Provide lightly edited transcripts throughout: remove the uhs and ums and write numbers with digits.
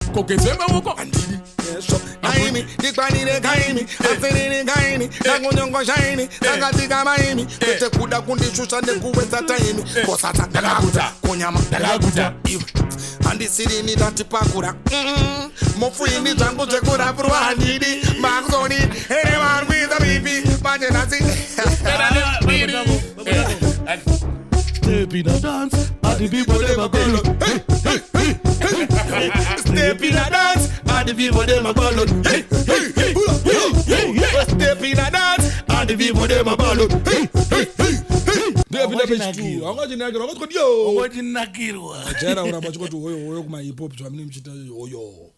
koketsema woko andidi so naimi dikwanire kaimi asenini kaini nakunyongo shaini nakatika maimi pete kuda kundishusha nekuweza taimi kosata ndakakuta kunyama ndakakuta andisiri ndatipakura mufuyini dzangu dzekurapurwa handidi makuzoni ere varwiza bibi machenasi Step in a dance, and the people them a call. Step in a dance, and the people them a call. Step in a dance, and the people them a call. David Abichu angajinakira ngoti yo Ongojinakirwa. jana unabachikoti hoyo kuma hip hop zvamini muchita hoyo.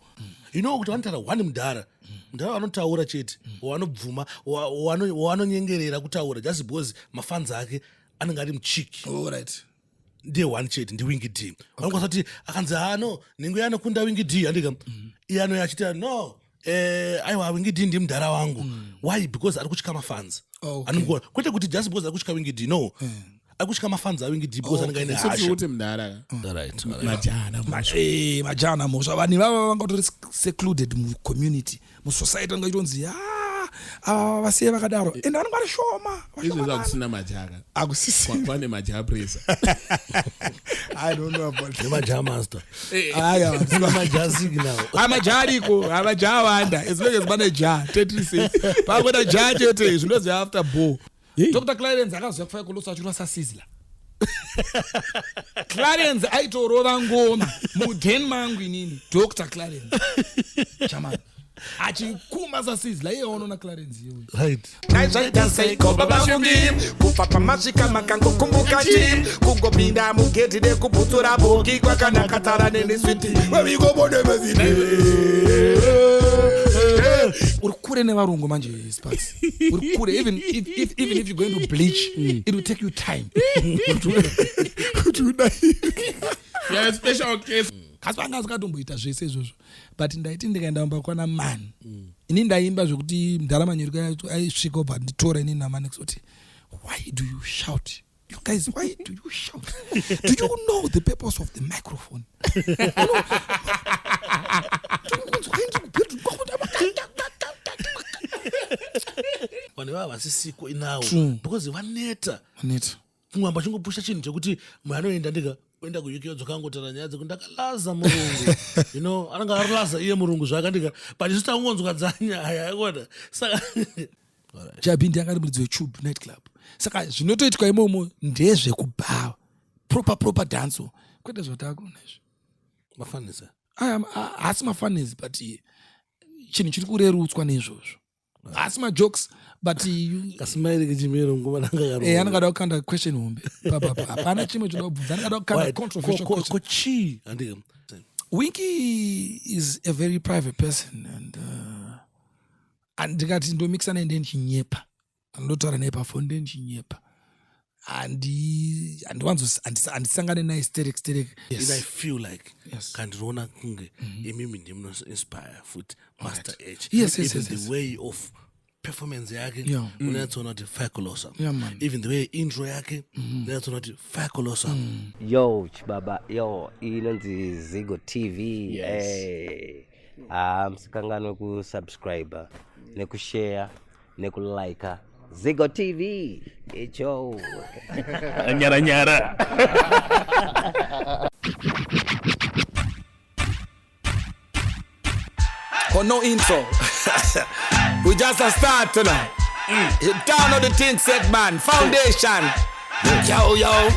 You know kuti vanotara wani mudhara vanotaura chete vanobvuma vanonyengerera kutaura just because mafanzi ake anenge ari muchiki. Alright. Ndiye one chete ndi Winky D. Vanokwanisa kuti akanzi no ningu yanokunda Winky D andika iye anoyachita no aiwa Winky D ndi mudhara wangu. Why? Because ari kuchika mafanzi. Anongona kwete kuti just because ari kuchika Winky D no. Ari kuchika mafanzi aWinky D because anenge ine hasha. Kuti mudhara. Right. Majana mosha vanhu vava vangatori secluded mu community mu society angachitonzi vasiye vakadaro ende vanenge vari shoma. Izvo zakusina majaka. Akusisi. Kwane majaha presa. I don't know about The majaha master. aya Majaha signal. amajaha ariko amajaha wanda as long as vane jaha 36 pakuita jaha chete zvinonzi after ball. Dr. Clarence akaziva kufaya kulosa achirwa sasizla. Clarence aitorova ngoma mudhen mangu inini Dr. Clarence chamani achikuma sasizla iye unoona Clarence iwe Right. naizvaita seiko babafundi kupfapa masvika makangokumbuka chi kungopinda mugedhi rekubhutsura boki kwakanakatara nenesviti wevikobodemezine uri kure nevarungu manje Sparks uri kure even if you're going to bleach it will take you time Yeah, special case. kasi vanga zikatomboita zvese izvozvo but ndaiti ndikaenda mbakwana man ini ndaimba zvekuti mudharamanyeru aisvika ubva nditora ini namani kuti why do you shout you guys why do you shout do you know the purpose of the microphone Vanhu vava vasisiko inawo because vaneta kumwamba chingopusha chinhu chekuti mwanoenda ndikaenda kuUK dzoka ngotara nyaya dzekuti ndakalaza murungu you know ananga aralaza iye murungu zvakandika but isu tangonzwa dzanyaya yakona saka chabindi akati muridzi weTube night club saka zvinotoitwa imomo ndezvekubhawa proper dance kwete zvotakuna izvo mafanisa hasi mafanisi but chinhu chiri kurerutswa neizvozvo hasi majokes but kasimairi kechimero ngoma nanga anangada kukanda question hombe hapana chimwe chinoda kubvunza anangada kukanda controversial question kochi andika Winky is a very private person and ndikati ndomikisa naye ndichinyepa ndotaura naye pafoni ndichinyepa handisangane naye sterek yes. I feel like kandinoona kunge imimi ndimunoinspire futi Master H yes, the way of performance yake unatsoona kuti fakulosa even the way intro yake unatsoona kuti fakulosa yo chibaba yo inonzi Zigo TV msikanganwe kusubscribe nekushare nekulike Zigo TV echo nyara Oh, no intro. We just a start tonight. You down on the thing set man. Foundation. Yo.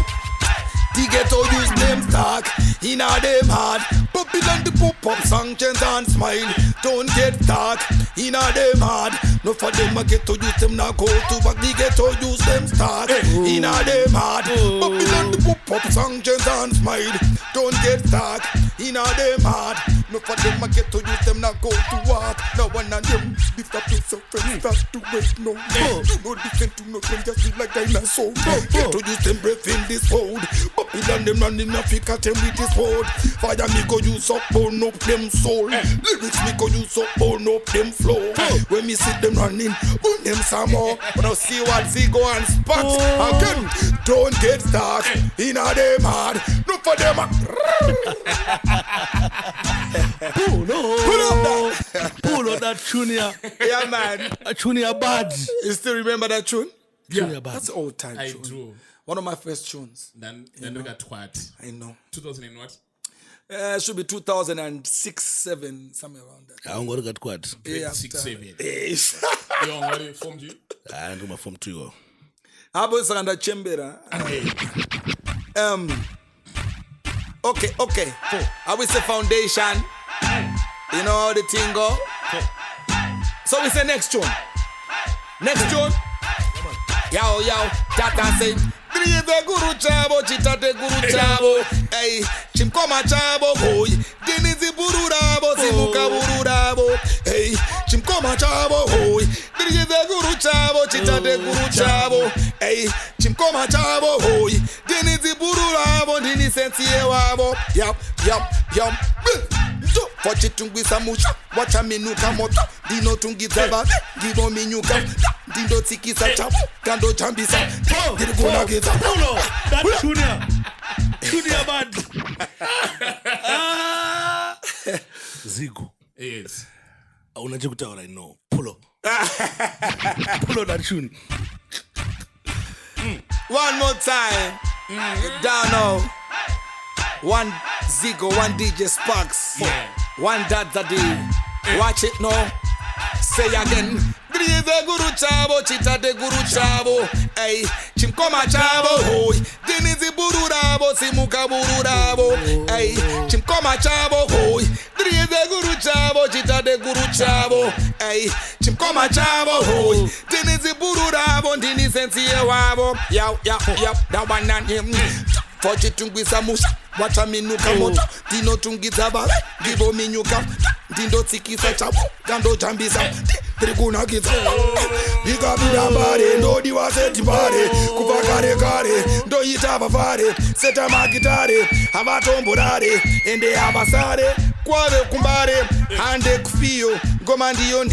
The ghetto use them talk. In a them hard. Babylon the pop-up song, chant and smile. Don't get dark. In a them hard. No for them a ghetto use them now go to back. The ghetto use them start. In a them hard. Babylon the pop-up song, chant and smile. Don't get dark. In a them hard. No for them a ghetto use them now go to work. Now one of them lift up yourself and start to wait no more. Do not listen to no them just feel like dinosaur. Ghetto use them breath in this road. Babylon them running Africa them with this word. Fire me go use up burn up them soul. Lyrics me go use up burn up them flow. When me see them running, burn them some more. But I see what Zigo and Spots again. Don't get stuck in a them hard. No for them. Pull up that tune here. Yeah, man. A tune here bad. You still remember that tune? Tune here bad. That's old time I tune. do. One of my first tunes. Then we got twat. I know. 2000 and what? Should be 2006, 7, somewhere around that. I don't go to get quad. Yeah, 6, 7. Yes. Yo, what informed you? I do my form too. Abo Sanda Chembera. Okay. I will say foundation. You know how the thing go. So we say next tune. Yo, Tata say. Drive guru chabo, chitate guru chabo. Hey, chimkoma chabo, boy. Dinizi bururabo, simuka bururabo. Hey, chimkoma chabo, boy. Drive guru chabo, chitate guru chabo. Hey, chimkoma chabo, boy. Dinizi bururabo, dini sensiye wabo. Yap. Pochitungwisa musha, wacha minuka moto. Dino tungitsa ba, gibo minuka. Dindo tikisa chapu, kando chambisa. Diriguna gita. Pulo, that tune here bad. Zigo. Yes. Unaje kutaura I know. Pulo that tune. One more time. Down now. One Zigo, one DJ Sparks. Yeah. One Dhadza D. Watch it now. Say again. Drive guru chabo, chitate guru chabo. Hey, chimkoma chabo, hoy. Dinizi bururabo, simuka bururabo. Hey, chimkoma chabo, hoy. Drive guru chabo, chitate guru chabo. Hey, chimkoma chabo, hoy. Dinizi bururabo, dini sensiye wabo. Yo, that one and him. Pochitungwisa musha, wacha minuka moto. Dino tungitsa ba, gibo minuka. Dindo tikisa chapu, kando chambisa. Triguna kita. Bika bida bare, ndo diwa seti bare. Kupa kare, ndo ita bavare. Seta makitare, hava tomborare. Ende abasare, kwave kumbare. Hande kufio, ngoma ndiyo.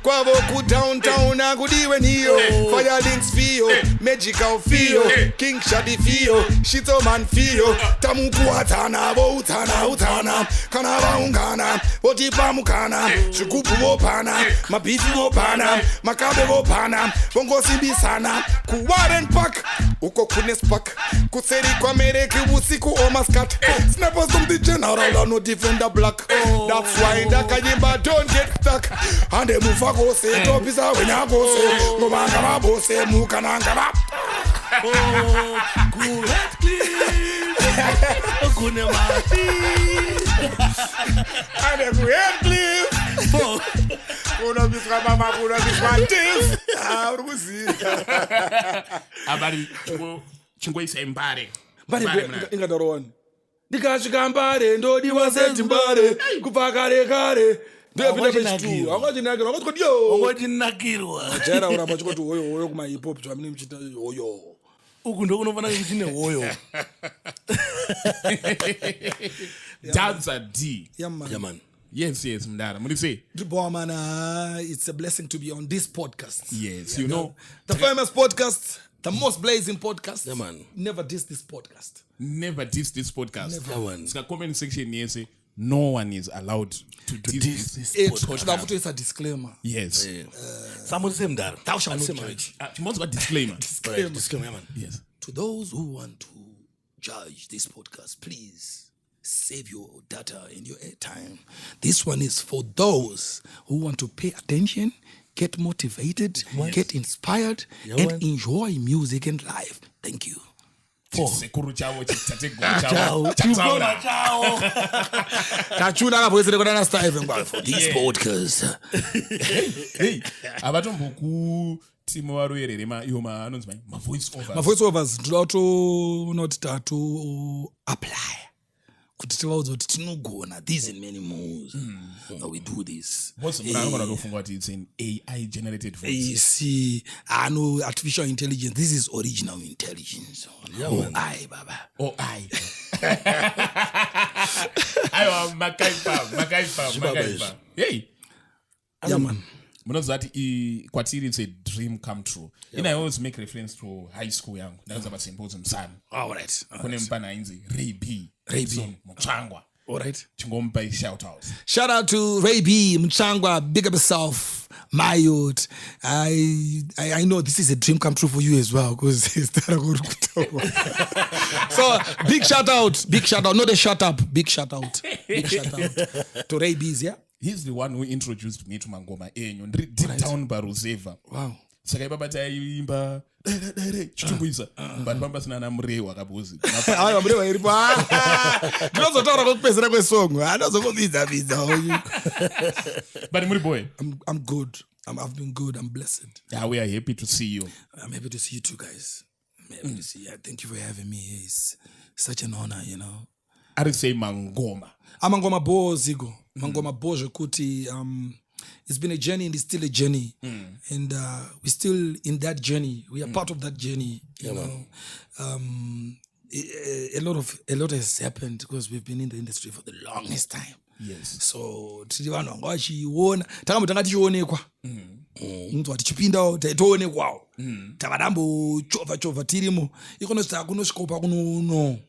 Kwavo ku downtown, akudiwe niyo. Fire links fio, magical fio. King Shadi fio, shito man fio. Tamuku atana, bo utana. Kana baungana, botipa mukana. Shukupu wopana, mabifi wopana. Makabe wopana, bongo simbisana. Ku Warren Park, uko kunes park. Kuseri kwa mereki usiku o maskat. Snappers from the general, no defender black. That's why Dakajimba don't get stuck. And they move a go say, top is a winner go say. Go back a bo say, Mukananga. Good head clean. Good And they go head clean. Kuna bisama makuna bismantis. Ah, uruzi. Abari chingwe sembare. Bari ingadoroni. Dikashika mbare ndo diwaseti mbare. Kupa kare. Angojinakirwa. Angojinakirwa. Jera uramba chikoti hoyo kuma hip hop chamini mchita hoyo. Uku ndo unofana kuchine hoyo. Dhadza D. Yeah, man. Yes, mdara. What do you say? It's a blessing to be on this podcast. Yes, you know. The famous podcast, the most blazing podcast. Yeah, man. Never diss this podcast. Never diss this podcast. Never. Yeah, man. It's a comment section here say no one is allowed to diss this podcast. It's a disclaimer. Yes. Someone say that. Thou shalt not judge. She wants a disclaimer. Disclaimer, man. Yes. To those who want to judge this podcast, please save your data and your airtime. This one is for those who want to pay attention, get motivated, get inspired, and enjoy music and life. Thank you. Sekuru chavo Tachuna voice recording style for this podcast. Hey, abatomboku timu waruerere yoma anonzi ma voice overs. Ma voice overs to not to apply. Kuti tivaudza kuti tinogona these and many more. We do this. What's it's an AI generated voice? See, I know artificial intelligence. This is original intelligence. AI, Baba. AI. I Makaipa. Hey. Yeah, man. Munozati kwatiri it's a dream come true. And I always make reference to high school yangu. Ndaanza pa symposium sana. All right. Kune mpana ainzi Ray B. Mchangwa. All right. Chingompa shout out. Shout out to Ray B, Mchangwa, big up yourself, my youth. I know this is a dream come true for you as well, because it's so big shout out, not a shut up, big shout out to Ray B's, yeah. He's the one who introduced me to Mangoma enyo deep down Baruzeva. Wow. Saka ibaba taimba chitumbuisa but bamba sina namrewa kabuzi. Hayi mrewa iripo. Ndinozotaura kokupezera kwesong. Anozokubidza. But muri boy, I'm good. I've been good. I'm blessed. Yeah, we are happy to see you. I'm happy to see you too, guys. I'm happy to see you. Thank you for having me. It's such an honor, you know. I would say Mangoma. Mangoma bo zigo. Mangoma bo kuti it's been a journey and it's still a journey. And we're still in that journey. We are part of that journey, you know. A lot has happened because we've been in the industry for the longest time. Yes. So tiri vanhu vanga vachiona takambotanga tichionekwa munhu tichipindawo taitoonekwawo takadambochovha tirimo ikonosvika kunosvikopa kunono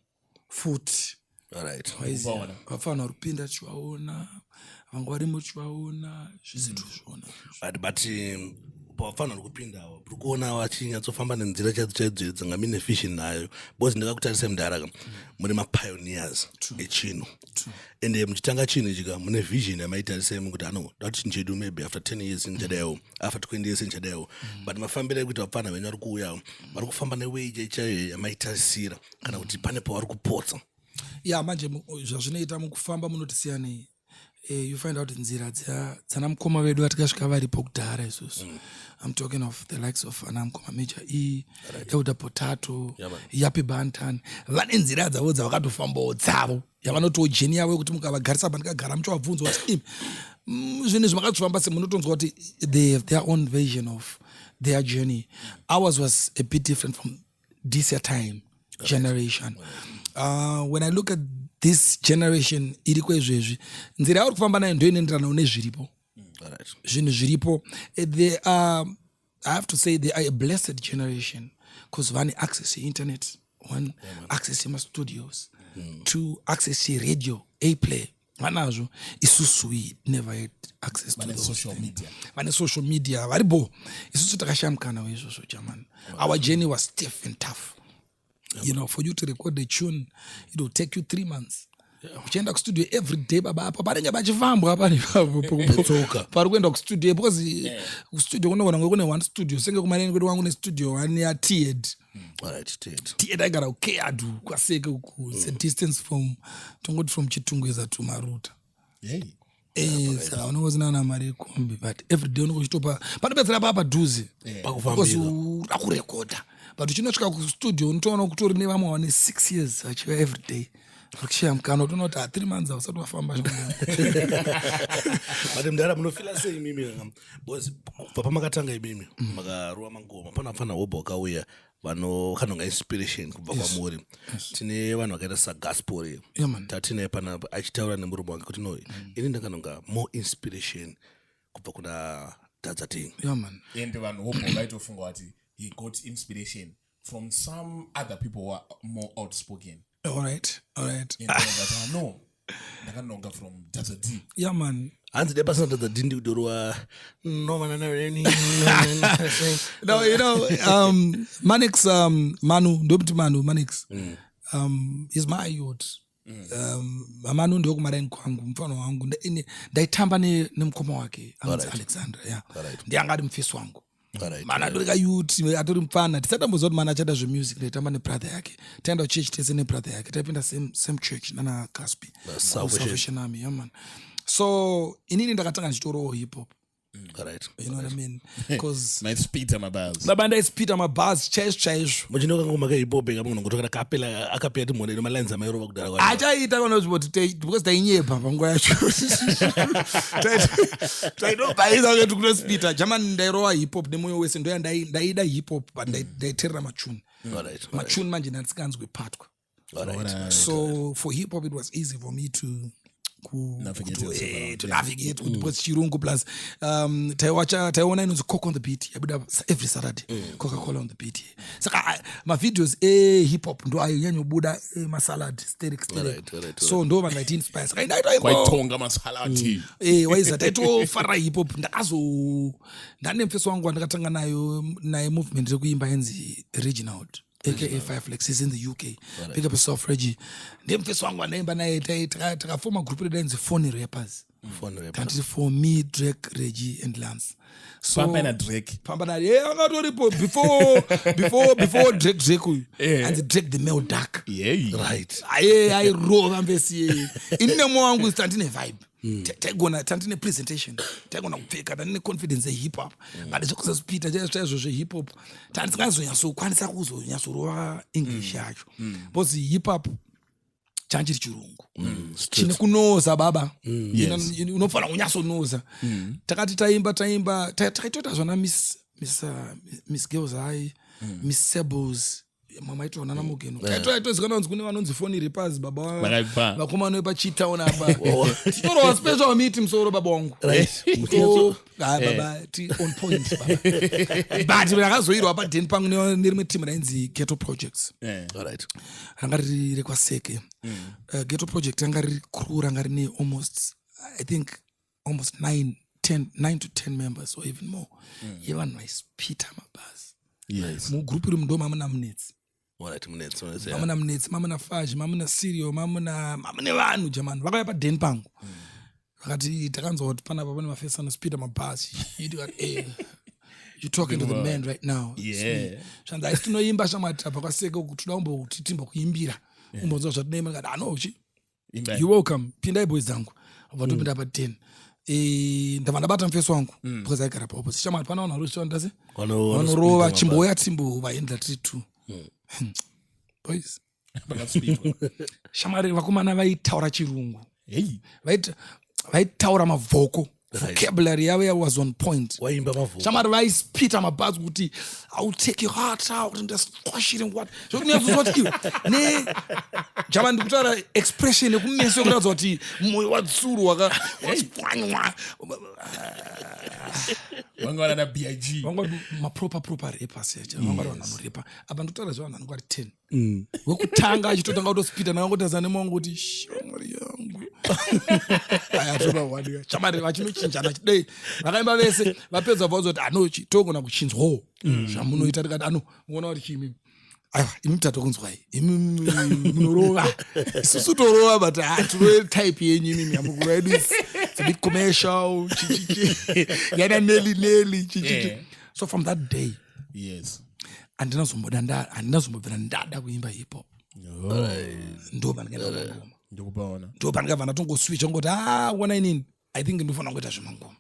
futi vafanira kupinda tichivaona vanga varimo tichivaona zvese tozviona but pawafanira kupindawo uri kuona vachinyatsofamba nenzira chaidzo dzanga mine vision nayo because ndakakutarisai mudhara muri mapioneers echinhu ende muchitanga chinhu chika mune vision yamaitarisai mukuti dati chinhu chedu maybe after 10 years ndichadaiwo after 20 years ndichadaiwo but mafambiro ekuti vapfana venyu vari kuuyawo vari kufamba newei chaiyo yamaitarisira kana kuti pane pavari kupotsa manje zvazvinoita mukufamba munotisiyanei you find out nzira dzana mukoma vedu vatikasvika varipo kudhara isusu. I'm talking of the likes of ana mukoma Major E, Elder Potato, Yapi Bantan. Vane nzira dzavo dzavakatofambawo dzavo yavanotoo jeni yavo yekuti mukavagarisa pandikagara muchovabvunza kuti zvinhu zvakatofamba semunotonzwa kuti they have their own version of their journey. Ours was a bit different from this time generation. When I look at this generation iriko izvezvi nzira yauri kufamba nayo ndo inoenderana nezviripo zvinhu zviripo. They are, I have to say they are a blessed generation because vane access to internet, one access to studios, two access to radio, airplay vanazvo. Isusu we never had access to those social media. Vane social media varibo isusu takashamukana weizvozvo jamani. Our journey was stiff and tough. You know, for you to record a tune, it will take you 3 months. Uchienda kustudio every day baba apa panenge pachifambwa apa nepatoka pari kuenda kustudio because kustudio kunoona ngokune one studio senge kumaneni kwedu wangu nestudio ani atied tied agara ukeadu kwaseke uku it's a distance from tongoti from Chitungweza to Maruta. Saka unongozina na mari yekombi but every day unokuchitopa panopedzera papa dhuze because urakurekoda but uchinosvika kustudio unotoona kutori nevamwe vane 6 years vachiva every day ukishayamukana utonoti 3 months ausati wafamba but mudhara munofila sei imimi because kubva pamakatanga imimi makaruwa mangoma panafana hobha wakauya vanokanonga inspiration kubva kwamuri. Tine vanhu vakaita sagospel tatine pana achitaura nemurume wake kuti no ini ndakanonga more inspiration kubva kuna Dhadza thing. And vanhu hobha vaitofunga kuti he got inspiration from some other people who are more outspoken. All right. No, ndakanonga from Dhadza D. Hanzi de pasina Dhadza D ndikudorwa no manana no, you know, Manix Manu ndopti Manu Manix is my youth. Manu ndio kumaraini kwangu mfano wangu ndaitamba nemukoma wake Alexander ndiangati mfisi wangu. Mana atorika youth atori mfana tisatamboziva kuti mana achada zvemusic ndaitamba nebrother yake taenda kuchurch tese nebrother yake taipinda same church nana Caspi Salvation Army. So inini ndakatanga ndichitorowo hip hop. You know what I mean? Because my speed and my bars. Labanda speed and my bars chaizvo. Muchinoka ngoma ka hip hop ngamunongotokana kapela akapera timone nemalines amairova kudara kwa. Achaita kana kuti because tainyepa panguva yacho. Taitobaiza kuti kuno speed German ndairova hip hop nemoyo wese ndoya ndaida hip hop but ndaiterera machuni. Machuni manje ndandisinganzwi patwa. So for hip hop it was easy for me to to navigate because chirungu plus taiona inonzi Coke on the Beat yabuda every Saturday Coca-Cola on the Beat saka mavideos hip hop ndo ayanyobuda masalad sterek so ndo vangaiti inspire saka ndaita kwaitonga masalad waiza taitofara hip hop ndane mfeso wangu wandakatanga naye movement rekuimba yenzi Regional aka 5 Lex in the UK. Pick up yourself, Reggie. Ndemfeso wangu anaimba naye takafoma group ledenzi Phone Rappers. Kanti for me, Drake, Reggie and Lance. So Pamba na Drake. Before Drake and Drake the male dark. Yeah. Right. I roll and besi. Inne mwangu standing a vibe. Tegona tantine presentation tegona kupfeka tantine confidence hip hop but zokuza speed zve hip hop tandisingazonya kwanisa kuzonyasorova English yacho because hip hop chanchiri chirungu chine kunoza baba unofana kunyasonoza takati taimba takaitota zvona miss girls hai miss Sebos mama ito nana mugeno kaitozikanwa nzi kune vanonzi Phone Rappers baba vakomana vepachitown apa titorowa special meet musoro baba wangu baba ti on point baba but ndakazoirwa pa den pangu nerimwe team rainzi Ghetto Projects ranga riri rekwaseke Ghetto Project ranga riri crew ranga rine almost 9 to 10 members or even more even vaispita mabhazi mugroup iri mundo mamuna Munetsi mamuna Munetsi mamuna Faji mamuna Sirio mamuna vanhu jamani vakauya padeni pangu vakati takanzwa kuti panapa pane mafesi anospida mabhazi you're talking to the man right now zvanzi aisi tinoimba shamati apa kwaseke toda kuti timba kuimbira umbonzwa zvatinoimba ndikati anochi you welcome pindai boys dzangu vatopinda pa10 ndava ndabata mufeso wangu because aigara paopo sichamati pana vanhu varoshandase vanorova chimboya timbo vaendla tiri 2 boys shamari vakomana vaitaura chirungu vaitaura mavhoko vocabulary yavo was on point shamari vaispita mabhazi kuti I'll take your heart out and just squash it and what zvokunyazozvati iwe ne jamani ndikutaura expression yekumeso yokuratidza kuti moyo watsuru wakapwanywa wangwana na BIG wangwa maproper rappers wangwa wana murapa apa ndikutaura zvavanhu vanenge vari 10 wekutanga achitotanga kutospita navangotazana nemangu kuti shamwari yangu ayatoba wadiga chamari vachinochinjana chidei vakaimba vese vapedza bvaudza kuti anochi togona kuchinzwawo zvamunoita tikati ano muona kuti chimi aiwa imi mutatokunzwai imi munorova isusu torova but tino type yenyu imi yamukura yedu it's a bit commercial yana neli so from that day handinazombobvira ndada kuimba hip hop ndo pandikaenda ngoma ndo pandikabva ndatongoswitcha ngoti wona inini I think ndinofanira kuita zvemangoma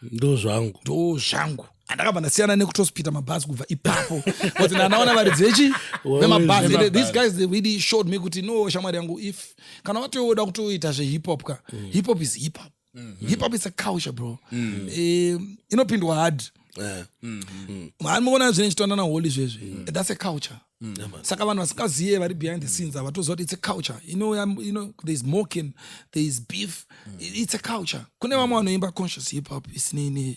ndo zvangu andakabva ndasiyana nekutospita mabhazi kubva ipapo kuti ndanaona varidzi vemabhazi these guys they really showed me kuti no shamwari yangu if kana watoda kutoita zvehip hop ka hip hop is hip hop hip hop is a culture bro inopindwa hard muona zvine chitondana holi zvezve that's a culture saka vanhu vasikaziye vari behind the scenes avatoziva kuti it's a culture you know there's mocking there's beef it's a culture kune vamwe vanoimba conscious hip hop isinei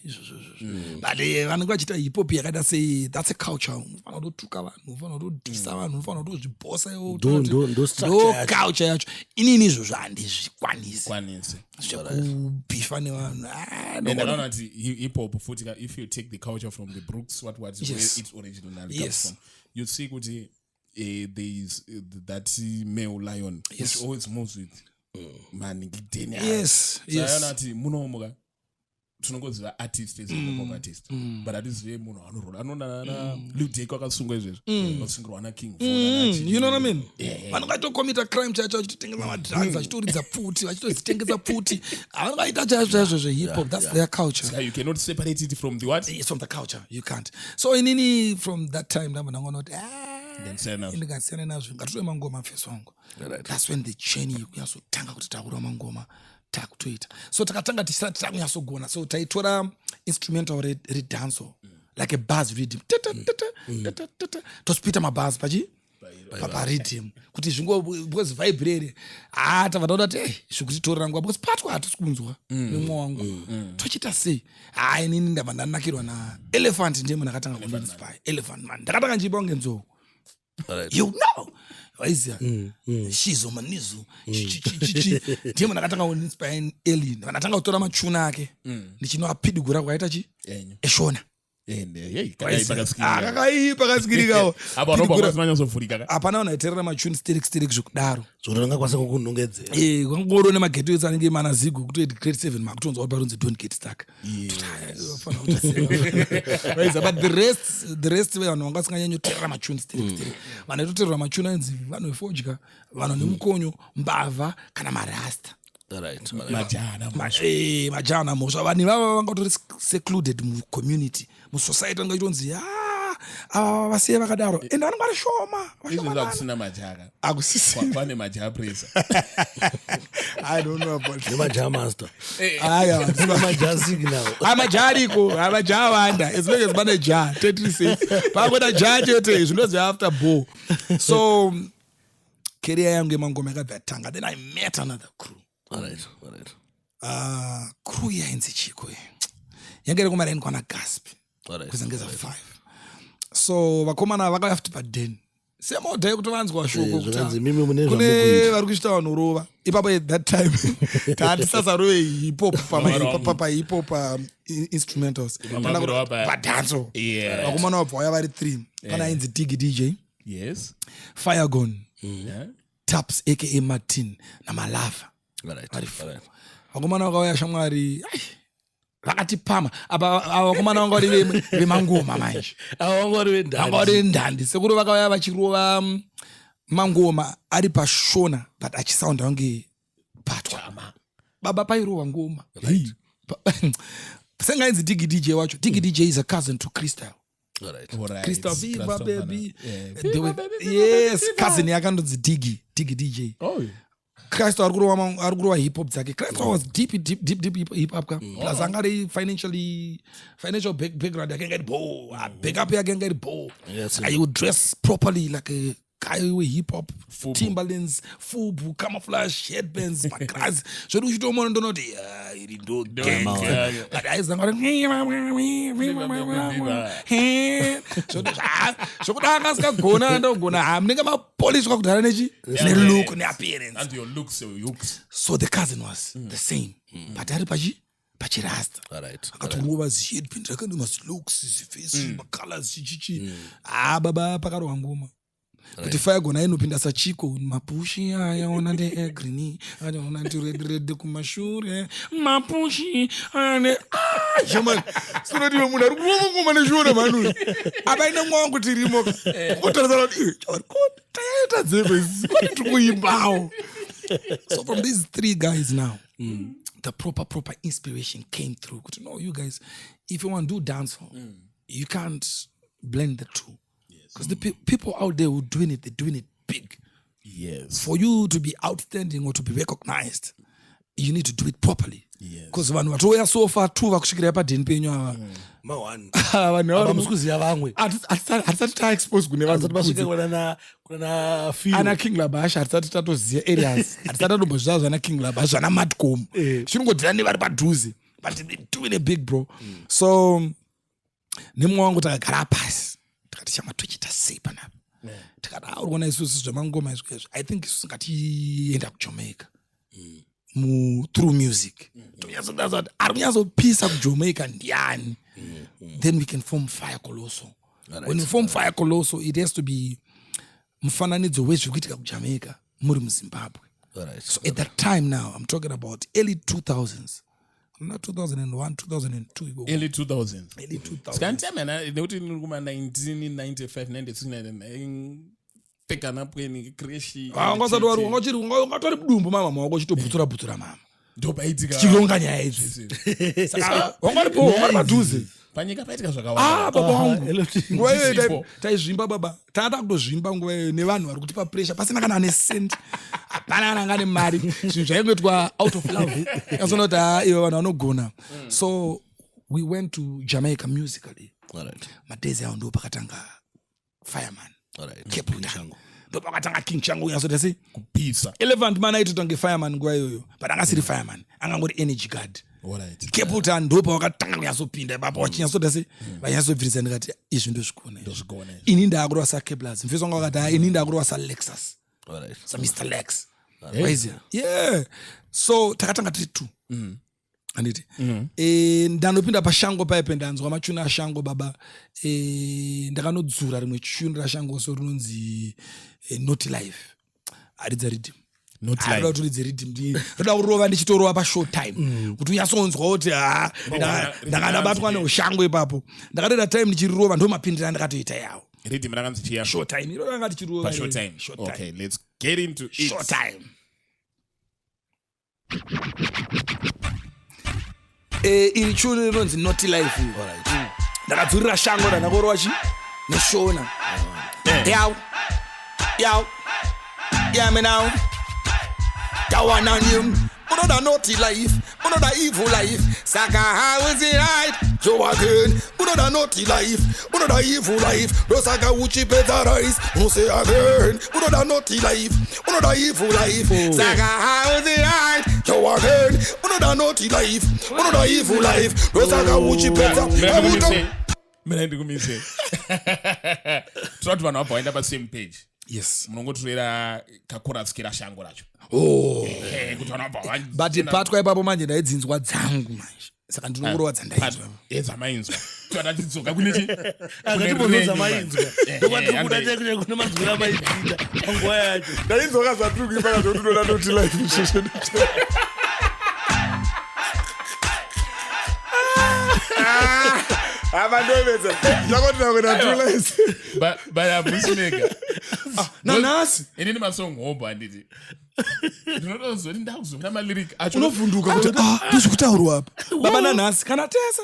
but vanenge vachita hip hop yakaita sei that's a culture unofanira kutotuka vanhu unofanira kutodhisa vanhu unofanira kutozvibosa ndo culture yacho inini izvozvo handizvikwanisi zvekubhifa nevanhu ndakaona kuti hip hop futi if you take the culture from the Brooks what yes. its original comes from you see kuti there is that male lion which always moves with maningideni yes ati munomuka tinongoziva artist as a pop artist but atizive munhu anorola anonana Lil Dicky akasungwa izvezvo akasungirwa na King you know what I mean vanongaitocommita crime chacho vachitotengesa madrugs vachitoridza pfuti vachitozitengesa pfuti vanongaita chaizvo zvehip hop that's their culture so you cannot separate it from the what it's from the culture you can't so inini from that time ndamba ndangoona kuti ndingasiyana nazvo ngatitore mangoma mfeso wangu that's when the chain kunyazotanga kuti takurwa mangoma takutoita so takatanga tisati takunyazogona so taitora instrumental redanso like a buzz rhythm tospita mabuzz pachi paparidhim kuti zvingo because vibrere tavadakuda kuti zvekutitorera nguva because patwa hatisi kunzwa nemwoyo wangu tochita sei inini ndabva ndanakirwa naelephant ndiye munhu akatanga kundinspire elephant man ndakatanga njiba kunge nzou you know waiziya shizo manizo ndiye munhu akatanga kundinspire eli vandatanga kutora machuna ake ndichinoapidigura kwaita chi eshona akaipa kasikirikawo hapana vanhu aiterera machuni stereki zvekudaro zvonangakwanisa kukunongedzera kwangoro nemageto etsi anenge manazigo kutoiti grade 7 makutonzwa kuti paronzi don't get stuck but the rest vanhu vanga vasinganyanyoterera machuni stereki vanhu aitoterera machuni anzi vanhu vefodya vanhu nemukonyo mbavha kana marasta majana mhosva vanhu ivava vanga utori secluded mucommunity musociety anga itonzi ava vasiye vakadaro ende vanenge vari shoma akusina majaka akusisine majaha presa I don't know about nemajaha master majaha signal majaha ariko majaha wanda as long as mane jaha tetrise pakwena jaha chete zvinonzi after ball so career yangu yemangoma yakabva yatanga then I met another crew crew yainzi chiko yanga iri kumareni kwana gasp kuzangeza 5 so vakomana vakauya futi padheni semodhai kuti vanzwa shoko kune vari kuchita vanhu rova ipapo at that time tatisasarove hiphop pahiphop instrumentals padhanso vakomana vabva vaya vari 3 pana ainzi digi dj firegon taps aka martin namalava vakomana vakauya shamwari vakatipama apa vakomana vanga vari vemangoma manje vanga vari vendandi sekuri vakauya vachirova mangoma ari pashona but achisaunda kunge patwa baba pairova ngoma sengainzi digi dj wacho digi dj is a cousin to crystal crystal viva baby yes cousin yakandonzi digi dj Christ ari kurova hip hop dzake. Christ was deep hip hop ka. Plus anga ri financial background yake ngari bo. Back up yake ngari bo. I would dress properly like a guy with hip hop, Timberlands, fubu, camouflage, headbands, macras. So do you don't want to know the irindo gang. But I sang so kudanga ska gona ndo gona amninga ma police kwa kudala nechi ne look ne appearance and your looks so the cousin was the same but ari pachirasta akaturuva zheadband rakandi mas looks face colors chichi baba pakarwa ngoma kuti fayagona inopinda sachiko mapushi ayaona ndeegreen ayaona red kumashure mapushi ane jamani sonodiwe munhu ari kurova ngoma nezviona manu apaine mwangu tirimo otarisana kuti taita dzevesi kwati kuimbawo. So from these 3 guys now the proper inspiration came through. No, you guys, if you want to do dancehall, you can't blend the two. Because the people out there who are doing it, they're doing it big. Yes. For you to be outstanding or to be recognized, you need to do it properly. Because vanhu vatoya so far tu vakusvikira padheni penyu ava mamusikuziya vamwe hatisati taexpose kune ana king labash hatisati tatoziya areas hatisati tatombozviziva zvana king labash zvana matcom zvinongodhira nevari padhuze but they're doing a big bro. So nemwe wangu takagara pasi tikati chama tochita sei panapa tikati urikuona isusu zvemangoma izvezvo I think isusu ngatienda kuJamaica through music tonyatsondaza kuti ari kunyatsopisa kuJamaica ndiani then we can form Fire Colosso. When we form Fire Colosso it has to be mufananidzo wezvikuitika kuJamaica muri muZimbabwe. So at that time now I'm talking about early 2000s, not 2001 2002 early 2000s skanitema nekuti niri kuma 1995 96 pekana pweni kreshi angasati wari ungatori budumbu mama mawako chitobhutsura mama ndopaitika chilonga nyaya idzi saka wangari padhuze panyika paitika zvakawanda baba wangu nguva iyoyo taizvimba baba taada kutozvimba nguva iyoyo nevanhu vari kutipa pressure pasina kana ane sendi hapana kana anga ane mari zvinhu zvaingoitwa out of love yazoona kuti ivo vanhu vanogona. So we went to Jamaica musically. Madezi awo ndo pakatanga Fireman Cape Town ndopakatanga king changu unyasoti sei kupisa Elephant man aitoita kunge fireman nguva iyoyo but angasiri fireman angangori energy guard alright Capleton ndopa wakatanga kunyasopinda ipapo wachinyasoti sei vanyasobvirisa ndikati izvi ndozvikona ini ndakurova saCaplers mfeso wanga wakati ini ndakurova saLexus Mr. Lex waiziya yeah so takatanga tiri 2 anditi ndanopinda pashango paipe ndanzwa machuna ashango baba ndakanodzura rimwe chuni rashango so rinonzi Naughty Life aridza rhythm Arida kuti ridze rhythm ndoda kurova ndichitorova pa short time kuti unyasonzwa kuti ndakanabatwa neushango ipapo ndakatoita time ndichirirova ndo mapindira ndakatoita yawo rhythm rakanzi chiya short time iro ranga ndichirova pa short time okay let's get into it short time iri chuni rinonzi Naughty Life ndakadzurira shango ndandakorova chi neshona yaw yeah me now that one on you another naughty life another evil life saka how is it right so again another naughty life another evil life no saka uchi better rise no say again another naughty life another evil life saka how is it right so again another naughty life another evil life no saka uchi better mina ndikumise trot vanhu vabva vaenda pasame page yes munongotorera kakorasi kerashango racho kuti vanhu vabva but patwa ipapo manje ndaidzinzwa dzangu manje saka ndinongorova dzandainzwa dzamainzwa tadachidzoka kunechi akatibonoza mainzwa ndokwatikuda chekuche kune manzwira maidzita panguva yacho ndainzwa kazvatiri kuipaka zvokuti unoda Naughty Life avandovedza zvakotina Naughty Life bayabusinega nanhasi inini masonghombo handiti ndinotozoti ndakuzovina malyric acho unovhunduka kuti ndozvikutaurwa apa baba nanhasi kana tesa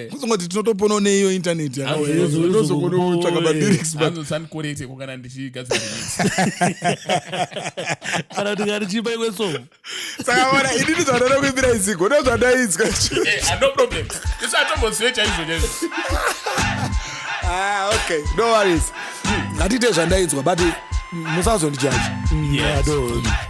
kuzongoti tinotopona neiyo intaneti yakaozokonotsvaka malyrics anzosanikorete kokana ndichigadzira kana tikati chipa imwe songo saka ona inini zvandada kuimbira iziko ndo zvandainzwa no problem isu atombozive chaizvo chaizvo okay no worries ngatiite zvandainzwa but musazondijaji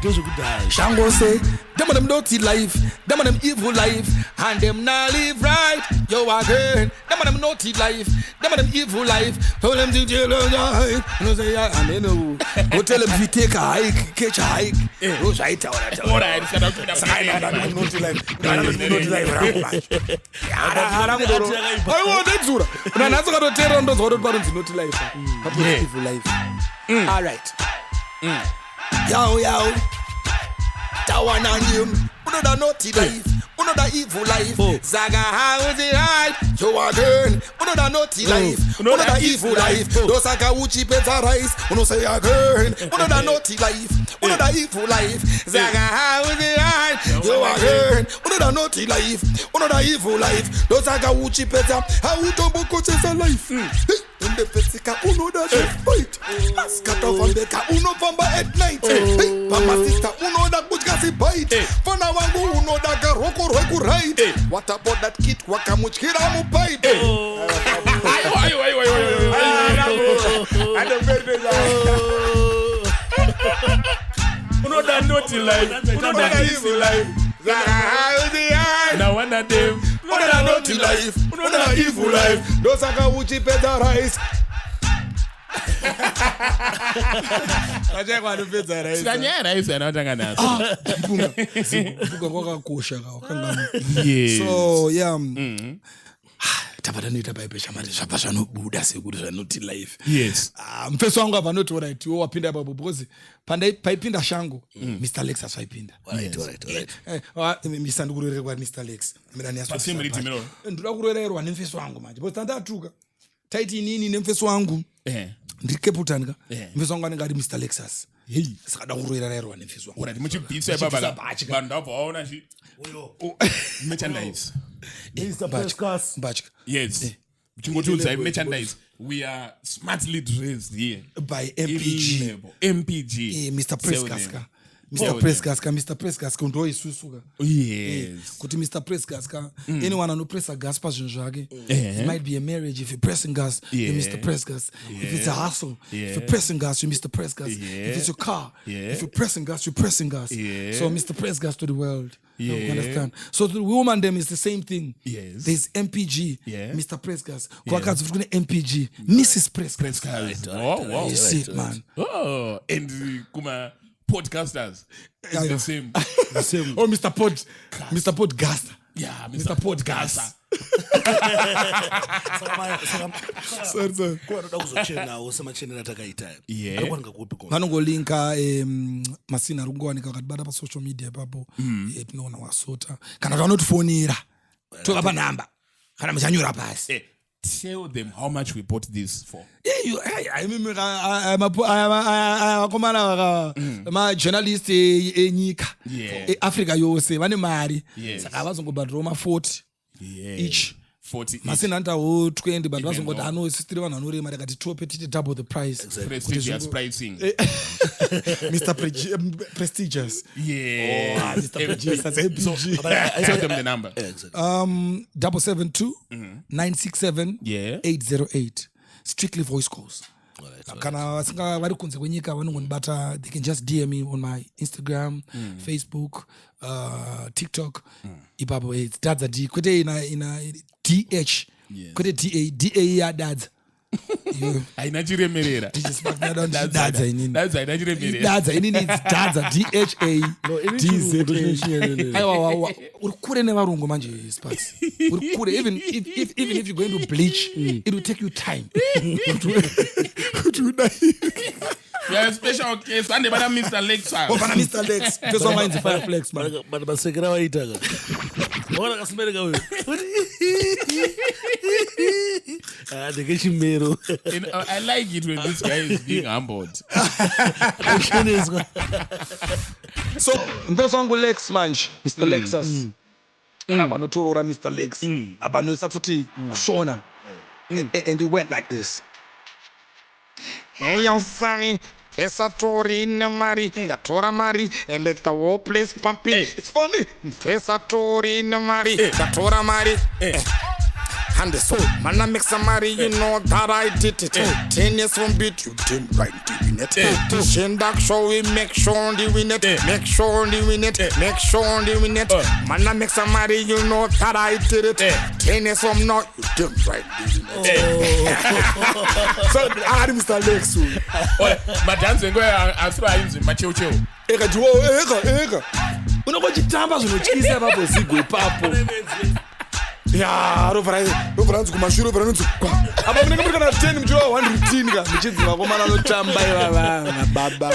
ndozvekudhaya shango say them of them naughty life them of them evil life and them not live right yo again them of them naughty life them of them evil life tell them to jail right no say I mean go tell them if you take a hike catch a hike no right alright it's gonna be naughty life naughty life I want that zura na nazo katotera ndozwa kuti paronzi naughty life but evil life all right yo that one on you another naughty life another evil life zaga how is it right so again another naughty life another evil life do saka uchi pizza rice uno say again another naughty life another evil life zaga how is it right so again another naughty life another evil life do saka uchi pizza how utombokochesa life ndepetsika unoda fight askata vambeka unofamba at night pamasista unoda kudya zibite fana wangu unoda karoko rwekuride what about that kid wakamutyira mupipe unoda naughty life unoda easy life now one of them unoda naughty life unoda evil life ndosaka uchipedza rice achakwandipedza rice sikanyaya rice anatanga naso mpunga kwakakosha kanga yes so yeah tapatanoita paipe chamari zvabva zvanobuda sekuti zvanoti life yes mfeso wangu abva anoti alright iwo wapinda ipapo because paipinda shango Mr. Lex asvaipinda mr ndikurererwa Mr. Lex ndoda kurererwa nemfeso wangu manje because tandatuka taiti inini nemfeso wangu ndiri Capleton ka mfeso wangu anenge ari Mr. Lexus saka da kurererwa nemfeso wangu urati muchibvisa baba vanhu ndabva vaona chi merchandise Mr. Pescas mbatya yes chingotudza merchandise we are smartly dressed here by MPG MPG Mr. Pescas ka Mr. Presgas ka Mr. Presgas ka ndo isusuka. Yes. Kuti Mr. Presgas ka anyone anopressa gas pa zvinhu zvake. It might be a marriage if you're pressing gas, you're Mr. Presgas. If it's a hustle, if you're pressing gas, you're Mr. Presgas. If it's your car, if you're pressing gas, you're pressing gas. So Mr. Presgas to the world. You understand? So the woman them is the same thing. Yes. There's MPG, Mr. Presgas. Kwakazi futhi MPG, Mrs. Presgas. Wow. You see it, man. Oh, and kuma podcasters. It's the same. The same. Oh, Mr. Podcaster. Yeah, Mr. Podcaster. Sorry. Kwanoda kuzochenawo semachenera takaita. Anokwanga kupi kona. Vanongolinka masina ari kungowanika vakatibata pasocial media ipapo tinoona wasota kana vanotifonera tovapa namba kana muchanyora pasi. Tell them how much we bought this for. Vakomana majournalist enyika eAfrica yose vane mari saka vazongobhadhirawo ma40 each. 40 masina antawo 20 but vazongoti anosistiri vanhu vanorema takati tope titi double the price. Prestigious pricing. Mr. Prestigious. Yeah. Mr. Prestigious. MPG. Tell them the number. 772-967-808. Strictly voice calls. Kana vasinga vari kunze kwenyika vanongonibata, they can just DM me on my Instagram, Facebook, TikTok. Ipapo it's Dhadza D. Kwete ina DH. Kwete DA ya Dhadza. Aina chiremerera. Dhadza inini. Dhadza aina chiremerera. Dhadza inini it's Dhadza DHADZ. Aiwa uri kure nevarungu manje Sparks. Uri kure even if you're going to bleach, it will take you time. Yeah, special case. And bana Mr. Lex. Oh, bana Mr. Lex. Just one mind Fireflex man. But basekera waitaga. Wala kasimereka wewe. Dekechimero. I like it when this guy is being humbled. So, mpeso wangu Lex manje, Mr. Lexus. Vanotorora Mr. Lex. Abanoisa futhi kushona. And it went like this. Hey, young sonny, esa tori in the mari, the tora mari, and let the whole place pump it. It's funny. Esa tori in the mari, the tora mari. And the soul, man, I make some money, you know that I did it. 10 years from beat, you didn't right doing it. To send that show, we make sure they win it. Make sure they win it. Make sure they win it. Man, I make some money, you know that I did it. 10 years from now, you didn't right doing it. So, I had Mr. Lex. Madam Zengo, I throw in my chill. Eka. Unokochitamba zvinotyisa papo zigwe papo. Ya, rovaranzi kumashure rovaranzi apa munenge muri kana 10 muchiwa 115 ka muchidzi vakomana anotamba ivava baba.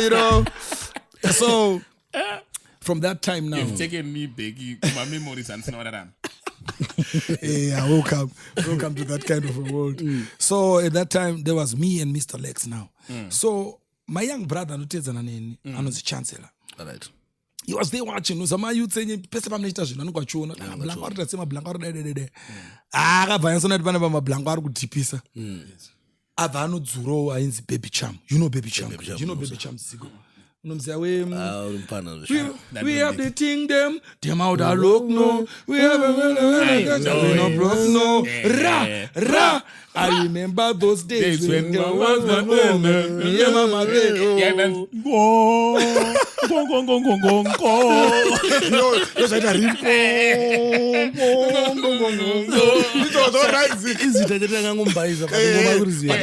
You know. So from that time now, you've taken me back my memories and snowdam. Yeah, welcome to that kind of a world. So at that time there was me and Mr. Lex now. So my young brother anotedzana neni anonzi Chancellor. All right. He was there watching. Uzama youth saying, "Pesa pamnechita zvinhu anokwachona." Blanco atasema Blanco dede. Akabva yansona tipana pama Blanco ari kudhipisa. Abva anodzuro ainzi Baby Cham. You know Baby Cham. You know Baby Cham Ziko. Unomziya we have the thing them out a look no. We have we no broke no. Ra. I remember those days when there was the woman. Yeah, mama. Go. Yes, I rim. Izithethetha ngombayiza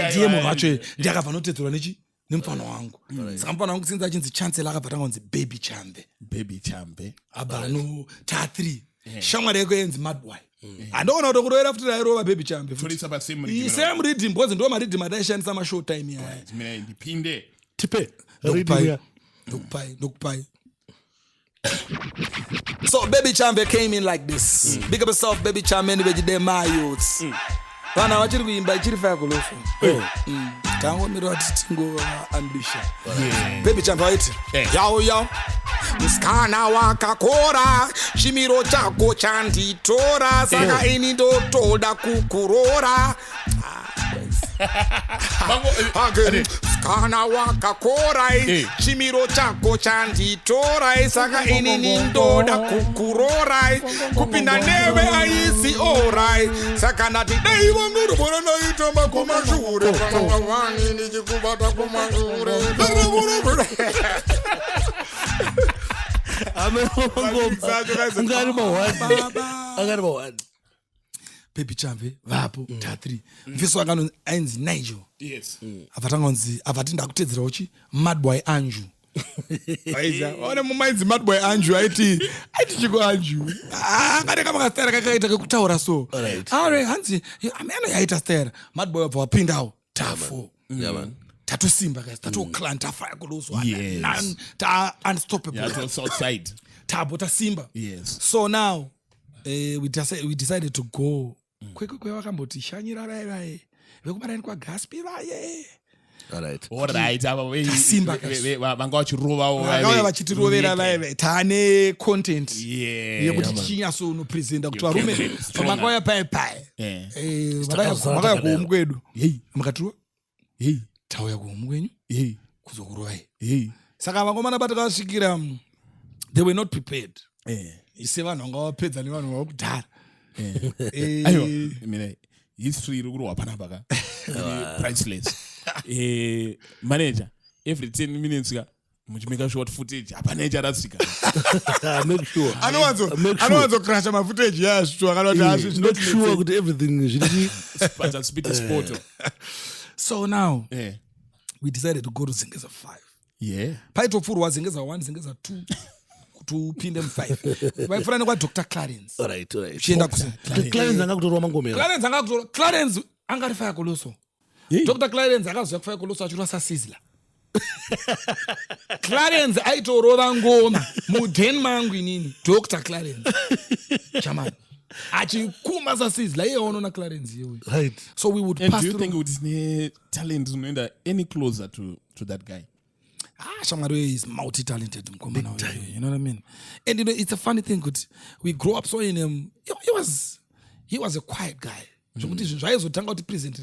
ndiye macho ndiyakabva noteedzerwa nemufana wangu. Saka mufana wangu since achinzi Chancellor akabva tangonzi Baby Chambe. Abva no ta3. Shamwari yako yenzi Madwai. Andoona kuti kuroera futi rairova Baby Chambe. Same rhythm because ndo maridhim ataishandisa ma-show time yaya. Mina ndipinde. Tipe. Ndokupai. So Baby Chambe came in like this. Big up yourself, Baby Chambe, anyway, they're my youths. Vana vachiri kuimba ichiri faya kulofa. Tangomira tingo ambisha. Baby Chambe waiti. Yo. Musikana wakakora, chimiro chako chanditora, saka ini ndotoda kukurora. Skana wakakorai chimiro chako chanditorai saka inini ndoda kukurorai kupinda newe aisi orai saka nati dai vangu bona naita makomashure vani nichikubata kumashure angari mawani Baby Chambe vapo tatri mfiso akano ainzi Nigel Yes. avatangonzi avati ndakutedzera uchi Madboy Anju aiza ona mumaidzi Madboy Anju aiti chiko Anju ngade kama kastera kakaita kutaura so alright hanzi ameno yaita stera Madboy wabva wapindawo tafo tatu simba guys tatu clan tafaya kuluswa none ta unstoppable Yeah, to outside. tabota simba Yes. so now we decided to go kwekwe wakamboti shanyira rai vekubarani kwagaspi vaye Alright, Simba vanga vachirovawo vakauya vachitirovera vaye taane content Yeah. yekuti tichinyaso unopresenta kuti varume makauya paepae Yeah. makauya kuhomu kwedu Hey. mukatiwa Hey. tauya kuhomu kwenyu Hey. kuzokurovai Hey. saka vangomana patakasvikira they were not prepared ise vanhu vanga vapedza nevanhu vava kudhara Aiwa, mina history iri kurwa panapa ka priceless. Manager, every 10 minutes ka muchimeka short footage hapana charasika. make sure anowanzokrasha mafootage yazvo akanoti make sure kuti everything zviri But speed is photo. so now Yeah. we decided to go to Zengeza 5 Yeah. paitopfurwa Zengeza 1 Zengeza 2 kuti upinde mu5 vaifuranira kwaDr Clarence uchienda Clarence anga kutorwa mangomera Clarence anga rifaya koloso Dr Clarence akazoya kufaya koloso achirwa saSizzla Clarence aitorova ngoma muDenmark inini Dr Clarence chamani achikuma saSizzla iye unoona Clarence yewe right so we would And pass do you through. think with his talent unoenda any closer to that guy? Shamari is multi-talented, you know what I mean? And you know, it's a funny thing. We grew up so in him. He was a quiet guy. Zvokuti zvinhu zvaizotanga kuti present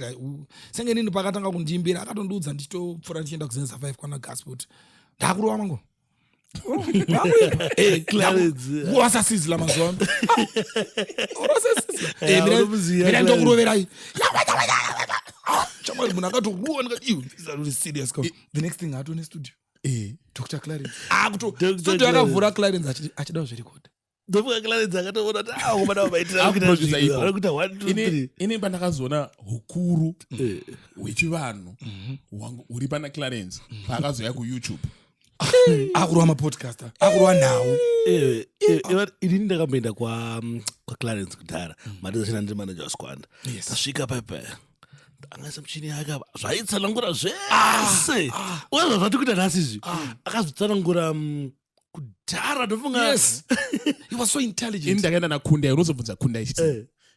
senge nini pakatanga kundiimbira akatondudza ndichitopfuura ndichienda kuZeneza 5 kwana gospel ndakurova mango wasaSizzla mazuva ano mina ndokuroverai chamari munhu akatoruwa ndikati serious the next thing haatone studio Dr Clarence studio akavhura Clarence achida kuzvirekodha ndofuka Clarence akatoona kuti akomana vaitira kuita 1 2 3 ini pandakazoona hukuru hwechivanhu uri pana Clarence paakazoya kuYouTube akurwa mapodcaster akurwa nhau ini ndakamboenda kwaClarence kudhara mari zachina ndiri manager waskwanda tasvika paipa angaisa muchini yake apa zvaitsanangura zvese ukaza zvati kuita nhasi izvi akazotsanangura kudhara ndofunga he was so ini intelligent ndakaenda nakunda unozobvunza kunda ichiti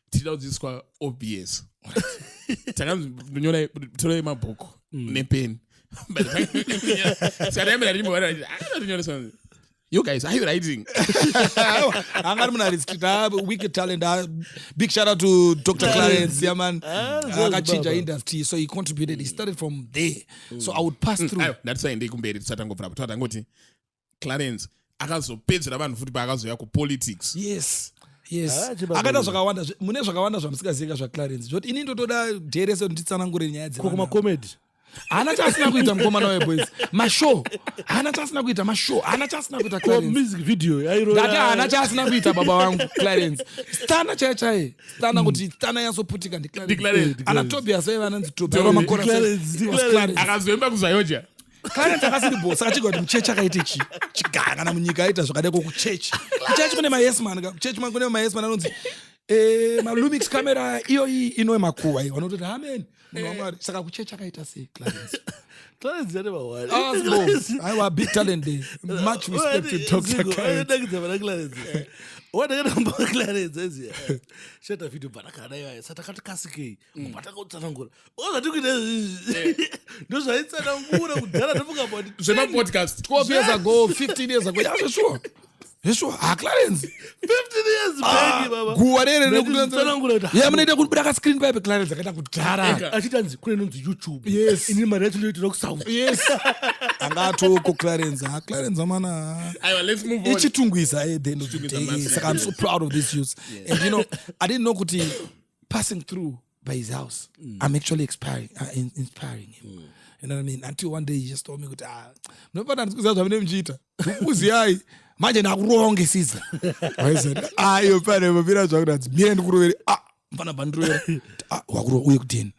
tichida kudzidziswa OBS takanzi ndonyora torai mabhuku nepeni you guys, are you writing? Wicked talent. Big shout out to Dr. Clarence. Yeah, man. Akachinja industry, so he contributed. He started from there. So I would pass through. That's why ndikumberi tisatangobvira patangoti Clarence akazopedzera vanhu futi paakazoya kupolitics. Yes. Akaita zvakawanda mune zvakawanda zvamusikaziva zvaClarence. Zvoti ini ndotoda dherese nditsanangure nyaya dzevanhu. kokoma comedy. Hana chasina kuita mukomana weboys. Mashow. Hana chasina kuita mashow. Hana chasina kuita Clarence. Music video. Ndati hana chasina kuita baba wangu Clarence. Stana chaichaye. Stana kuti stana yazoputika ndi Clarence. Ana Tobias eva ananzi Tobias. Clarence. Akazoemba kuzayoja. Clarence akasiri boss achigwa kuti muchechi akaite chiganga na munyika aita zvakadeko kuchechi. Kuchechi kune ma yes man. Kuchechi kune ma yes man anonzi ma Lumix camera iyo ino makuwa iyo vanototi amen munhu wamwari saka kuchechi akaita sei Clarence. Clarence yane mawari. I was big talent there. Much respect to Dr. Clarence. Wandakatamba Clarence ezi. Shata video patakana iwaye satakati kasikei. Pataka utsanangura. Ozati kuita ndozvaitsanangura kudhara ndofunga body. Zvema podcast 12 years ago, 15 years ago. Yeah, sure. Yes, sure. Clarence. 15 years begi baba. Guwa rere Begi zitsanangura kuti, ya munoita kuti buda screen pipe Clarence akaita kudhara. achitanzi kune nonzi YouTube. Yes. Ini mari yacho ndoitira kuSouth. Yes. Angatoko Clarence. Clarence amana. Aiwa, let's move on. Ichitungwisa at the end of the day. So I'm so proud of this youth. And you know, I didn't know kuti passing through by his house, I'm actually inspiring him. You know what I mean? Until one day he just told me, nobody mchita. Uziyai. Manje nakuronge siza. I said, yo pane mabira zvakuti mie ndikuroveri. Mfana bandruera. Wakuro uye kudini.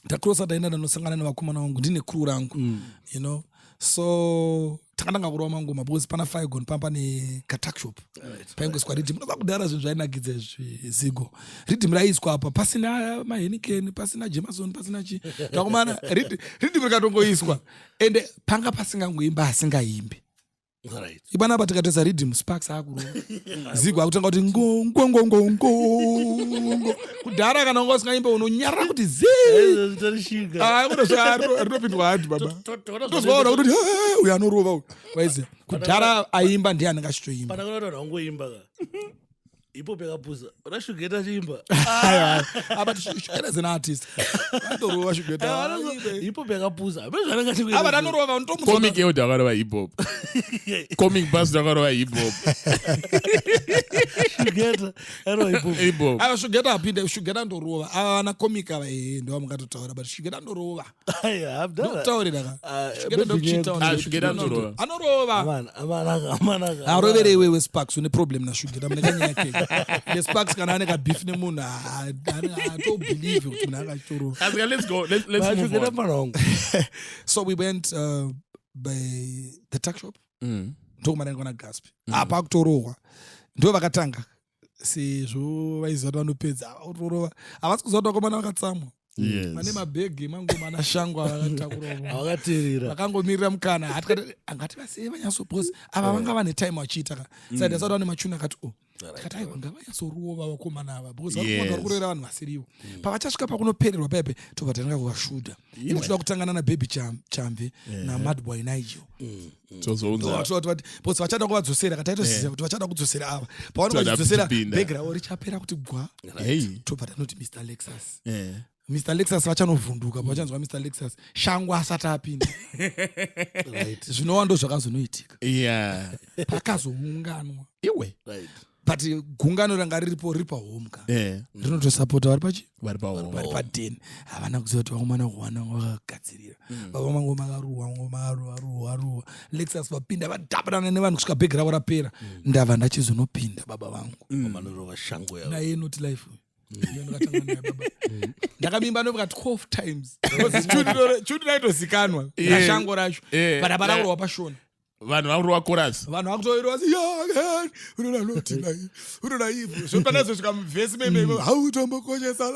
Ndakrosa taenda ndanosangana nevakomana vangu ndine crew rangu. You know? So takandanga kurova mangoma because pana Faigon pampa ne katak shop. Paingoswa rhythm. Ndova kudara zvinhu zvainakidza zigo. Rhythm raiswa apa pasina maHeineken, pasina Jameson, pasina chi. Takomana rhythm rikatongoiswa. Ende panga pasingangoimba asingaimbi. Right. Ibana patikatesa rhythm Sparks akurova. Zigo akutanga kuti ngo. Kudhara kana unga usingaimba unonyarara kuti Zitarishinga. Rinopindwa hadi baba. Tozvaona kuti uyu anorova waize. Kudhara aimba ndiye anenge achitoimba. Pana kuna vanhu vangoimba ka. Ipo pekapuza. Unashugeta chiimba. But Shugeta is an artist. Andorova Shugeta. Ipo pekapuza. Bezvananga chikuita. But anorova unotomusa. Comic yeo ndakarova hip hop. Comic bus ndakarova hip hop. Shugeta. Aro ipo. Hip hop. Ava Shugeta apinde Shugeta ndorova. Avana comic ava ndo mukatotaura but Shugeta ndorova. Aya, abdala. Ndokutaurira ka. Shugeta ndokuchita. Shugeta ndorova. Anorova. Amanaka. Arovere wewe Sparks une problem na Shugeta mnekanya yake. The Sparks kana ane ka beef ne munhu I don't believe kuti munhu akachitorova. Asika, let's go. Let's move on. So we went by the tuck shop. Ndokumana ngona gasp. Apa kutorova. Ndo vakatanga. Sezvo vaiziva kuti vanopedza kutorova. Havasi kuziva kuti vakomana vakatsamwa. Yes. Mane mabhegi mangomana shangu avakatakura. Avakatirira. Vakangomirira mukana. Angati vasiye vanyasopozi. Ava vanga vane time vachiita ka. Saka ndasati vane machuna akati akati aiwa ngavanyatsorova vakomana ava because vari kurera vanhu vasirivo. Pavachasvika pakunopererwa paipe tobva tananga kuvashudha. Inotoda kutangana naBaby Chambe naMadboy Nigel. Because vachada kuvadzosera kataitosiziva kuti vachada kudzosera ava. Pavanongadzosera bhegi ravo richapera kuti gwa. Tobva tanoti Mr. Lexus. Mr. Lexus vachanovhunduka pavachanzwa Mr. Lexus shangu asati apinda. Zvinova ndo zvakazonoitika. Pakazounganwa. Iwe. But gungano ranga riripo riri pahome ka. Rinotosapota vari pachi? Vari pahome. Vari padeni. Havana kuziva kuti vakomana kuwana vakagadzirira. Baba mango makaruwa. Lexus vapinda vadhabanana nevanhu kusvika bhegi ravo rapera. Ndava ndachizonopinda baba vangu. Manorova shango yavo. Naye not life. Ndakamimba novuka 12 times. Chuti raitozikanwa nashango racho. But havana pashona. Vanhu vakurova chorus. Vanhu vakutoirwa unoda ivo zvopanazosvika muvhesi meme hautombokoshesa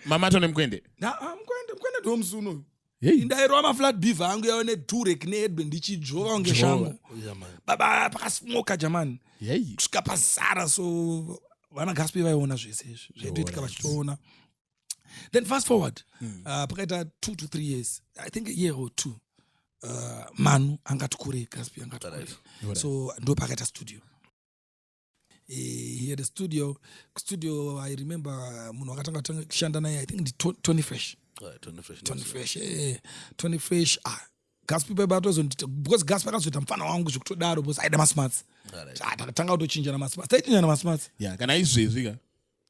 Mama tone mukwende. Mukwende ndomusuno. Ndairwa maflat beef angu yao neDurek neEdbe ndichijova kunge shango. Baba pakasmoka jamani. Kusvika pazara so vana gaspi vaiona zvese izvi zvaitoitika vachitoona. Then fast forward pakaita 2 to 3 years, I think a year or 2. Manu angati kure gaspi angati kure. So ndo pakaita studio. He had a studio I remember munhu wakatanga kushanda naye I think ndi Tony Fresh. Tony Fresh gaspi babato because gaspi akazoita mfana wangu zvekutodaro because aida masmarts. Takatanga kutochinja na masmarts. Taichinja na masmarts. Kana izvezvi ka.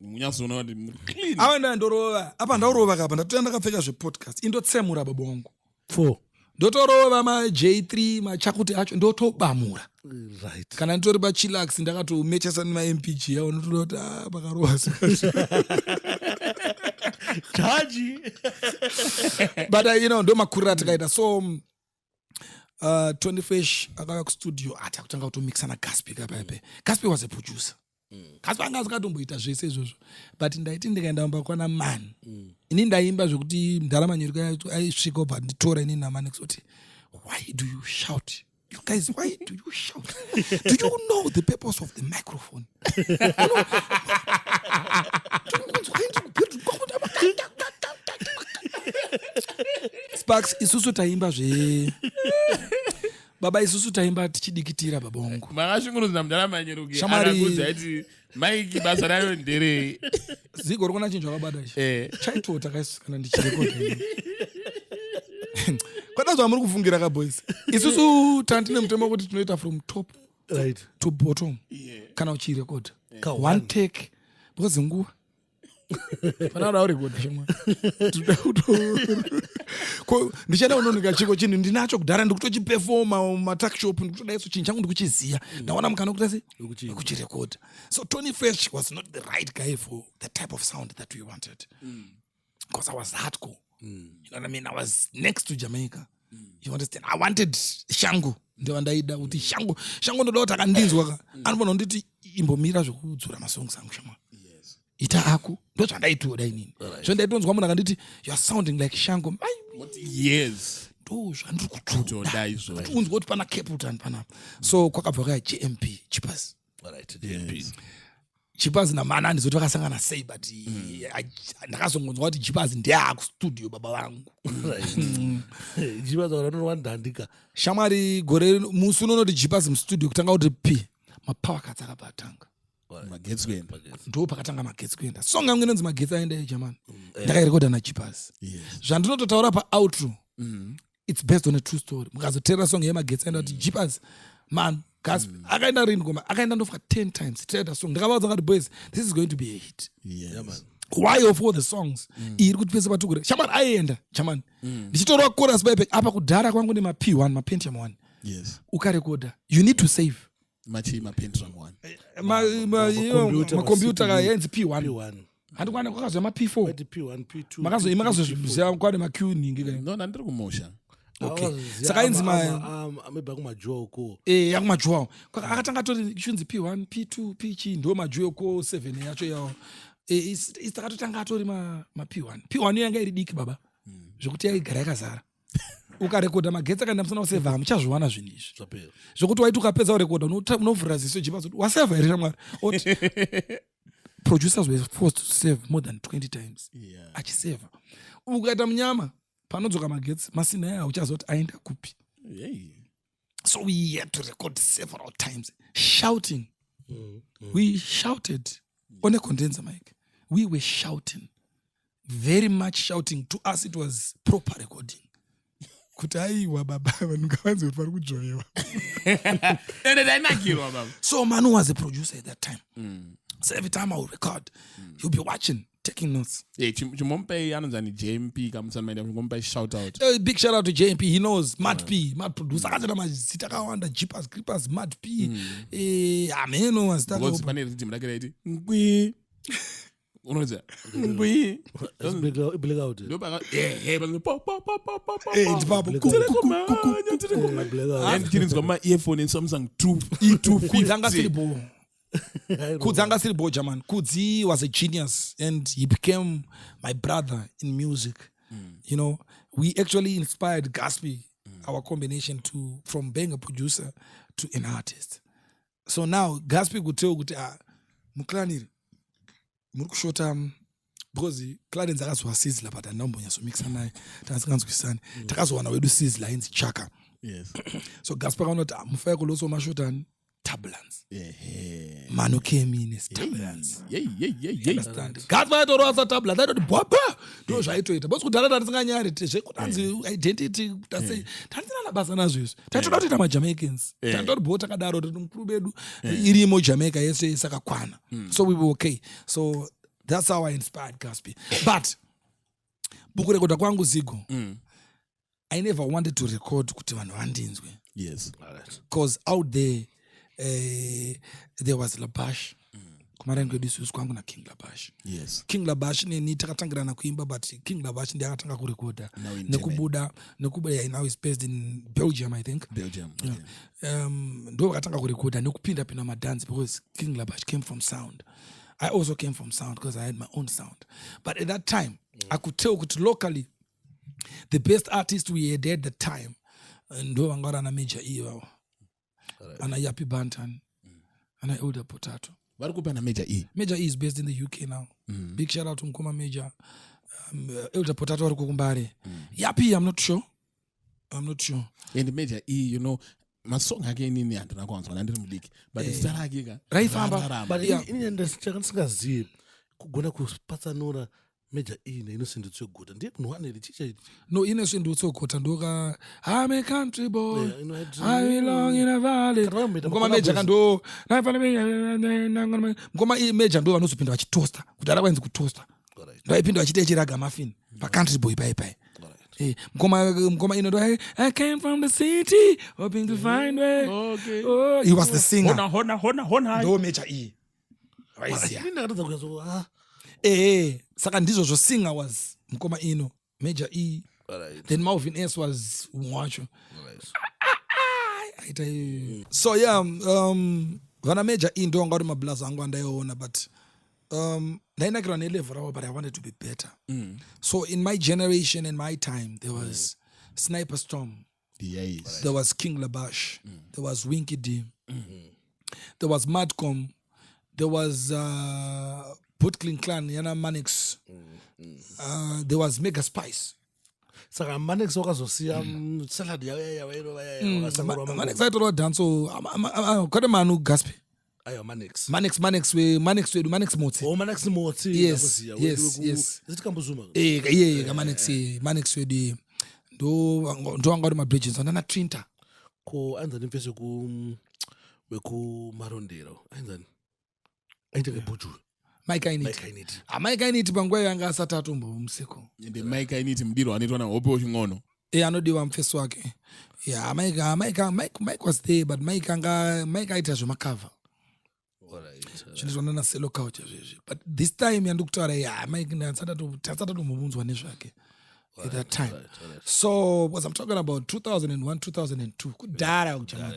Munyasoona kuti clean. Ava ndorova. Apa ndaurova kapa ndatenda kapfeka zvepodcast. Indotsemura baba wangu. 4. Ndotorova ma-J3 machakuti acho ndotobamura. Right. Kana nditori pachillax ndakatomechesa nemaMPG yavo ndotoda kuti pakarova Chaji. But ndo makurira takaita so Tony Fresh akauya kustudio atakutanga kutomixa naGaspi kapaipe. Gaspi was a producer. Gaspi anga asikatomboita zvese izvozvo. But ndaiti ndikaenda kumba kwana man. Ini ndaimba zvokuti ndarama nyereka yacho aisvika ubva nditora ini namani kuti why do you shout? You guys, why do you shout? Do you know the purpose of the microphone? Sparks isusu taimba zve baba isusu taimba tichidikitira baba wangu makashungurudza mudara manyeruki Shamari- akakuudza aiti maiki basa rayo nderei zigo rikona chinhu chakabada ichi chaito takaisukana ndichirekodha kwadazva muri kufungira kaboys isusu tandine mutemo wekuti tinoita from top Right. to bottom kana uchirekodha one take because nguva fanara urekodha shemwa ndichada unonika chiko chinhu ndinacho kudhara ndikutochipefoma mumatakshop ndikutodaiso chinhu changu ndikuchiziya ndaona mukana wekuti kuchirekodha so Tony Fresh was not the right guy for the type of sound that we wanted because I was hardcore you know what I mean I was next to Jamaica you understand I wanted shango ndio ndaida kuti shango ndoda kuti akandinzwa ka anofana nditi imbomira zvokudzura masongs angu shama ita ako ndo zvandaitoda inini zvandaitonzwa munhu akanditi you are sounding like shango yes ndo zvandiri kutoda kutoda izvo unzwa kuti pana Capleton panapa so kwakabva kaya GMP Chipas Chipas namana ndizoti vakasangana sei but ndakazongonzwa kuti Chipas ndeakustudio baba vangu Jibazawanondandika. shamwari gore musi unonoti Chipas mustudio kutanga kuti p mapower cuts akabatanga magetsi kuenda ndo pakatanga magetsi kuenda song yangu inonzi magetsi aenda ejamani ndakairekodha naChipas zvandinototaura paoutro it's based on a true story mukazoteerera song yemagetsi aenda kuti Chipas man Gasp akaenda rini ngoma akaenda ndofa 10 times teerera song ndakavaudza ngati boys this is going to be a hit why of all the songs iri kuti pese patukure shamani aienda chamani ndichitorwa chorus baipe apa kudhara kwangu nema P1 ma Pentium 1 yes ukarekodha you need to save machi mapentram 1 makombiyuta kayenzi P1 P1. handikwana kwakazwa ma P4 P1, P2. makazozviziva kwade ma Q ningi kai no ndiri kumosha okay saka inzi ameba kumajoko. yakumajwawo akatanga tori chunzi P1 P2 P ndo majoko 7 yacho yawo isakatotanga atori ma P1 yanga iri diki baba zvokuti yaigara yakazara ukarekodha magetsi akaenda musana kusevha muchazviwana zvinhu izvi Zvapera. zvokuti waiti ukapedza kurekodha unovhura ziso Chipas kuti wasevha here shamwari oti producers were forced to save more than 20 times achisevha ukaita munyama panodzoka magetsi masina yayo uchazoti aenda kupi so we had to record several times shouting we shouted on a condenser mic we were shouting very much shouting to us it was proper recording kuti aiwa baba vanhu ngavanze kuti vari kujoyewa ende dainakirwa baba so Manu was a producer at that time so every time I would record he'll be watching taking notes chimompai anonzani JMP kamusana maida chimompai shout out big shout out to JMP he knows Mad P mad producer akachana mazita akawanda Jeepers Creepers Mad P ameno mazita because pane rhythm rake raiti ngwi unoza ngwi Blackout. ndo paka banga pop pop pop pop pop and chirinzwa ma earphone in Samsung 2 kudzanga siribo kudzanga siribo jaman Kudzi was a genius and he became my brother in music you know we actually inspired Gaspy our combination to from being a producer to an artist so now Gaspy could tell kuti muklaniri muri kushota because Clarence akazwa Sizzla but andambonyasomixa naye takasinganzwisani takazowana wedu Sizzla ainzi Chaka yes so Gaspar kanoti mufai kuloso mashotani turbulence Manu came in as turbulence understand Gaspar aitoroasa turbulence aitoti bwaba ndo zvaitoita bose kudhara tatisinganyari zvekutanzi identity tasei tatisina basa nazvo izvo taitoda kutoita majamaicans tatori bo takadaro toti mukuru bedu irimo Jamaica yese sakakwana so we were okay so that's how I inspired Gaspy but bukurekodha kwangu Zigo I never wanted to record kuti vanhu vandinzwe yes because out there was Labash kumarengo edu isusu kwangu naKing Labash yes King Labash neni takatangirana kuimba but King Labash ndiye akatanga kurekodha nekubuda now is based in Belgium I think Belgium ndo akatanga kurekodha nekupinda pinda madance because King Labash came from sound I also came from sound because I had my own sound but at that time I could tell kuti locally the best artist we had at the time ndo vanga vari ana Major E vavo ana Yappy Bantan ana Elder Potato vari kupa na Major E is based in the UK now big shout out to Mkoma Major Elder Potato vari kukumbare Yappy I'm not sure and Major E you know masong ake inini handina kuwanzwa ndandiri mudiki but zita rake ka raifamba but Yeah. ini chandisingazivi kugona kupatsanura Major E neinosindutswe guta ndiye munhu waneri chicha ichi no inesvindutso guta ndoka I'm a country boy Yeah, you know, I belong in a valley Katavamboita ngoma makollabs. meja kando ngoma meja ndo vanozopinda vachitosta kudhara kwanzi kutosta Alright. ndaipinda vachitecheraga muffin pacountry boy pai ngoma ino ndo I came from the city hoping to find way Okay. oh he was the singer hona ndo meja E Ini ndakatadza kuyazo saka ndizvo singer was ngoma ino Major E alright then Marvin S was wacho so yeah vana Major E ndo anga uri mablazi angu andaiona but ndainakirwa nelevel ravo but I wanted to be better so in my generation and my time there was Sniper Storm yes there was King Labash there was Winky D there was Madcom there was Bootling Clan Yana Manix there was Mega Spice saka Manix wakazosiya salad yavakasangarwa Manix aitorwa danso kwete manu gaspe aiwa Manix Manix wedu Manix motsi Manix motsi Yes, yes. zitikambozuma Manix wedu ndo anga uri mabridges andana Trinta ko ainzani mfese wekumarondero ainzani aiteke bhuju Mike ainiti panguva yanga asati atombo museko ende Mike ainiti mudiro anoitwa nahope weching'ono anodiwa mufesi wake yeah Mike was there but Mike aita zvemakava zvinhu zvanana selo culture zvezvi but this time yandikutaura Mike tatsatatombomunzwa nezvake at that time so was I'm talking about 2001 2002 kudhara kuchama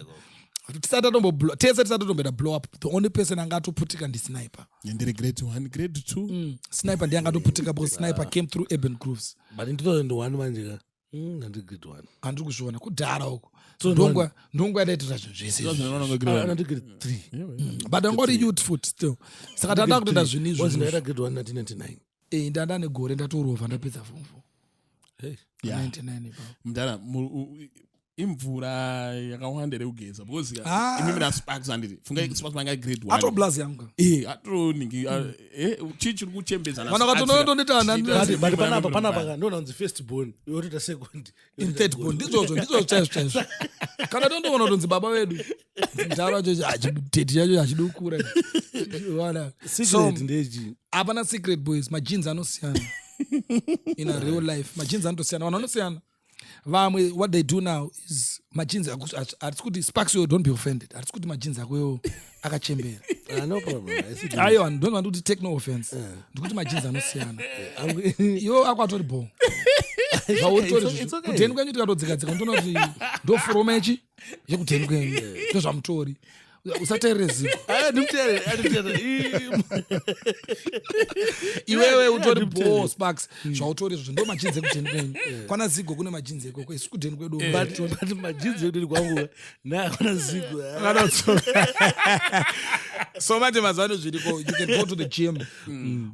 tese tisatotombeda blow up the only person angatoputika ndisniper ndiri grade 1 grade 2 sniper ndiye angatoputika because sniper came through urban grooves but in 2001 manjika ndiri grade 1 handiri kuzviona kudhara uko ndongwa yadaitira zvinhu zvese ndiri grade 3 but angori youth foot still saka tanda kutoita zvinhu izvo wazindaita grade 1 1999 ndanda negore ndatorova ndapedza form 4 Yeah. 99 ipapo mudhara imvura yakawanda rekugeza because imi mina sparks handiti funga sparks manga grade 1 atoblazi yangu atoningi chii chiri kuchembedzana vana katondonditana but panapa ndonanzi first born yotoita second in third born ndizvo chaizvo kana tondoona kutonzi baba vedu ndaro chacho teti chacho hachidi kukura secret ndechi hapana secret boys majins anosiyana in a real life majins anotosiyana vanhu vanosiyana vamwe what they do now is majins hatisi kuti sparks yo don't be offended hatisi kuti majins akoyo akachembera no problem aiwa ndonva ndikuti take no offense ndikuti majins anosiyana iwo akwatori bo kudheni kwenyu tikatodzikadzika ndoona kuti ndofuroma ichi yekudheni kwenyu ndozvamutori usateerere ziko iwewe utori bo sparks zvautori izvo ndo majinzi ekudheni kwenyu kwana zigo kune majinzi ekoko isi kudheni kwedu but majinzi ekudheni kwangu naakona zigo so manje mazano zviriko you can go to the gym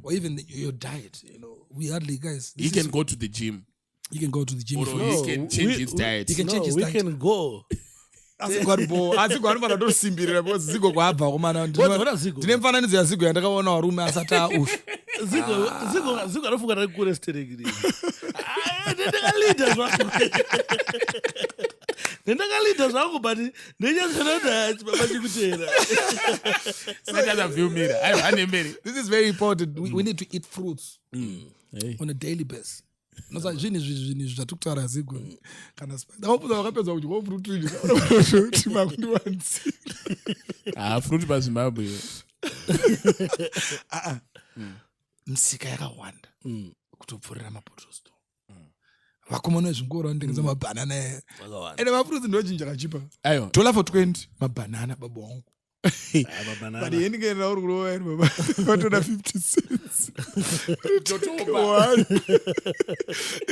or even your diet we hardly guys he can go to the gym you can go to the gym or he can change his diet he can change his we diet can go asi gwari pana tosimbirira because zigo kwabva komana ndine mufananidzo yazigo yandakaona varume asati ausha zigo anofunga nakure stereki ndendakalida zvangu ndendakalida zvangu but ndenyazvanada chibaba chikutera sakazavhiumira aiwa anemberi this is very important we need to eat fruits on a daily basis nosa zvinhu zvatikutaura zigo kana ndakapudza vakapedza kudya fruit makundiwanzi fruit pazimbabwe misika yakawanda kutopfurira mabottle vakomana vezvingoro vanotengesa mabhanana ende mafruits ndochinja kachipa aiwa tola for 20 mabhanana baba wangu but yeningenda uri kurova iri baba vatoda 50 cents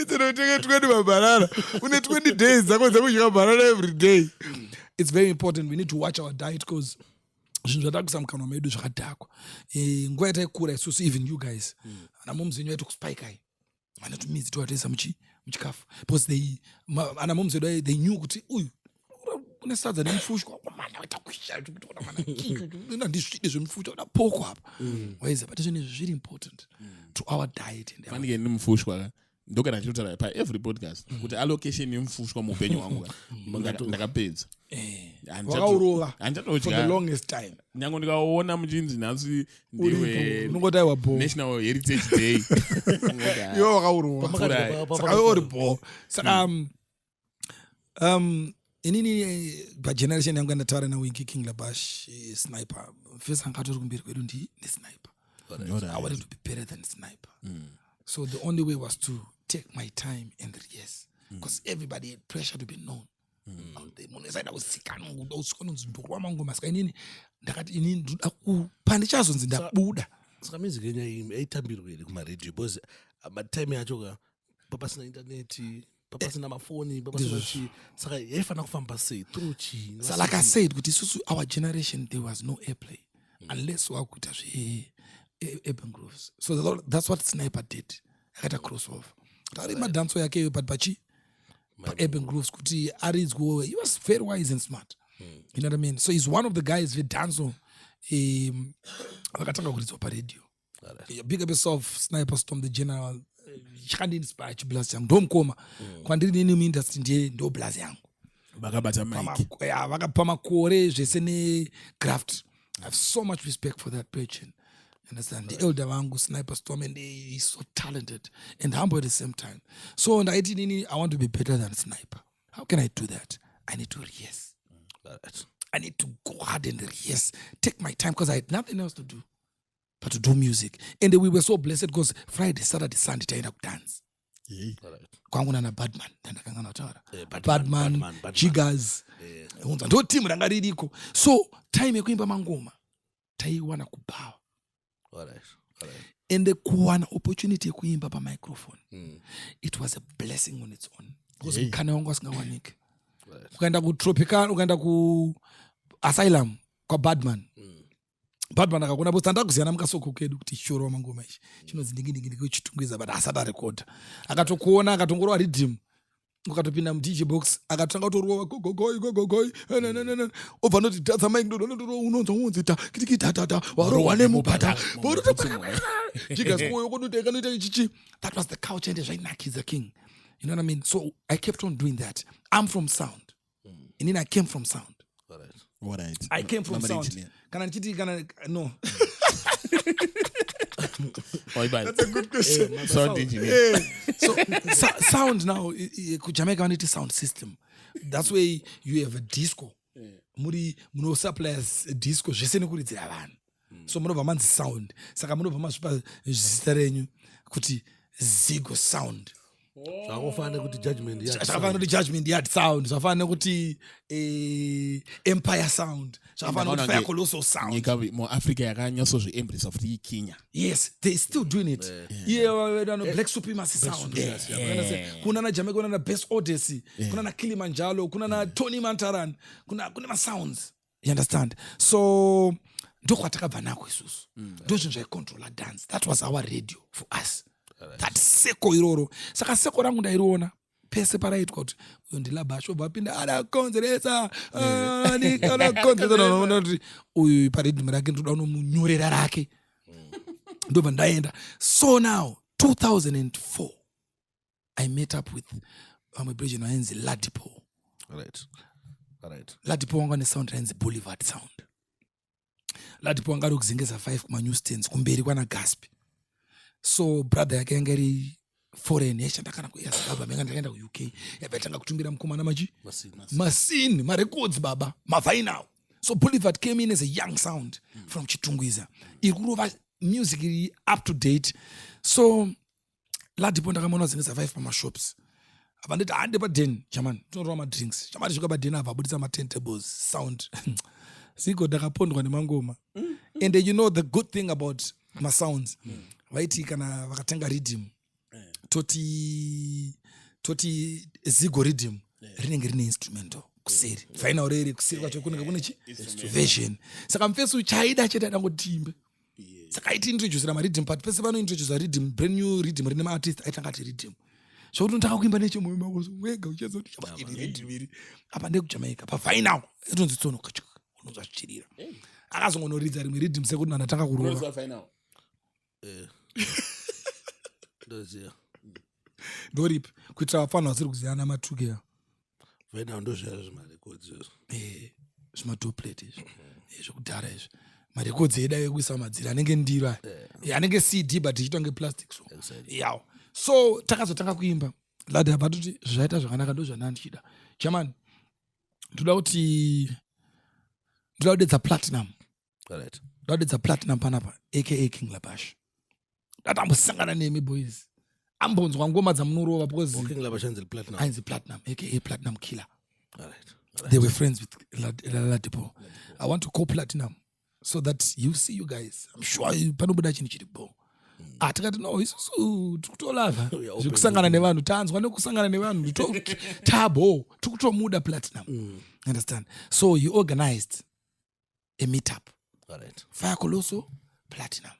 itinotenga 20 mabhanana une 20 days dzako dzakudya banana every day it's very important we need to watch our diet because zvinhu zvatakuisa mukanwa medu zvakadhakwa nguva yataikura isusu even you guys ana momzenyu yaiti kuspikai vana tumidzi tovatoisa muchikafu because ana momzedu they knew kuti uyu kune sadza nemufushwa mana waita kushaya kuti ona mana ndisvide zvemufushwa ona poko apa waiza but zvinhu zviri important to our diet and fanike nemufushwa ndokana chirutara pa every podcast kuti allocation yemufushwa muupenyu hwangu ndakapedza wakaurova for the longest time nyange ndikaona muchinzi nhasi ndiwe unongotaiwa bo National Heritage Day iwe wakaurova saka uri bo saka inini pageneration yangu andataura naWinky King Labash sniper first angatori kumberi kwedu ndisniper I wanted to be better than sniper so the only way was to take my time and yes because everybody had pressure to be known munhu esaida kuzikanwa usikononzi ndorwa mangoma saka inini ndakati inini ndoda pandichazonzi ndabuda saka music yenyu yaitambirwa here kumaredio because matime yacho papasina intaneti papasina mafoni papasina chi saka yaifana kufamba sei through chi so like I said kuti isusu our generation there was no airplay unless wakuita urban grooves so that's what Sniper did akaita crossover ari madanso yake but pachi urban grooves kuti aridzwo he was very wise and smart you know what I mean so he's one of the guys vedanso vakatanga kuridzwa paradio big up yourself Sniper Storm the general chakandinspire chiblast yangu ndomukoma kwandiri nini muindustry ndiye ndo blast yangu vakabata mic vakapa makore zvese negraft I have so much respect for that person. Understand? The elder vangu Sniper Storm and he's so talented and humble at the same time. So I want to be better than Sniper. How can I do that? I need to rehearse. I need to go hard and rehearse. Take my time because I had nothing else to do but to do music. And we were so blessed because Friday, Saturday, Sunday, I ended up dance. Kwangu na Badman ndakangana taura Badman Jiggers unza ndo team ranga ririko so time yekuimba mangoma taiwana kubawa and kuwana opportunity yekuimba pa microphone it was a blessing on its own because mkana wangu asingawanike ukaenda ku Tropical ukaenda ku Asylum kwa Badman akakuona bo ndakuziyana mukasoko kedu kuti shoro mangoma ichi chinonzi ndingi kuchitungwiza but asada record akatokuona akatongorwa rhythm ukatopinda mu DJ box akatanga kutorwa gogogoi obva noti Dhadza mic ndo unonzo unzita kitikita tata warowa nemubata jigas koyo kodute kanoita ichichi that was the culture and Zainaki the king you know what I mean so I kept on doing that I'm from sound and then I came from sound alright I came from sound kana no that's a good question sound engineer so sound now Jamaica wanted sound system that's where you have a disco muri muno suppliers disco zvese nekuridzira vanhu so munobva manzi sound saka munobva mazvipa zita renyu kuti Zigo sound zvakafanira kuti judgment yard sound zvakafanira kuti empire sound zvakafanira kuti fire colossal sound nyika muAfrica yakanyatso zveembrace of the Kenya yes they still doing it black supremacy sound kuna na Jamaica kuna na Best Odyssey kuna na Kilimanjaro kuna na Tony Mantaran kuna ma sounds you understand so ndokwatakabva nako isusu ndozvinhu zvaicontrola dance that was our radio for us that seko iroro saka seko rangu ndairiona pese paraitwa kuti uyo ndilabasho bapinda adakonzeresa adakonzeresa uyu paridhimu rake ndoda unomunyorera rake ndobva ndaenda so now 2004 I met up with my brethren wainzi Ladipo Ladipo wanga nesound rainzi Boulevard Sound Ladipo wanga ari kuzengeza 5 kuma newsstands kumberi kwana Gaspi so brother yake yanga iri foreign yashandakana kuES baba menga ndakaenda ku UK yabatanga kutungira mkomana maji masini ma records baba ma vinyl so Boulevard came in as a young sound from Chitungwiza ikurova music up to date so Ladipo ndakamona zingisa 5 pa ma shops abanditi hande pa 10 jamani tonorwa ma drinks jamani zvika pa 10 apa budisa ma 10 tables sound siko ndakapondwa nemangoma and you know the good thing about ma sounds vaiti kana vakatenga rhythm toti Zigo rhythm rinenge rine instrumental kuseri final rere kuseri kwacho kunenge kune version saka mfesu chaida chete dangotimbe saka iti introduce ma rhythm part pese vano introduce rhythm brand new rhythm rine ma artist aitanga ati rhythm zvokuti ndaka kuimba nechemwoyo mako wega uchazoti chabairi apa ndekujamaica pafinal etonzi tsono unonzwa zvichirira akazongonoridza rimwe ridhim sekuti nandatanga kurova ndoripi kuitira vafana vasiri kuziyana matukeya vaina ndozvaya zvimarekodzi zvimadoplate izvi zvokudhara izvi marekodzi eda ekuisa madziri anenge ndiro anenge cd but ichiitwa ngeplastic so yawo so takazotanga kuimba ladi abva toti zvaita zvakanaka ndo zvanandichida chamani ndoda kudedza platinum ndoda kudedza platinum panapa aka king labash datambosangana nemi boys ambonzwa ngoma dzamunorova because ainzi platinum aka platinum killer. They were friends with Ladipo. I want to call platinum so that you see you guys. I'm sure panobuda chinhu chiripo. Tikati no isusu tikutolava zvekusangana nevanhu tanzwa nekusangana nevanhu tabo tikutomuda platinum. Understand? So you organized a meetup. Fire Colosso platinum.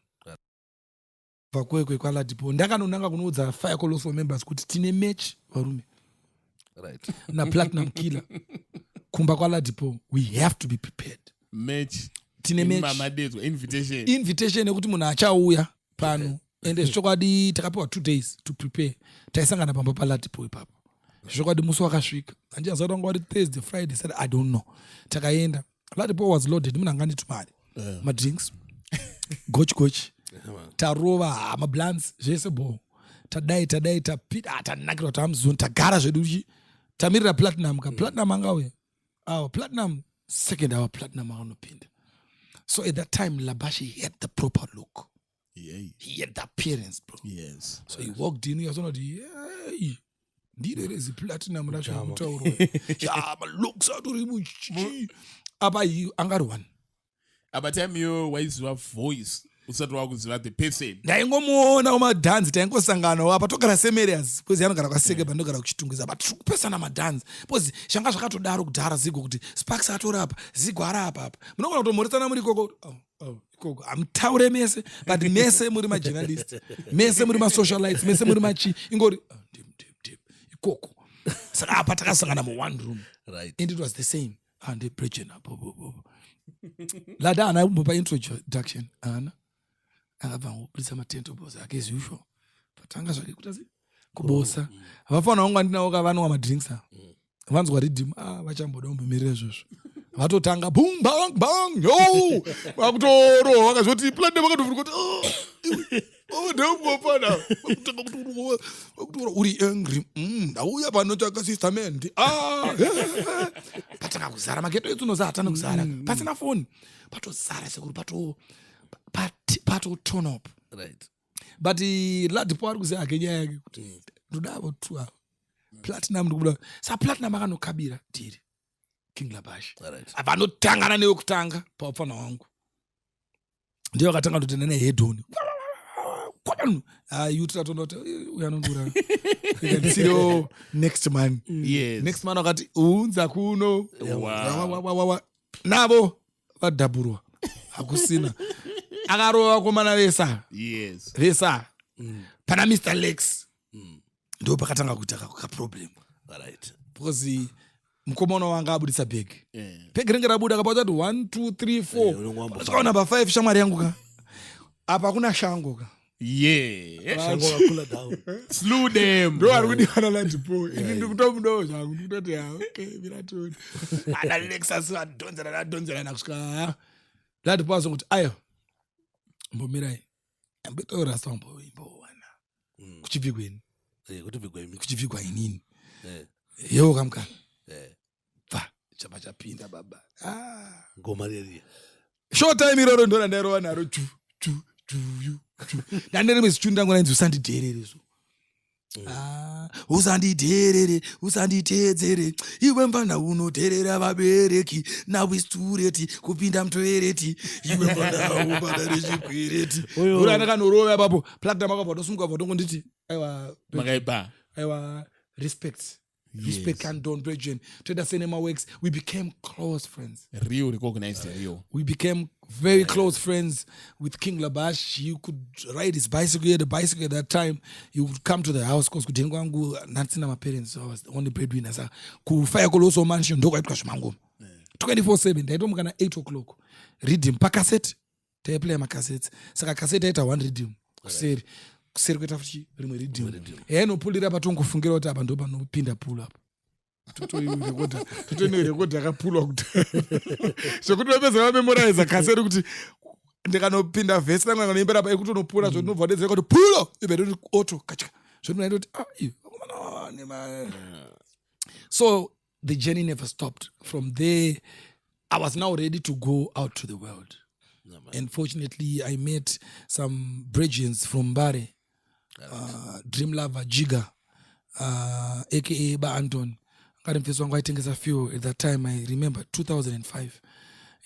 Vakwekwe kwaLadipo ndakanonanga kunoudza Fire Colosso members kuti tine match varume. Na platinum killer kumba kwaLadipo we have to be prepared. Match tine match invitation yekuti munhu achauya pano ende zvokwadi takapiwa 2 days to prepare taisangana pamba paLadipo ipapo zvokwadi musi wakasvika handichaziva kuti wari Thursday Friday said I don't know takaenda Ladipo was loaded munhu anganditi mari madrinks goch tarova mablans zvese bo tadai tapita tanakira kuti hamuzoni tagara zvedu tamirira platinum platinum angauya platinum second hour platinum akanopinda. So at that time Labashi had the proper look. He had the appearance, bro. Yes. So he walked in, he was not hey, there is platinum looks out Aba you angarwan. Aba time you wise your voice. Usati wakuziva the person. Ndaingomuona umadhanzi taingosangana apa togara semerias because yanogara kwaseke pandogara kuchitungisa but kupesana madhanzi because shanga zvakatodaro kudhara zigo kuti Sparks atorapa zigo arapa apa munogona kutomhoresana muri ikoko ikoko amtaure mese but mese muri majournalist mese muri masocialites mese muri machi ingori ikoko saka apa takasangana mu one room right and it was the same and the preaching lada ana mbopa introduction ana akabva ngopulisa matento bosa ake as usual patanga zvake kuti kubosa vafana vangu andinawo kavanwa madrinks vanzwa rhythm vachamboda kumbomirira izvozvo vatotanga boom bang bang yo vakutoro vakazoti platinum vakatofika kuti ndopopana vakutoro uri angry ndauya panotsvaka sistament patanga kuzara mageto etsunoza hatana kuzara pasina foni patozara sekuri pato turn up right but Ladipo ari kuziva hake nyaya yake kuti ndodavo tu platinum ndikuda sa platinum akanokabira tiri King Labash vanotangana newe kutanga paupfana hwangu ndiyo akatanga kutenda nehedhoni yutiratonoti uyanondura ikandisiro next man next man wakati unza kuno navo vadhabhurwa hakusina akarova komana vesa pana Mr. Lex ndo pakatanga kuita kaproblem because mukomana wanga abudisa bhegi bhegi ringe rabuda akapata kuti 1 2 3 4 asvika number 5 shamwari yangu ka apa kuna shango ka shango kakula down slew them ndo ari kudiwana Ladipo ini ndikutomudowo zvangu ndikutoti okay viratoni ana Lexus adonzera kusvika Ladipo azongoti ayo mbomirai ambitoorasa mbowana kuchipigweni kuchipigwa inini yewo kamkana chapa chapinda baba ngoma reriya short time iroro ndona ndairova naro ndandereme zichunda ngona inzi usandidhererezo usanditeedzere iwe mbana unodherera vabereki nawistureti kupinda mutoereti iwe mbana ubada rechikwereti ura ndakanorova apapo platinum akabva tosumuka bva tongonditi aiwa makaiba aiwa respect respect Candon Bridgen, Trader Cinema Works. We became close friends. Rio recognized Rio. We became very close friends with King Labash. You could ride his bicycle. He had a bicycle at that time. You would come to the house because my parents, so I was the only breadwinner. So kufaya koloso mansion ndo kwaitwa zvimangoma 24/7 ndaitomukana 8 o'clock redeem pacassette taiplaya macassettes saka cassette aita 1 redeem kuseri kuita fuchi rimwe redeem yainopulira patongofungira kuti apa ndo panopinda pull up totoirekodha akapulwa kuti zvokuti vapedza vamemorize cassette kuti ndikanopinda vhesi rangu anganoimbera pa ekutonopura zvotinobva dedzera kuti pull up ibetoti auto kacha zvotinaindo kuti so the journey never stopped. From there, I was now ready to go out to the world. And fortunately, I met some Bridgians from Bari, Dream Lover, Jiga, aka Ba Anton. I think it's a few at that time. I remember 2005.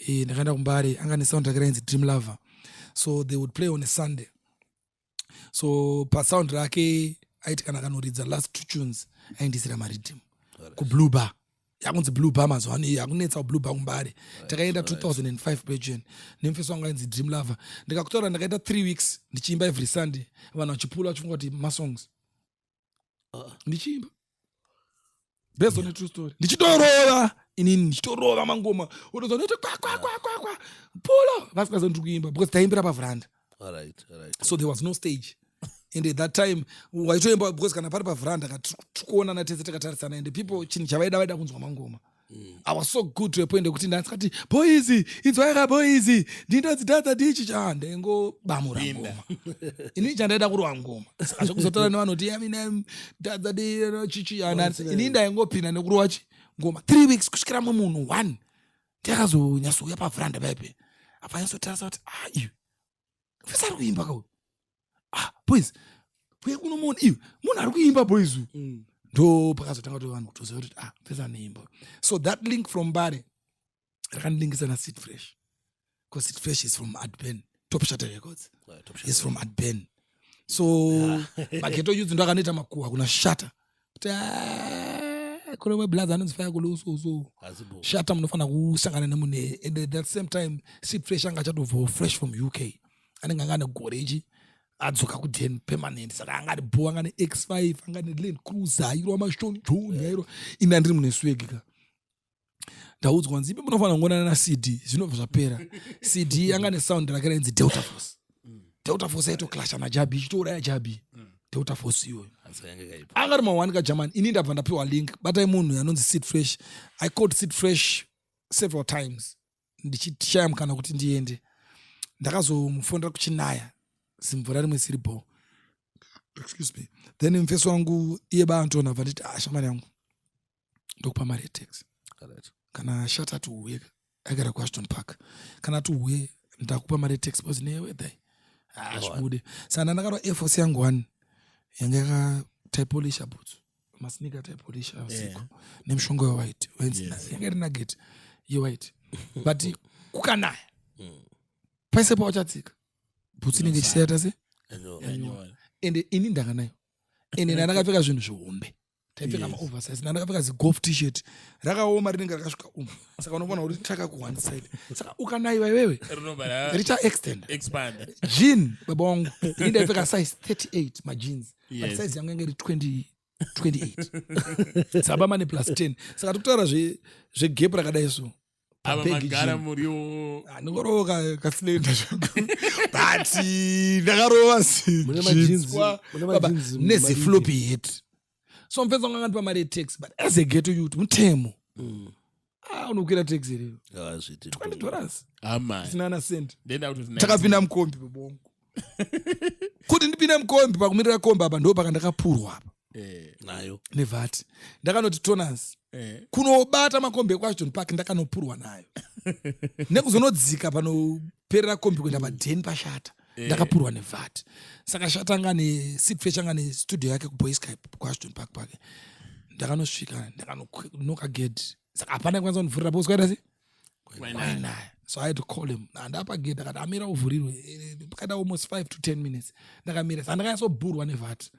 In Bari, I'm going to sound like Dream Lover. So they would play on a Sunday. So per sound rake, I read the last 2 tunes. And this is my rhythm. Ku Blue Bar. Yakunzi Blue Bar mazwani yakunetsa Blue Bar kumbari takaenda 2005 Belgium nemfeso wanga inzi Dream Lover ndikakutora ndakaita 3 weeks ndichimba every Sunday vanhu vachipula vachifunga kuti ma songs ndichimba based on a true story ndichitorova inini ndichitorova mangoma utozonoita kwa pulo vasikazondiri kuimba because taimbira pavranda so there was no stage. And at that time, waitoimba because kana pari pavranda katukuonana tese takatarisana and people chinhu chavaida kunzwa mangoma. I was so good to a point kuti ndasikati boys inzwaika boys ndinodzi Dhadza dichi ndengo bamura ngoma ini chandaida kurwa ngoma azvokuzotora nevanoti yamina Dhadza di chichi ana ini ndaingopinda nekurwa chi ngoma 3 weeks kusvikira munhu 1 ndakazonyasouya pavranda paipe afanyasotarisa kuti iyo fesari kuimba kau boys kuno munhu ari kuimba boys ndo pakazotanga kuti vanhu kutoziva kuti pesa neimba. So that link from Bari rakandilinkisa na Seed Fresh because Seed Fresh is from Adben, Top Shutter Records is from Adben. So maketo yuzi ndo akanoita makuwa kuna Shutter kuti kune mwe blaza anozifaya kule uso Shutter munofana kusangana nemune and at that same time Seed Fresh anga chatobva fresh from UK anenge anga negoreji adzoka kudhen permanent saka anga ari bo anga neX5 anga neLand Cruiser airwa mashoni John airwa ina ndiri mune swag ka ndaudzwa nzipe munofana kuonana na CD zvinobva zvapera CD anga nesound rakainzi Delta Force. Delta Force aito clash na Jabi ichitoraya Jabi Delta Force iyoyo anga ari mawani ka German ini ndabva ndapiwa link batai munhu anonzi Seed Fresh. I called Seed Fresh several times ndichishaya mukana kuti ndiende ndakazomufondera kuchinaya simvura rimwe siripo excuse me then mfeso wangu iye Ba Anton abva nditi shamari yangu ndokupa mari yetaxi kana shata tuuye agara kuAshton Park kana tuuye ndakupa mari yetaxi because newe dai zvibude saka ndakarwa Air Force yangu 1 yanga yakataipolisha boots masneaker taipolisha usiku nemshongo white yanga iri nugget white but kukanaya paise pawachatsika boots inenge chisiyata se ende ini ndakanayo ende ndakapfeka zvinhu zvihombe taipfeka maoversize ndakapfeka zigolf t-shirt rakaoma rinenge rakasvika saka unoona kuti taka ku one side saka ukanayiwa iwewe richa expand jean baba wangu ini ndaipfeka size 38 majeans but size yangu yange iri 28 saba mane plus 10 saka tikutaura zvegap rakadai so magara muriwo ndingorowa kasilenda but ndakarova nezifloppy hat so mfenza wanga ndipa mari yetaxi but as a ghetto youth mutemo unokwira taxi rero $20 sina na cent takapinda mukombi bebongo kuti ndipinde mukombi pakumirira kombi apa ndo pakandakapurwa apa nayo nevati ndakanoti tonus kunobata makombi ekwashton Park ndakanopurwa nayo nekuzonodzika panoperera kombi kuenda padheni pashata ndakapurwa nevati saka shata anga neSeed Fresh anga nestudio yake kuBoyskype kuAshton Park pake ndakanosvika ndakanonoka gate saka hapana kwanza kundivhurira bosi kwaita se kwainaye so I had to call him ndapa gate akati amira uvhurirwe pakaita almost 5 to 10 minutes ndakamira saka ndakanyasobhurwa nevati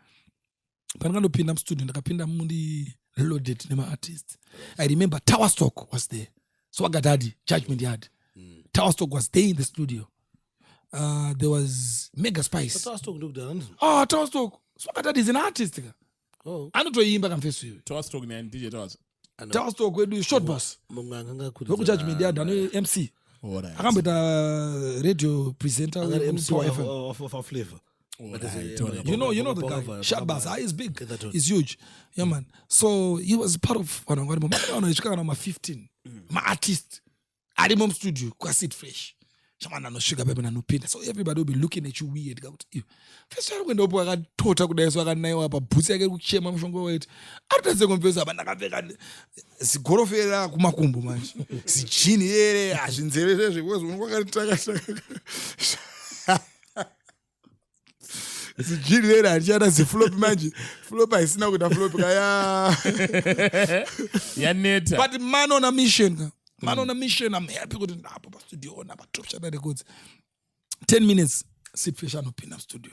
pandakandopinda mustudio ndakapinda mundi loaded nema-artists. I remember Tower Stock was there. Swagger Daddy, Judgment Yard. Tower Stock was there in the studio. There was Mega Spice. Tower Stock ndokudana. Oh, Tower Stock. Swagger Daddy is an artist. Oh. Anotoimba kamfeso iwe. Tower Stock ni DJ Tower. Tower Stock wedu short boss. Munganga kuti. Loku Judgment Yard ano MC. Alright. Akambeta radio presenter MC of of flavor. You know the guy. Shabazz, he's big. He's huge. Yeah, man. So he was part of one of 15. My artist. At the mom studio, go sit fresh. Shaman no sugar baby no pain. So everybody will be looking at you weird. First time when obo akatota kudai so akanaiwa pa boots yake kuchema mshongo wetu. Aritaze konfesa bana kapeka sigorofera kumakumbu manje. Sichini ere azvinzeve zvezvo wakataka. Sichini ere achana ziflop manje. Flop isina kuda flop kaya. Yaneta. But man on a mission. Man on a mission, I'm happy with the studio, na top shot records. 10 minutes, sit fresh and open up studio.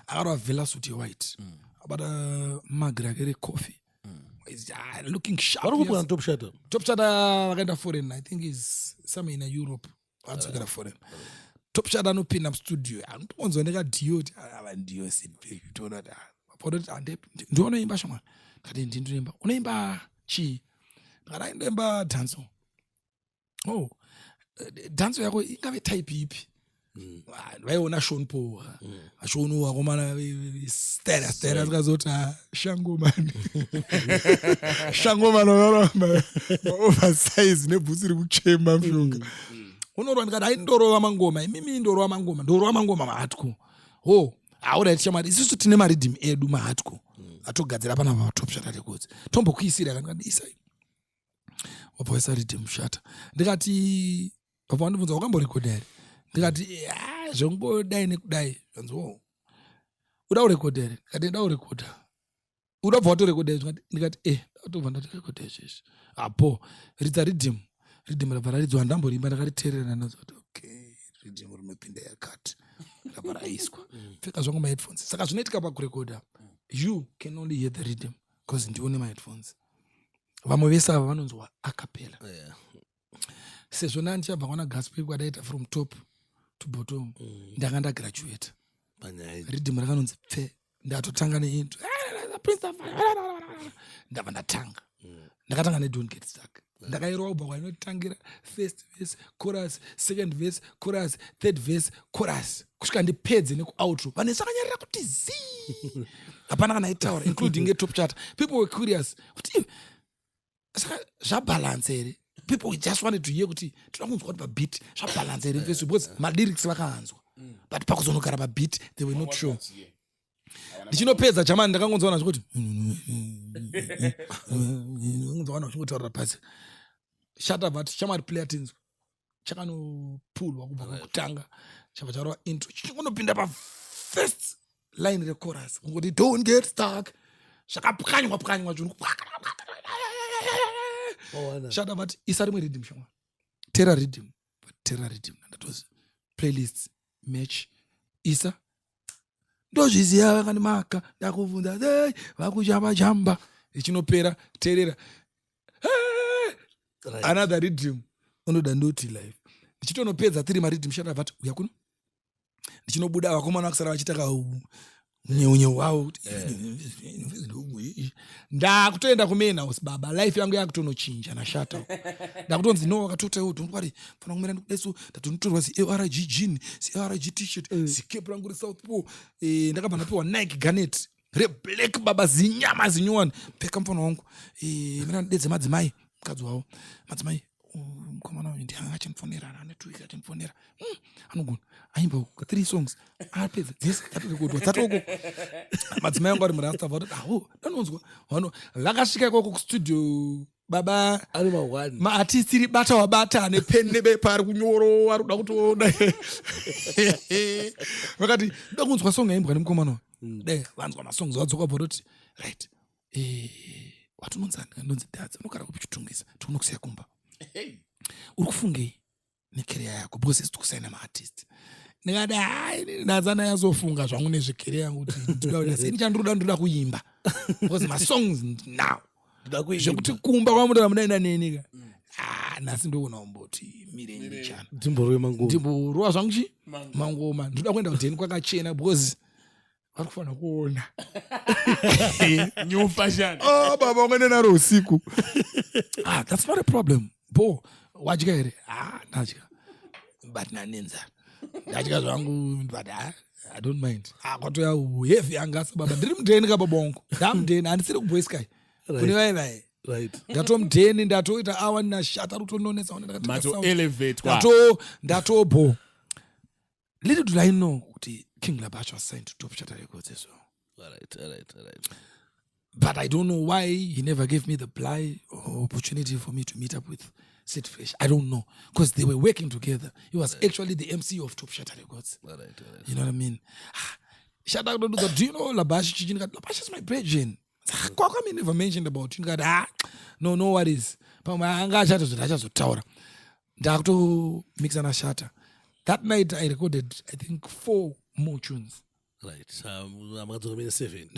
I got a velocity white. About a Magra coffee. Is looking sharp. What are you top shot? Top shot, I got a foreign. I think is somewhere in Europe. Once I got a foreign. Top shot and open up studio. And once when I got Dio, I went Dio sit. You don't know that. Do you know imba shama? Kadenti ndimba. Unaimba chi. Kada imba danso. Oh, danso yako ingave type ipi. Vaiona Sean Paul. Sean wakomana stera zikazota shango man. Shango man oroma oversize nebhusi rikuchema mshonga. Unorwa ndikati haindorova mangoma. Mimi ndorova mangoma mahatko. Oh, aura tichamari isusu tine maridhim edu mahatko. Atogadzira pana ma top shot records. Tombokuisira kangati isai. Wapoesa rhythm shata. Ndikati papa ndibvunza wakamborekoda here. Ndikati zvongodai nekudai. Zvanzi uda kurekoda here. Ndikati nda kurekoda. Uda bva watorekoda here. Ndikati ndatobva ndatorekoda izvezvi. Apo ridza rhythm rabva raridzwa ndamborimba ndakariteerera ndazoti okay rhythm rinopinda yakati. Rabva raiswa. Pfeka zvangu ma headphones. Saka zvinoitika pakurekoda. You can only hear the rhythm because ndione ma headphones. Vamwe vese ava vanonzwa acapella. Sezvo ndichabva kwana gospel kwadaita from top to bottom. Ndanga ndagraduate. Rhythm rakanonzi pfe. Ndatotanga neintro. Ndabva ndatanga. Ndakatanga ne Don't Get Stuck. Ndakairova kubva kwainotangira first verse, chorus, second verse, chorus, third verse, chorus. Kusvika ndipedze neku-outro. Vanhu vakanyarira kuti zii. Hapana kana itaura, including a top chart. People were curious. Kuti saka zvabalance here. People just wanted to hear kuti toda kunzwa kuti pabeat zvabalance here because malyrics vakahanzwa. But pakuzonogara pabeat they were not sure. Ndichinopedza jamani ndakangonzwana zvekuti ngonzwana zvingotaurira pasi. Shut up but chamari player tinzwa. Chakanopulwa kubva kutanga. Chabva charova intro. Chikunopinda pa first line rechorus. Ngoti don't get stuck. Zvakapwanywa zvinhu. Shut up but isa rimwe rhythm shama. Terror rhythm. Ndatozi playlists match isa ndozviziva vakandimaka ndakubvunza vakuchamba ichinopera teerera another rhythm unoda ndoti live ndichitonopedza 3 maridhim shata uya kuno ndichinobuda vakomana vakusara vachitaka unyeunyeu wavo ndakutoenda kumain house baba life yangu yakutonochinja nashata ndakutonzi no wakatota iwo ndongwari fana kumira ndikudeso ndatonotorwa ziarg jean ziarg t-shirt zikepu rangu resouth pole ndakabva ndapiwa Nike Garnet reblack baba zinyama zinyowani pfeka mufana wangu mina ndedze madzimai mukadzi wavo madzimai mukomana wangu ndianga achinifonera ane 2 weeks achinifonera anogona aimba 3 songs apedza dzese dzatorekodwa dzatoko madzimai angu ari murasta vati danonzwa vano vakasvika ikoko kustudio baba ari mahwani maartisti ribata wabata ane peni nebepa ari kunyoro ari kuda kutoona vakati nda kunzwa song yaimbwa nemukomana wangu vanzwa masongs vadzoka bvoroti right watinonzani ndonzi Dhadza unogara kupi chitungisa tikunokusiya kumba uri kufungei nekereya yako because isi tikusaina maartisti ndikati Dhadza nayazofunga zvangu nezvekereya yangu kuti ini chandinoda kuimba because my songs now zvekuti kumba kwamutora mudaenda neni ka nhasi ndoona umboti mirenje chana ndimborova zvangu chi mangoma ndoda kuenda kudheni kwakachena because vari kufanira kuona new fashion. baba ungaenda naro usiku. That's not a problem bo wadya here ndadya but nanenzara ndadya zvangu but I don't mind. Kwatoya heavy angasa baba ndiri mudheni kababa wangu ndamudheni handisiri kuboys kai kune vai ndatomudheni ndatoita awa nashata rutononesa ndatobho. Little do I know kuti King Labash was signed to Top Shatter Records as well. All right. But I don't know why he never gave me the ply or opportunity for me to meet up with Sid Fresh. I don't know. Because they were working together. He was actually the MC of Top Shatter Records. All right. You know what I mean? Shout out to the, do you know Labash? Labash is my brethren. How come he never mentioned about you? No worries. Mix and a shatter. That night I recorded, I think, 4 more tunes. Right. I'm going to 7.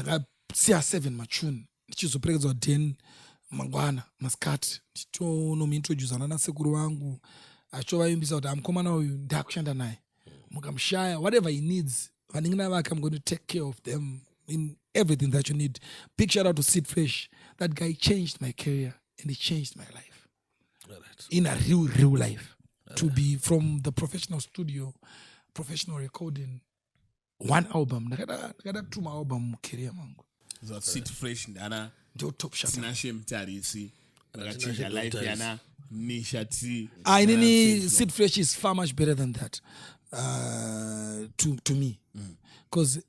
Siya 7 machune ndichizoperekedza 10 mangwana masikati ndichinomuintroducana nasekuru wangu achivaimbisa kuti amukomana uyu ndakushanda naye mukamushaya whatever he needs vaningina vake I'm going to take care of them in everything that you need. Big shout out to Sid Fresh. That guy changed my career and he changed my life. Right. In a real life. To be from the professional studio, professional recording, 1 album nakada 2 album mucareer mangu. Sid Fresh ndana ndio Top Shatter. Sinashe mtarisi ngachinja life yana nishati. Inini Sid Fresh is far much better than that to me. Because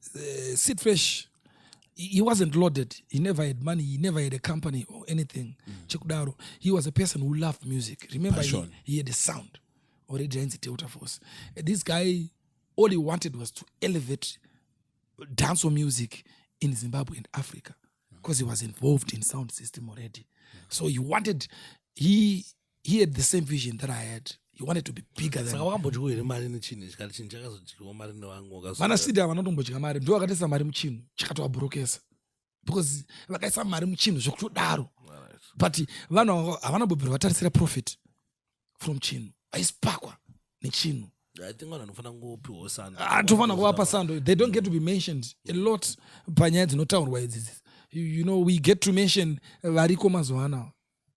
Sid Fresh, he wasn't loaded. He never had money. He never had a company or anything. Chekudaro. He was a person who loved music. Remember, he had a sound already in the Toyota Force. This guy, all he wanted was to elevate dancehall music in Zimbabwe and Africa because he was involved in sound system already. So he wanted, he had the same vision that I had. He wanted to be bigger than. Vanasida vanotombodyika mari ndo vakatisa mari muchinhu chikatovaburokesa because vakaisa mari muchinhu zvekutodaro but vanhu havanambobvira vatarisira profit from chinhu vaisipakwa nechinhu. I think tofanira kuvapa sando. They don't get to be mentioned a lot panyaya dzinotaurwa idzidzi. You know, we get to mention variko mazuva anaya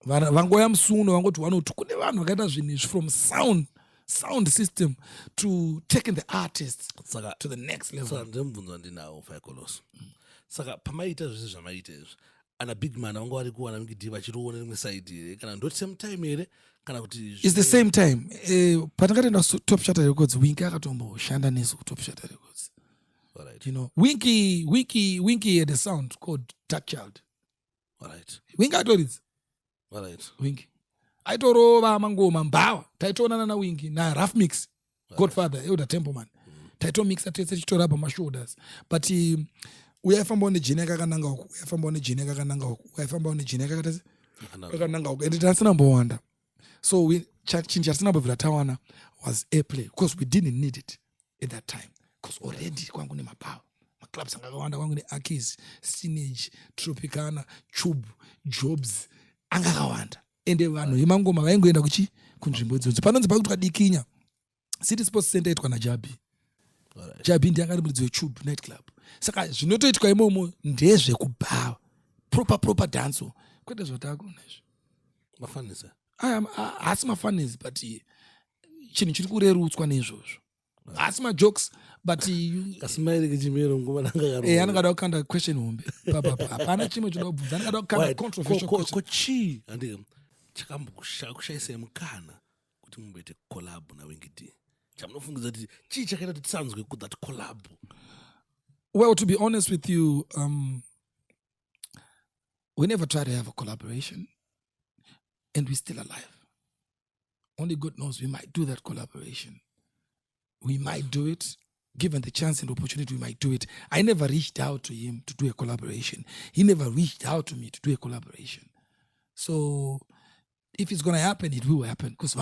vangoya musuno vangoti vanoti kune vanhu vakaita zvinhu izvi from sound system to taking the artists to the next level. Saka ndemubvunzo ndinawo Faikolos. Saka pamaita zvese zvamaita izvi ana big man vanga vari kuwana mugidhi vachiriona rimwe side here kana ndoti same time here kana kuti it's the same time. Patakatoenda Top Shatter Records, Winky akatomboshanda nesu ku Top Shatter Records. All right. You know, Winky had a sound called Dark Child. All right. Winky atoridzi. All right. Winky aitorova mangoma mbava taitoonana naWinky na rough mix Godfather Elder Templeman taitomixa tese tichitora pamashoulders but uyaifambawo nejini yakakananga uku uyaifambawo nejini yakakananga uku uyaifambawo nejini yakakananga uku and tasinambowanda so chinhu chatinambobvira tawana was airplay because we didn't need it at that time because already kwangu nemabhawa maclubs anga akawanda kwangu neAkis, Stinage, Tropicana, Chub, Jobs anga akawanda ende vanhu vemangoma vaingoenda kunzvimbo idzodzo panonzi pakuti kadikinya City Sports Center itwa naJabi. Jabi ndiye akari muridzi weChub night club. Saka zvinotoitwa imomo ndezvekubhawa proper dance kwete zvotakona izvo mafanisa hasi mafanisi but chinhu chiri kurerutswa neizvozvo hasi majokes but anongada kukanda question hombe hapana chimwe chinoda kubvunza anongada kukanda controversial question. Chii chakambokushaisai mukana kuti mumboite collab naWinky D? Chamunofungidza kuti chii chakaita kuti tisanzwe ku that collab? Well, to be honest with you, we never tried to have a collaboration and we're still alive. Only God knows we might do that collaboration. We might do it. Given the chance and opportunity, we might do it. I never reached out to him to do a collaboration. He never reached out to me to do a collaboration. So if it's going to happen, it will happen. Because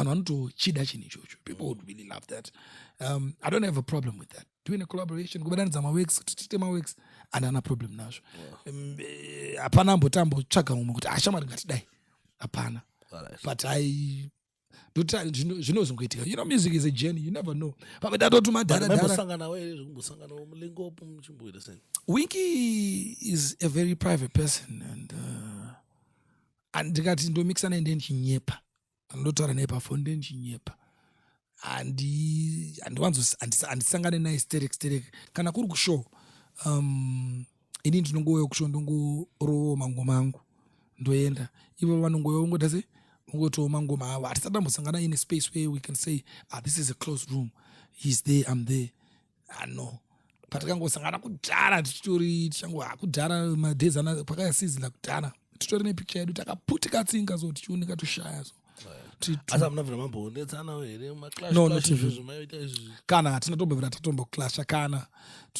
people would really love that. I don't have a problem with that. Doing a collaboration, go back to my works, andana problem nazvo. Hapana ambotsvaga umwe kuti ashamwari ngatidai. Hapana. But zvinozongoitika. You know, music is a journey. You never know. Winky is a very private person, and ndikati ndomixana ende ndichinyepa. Andotaura naye pafoni ende ndichinyepa. Andisangane naye sterek kana kuri kushow. Ini ndinongouya kushow ndongorowa mangoma angu ndoenda. Ivo vanongouya ungota sei ungotooma ngoma avo. Hatisatambosangana in a space where we can say this is a closed room, he's there, I'm there. No. Patakangosangana kudhara kudhara madhays pakayasizila kudhara titori nepicture yedu takaputika tsinga so tichiunika toshaya so. No, not even. Kana hatina tombovira tatomboclasha kana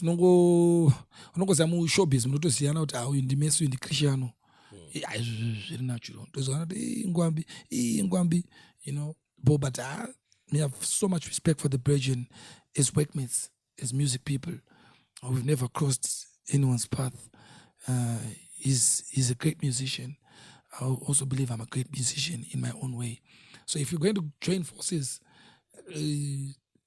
unongoziva mushowbiz munotoziyana kuti uyu ndimesu uyu ndicristiano zviri natural tozivana kuti ingwambi, you know. But we have so much respect for the brethren as workmates, as music people. We've never crossed anyone's path. He's a great musician. I also believe I'm a great musician in my own way. So if you're going to join forces,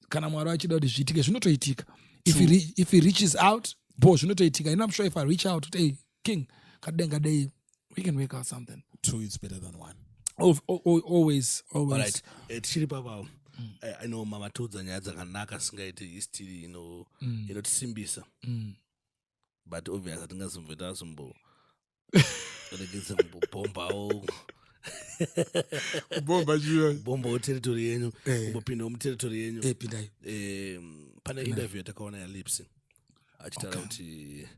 kana mwari achida kuti zviitike zvinotoitika. If he reaches out, zvinotoitika. And I'm sure if I reach out, hey, King, kadai, we can work out something. Two is better than one. Always. Alright. Tiri papa. I know mama Dhadza nyaya dzakanaka singaiti istiri inotisimbisa. But obviously atingazomboita regeza kumbombawo. Bombawo territory yenyu. Kumbopinda muterritory yenyu. Pindai. Pane interview yatakaona ya Lipsy. Achitaura kuti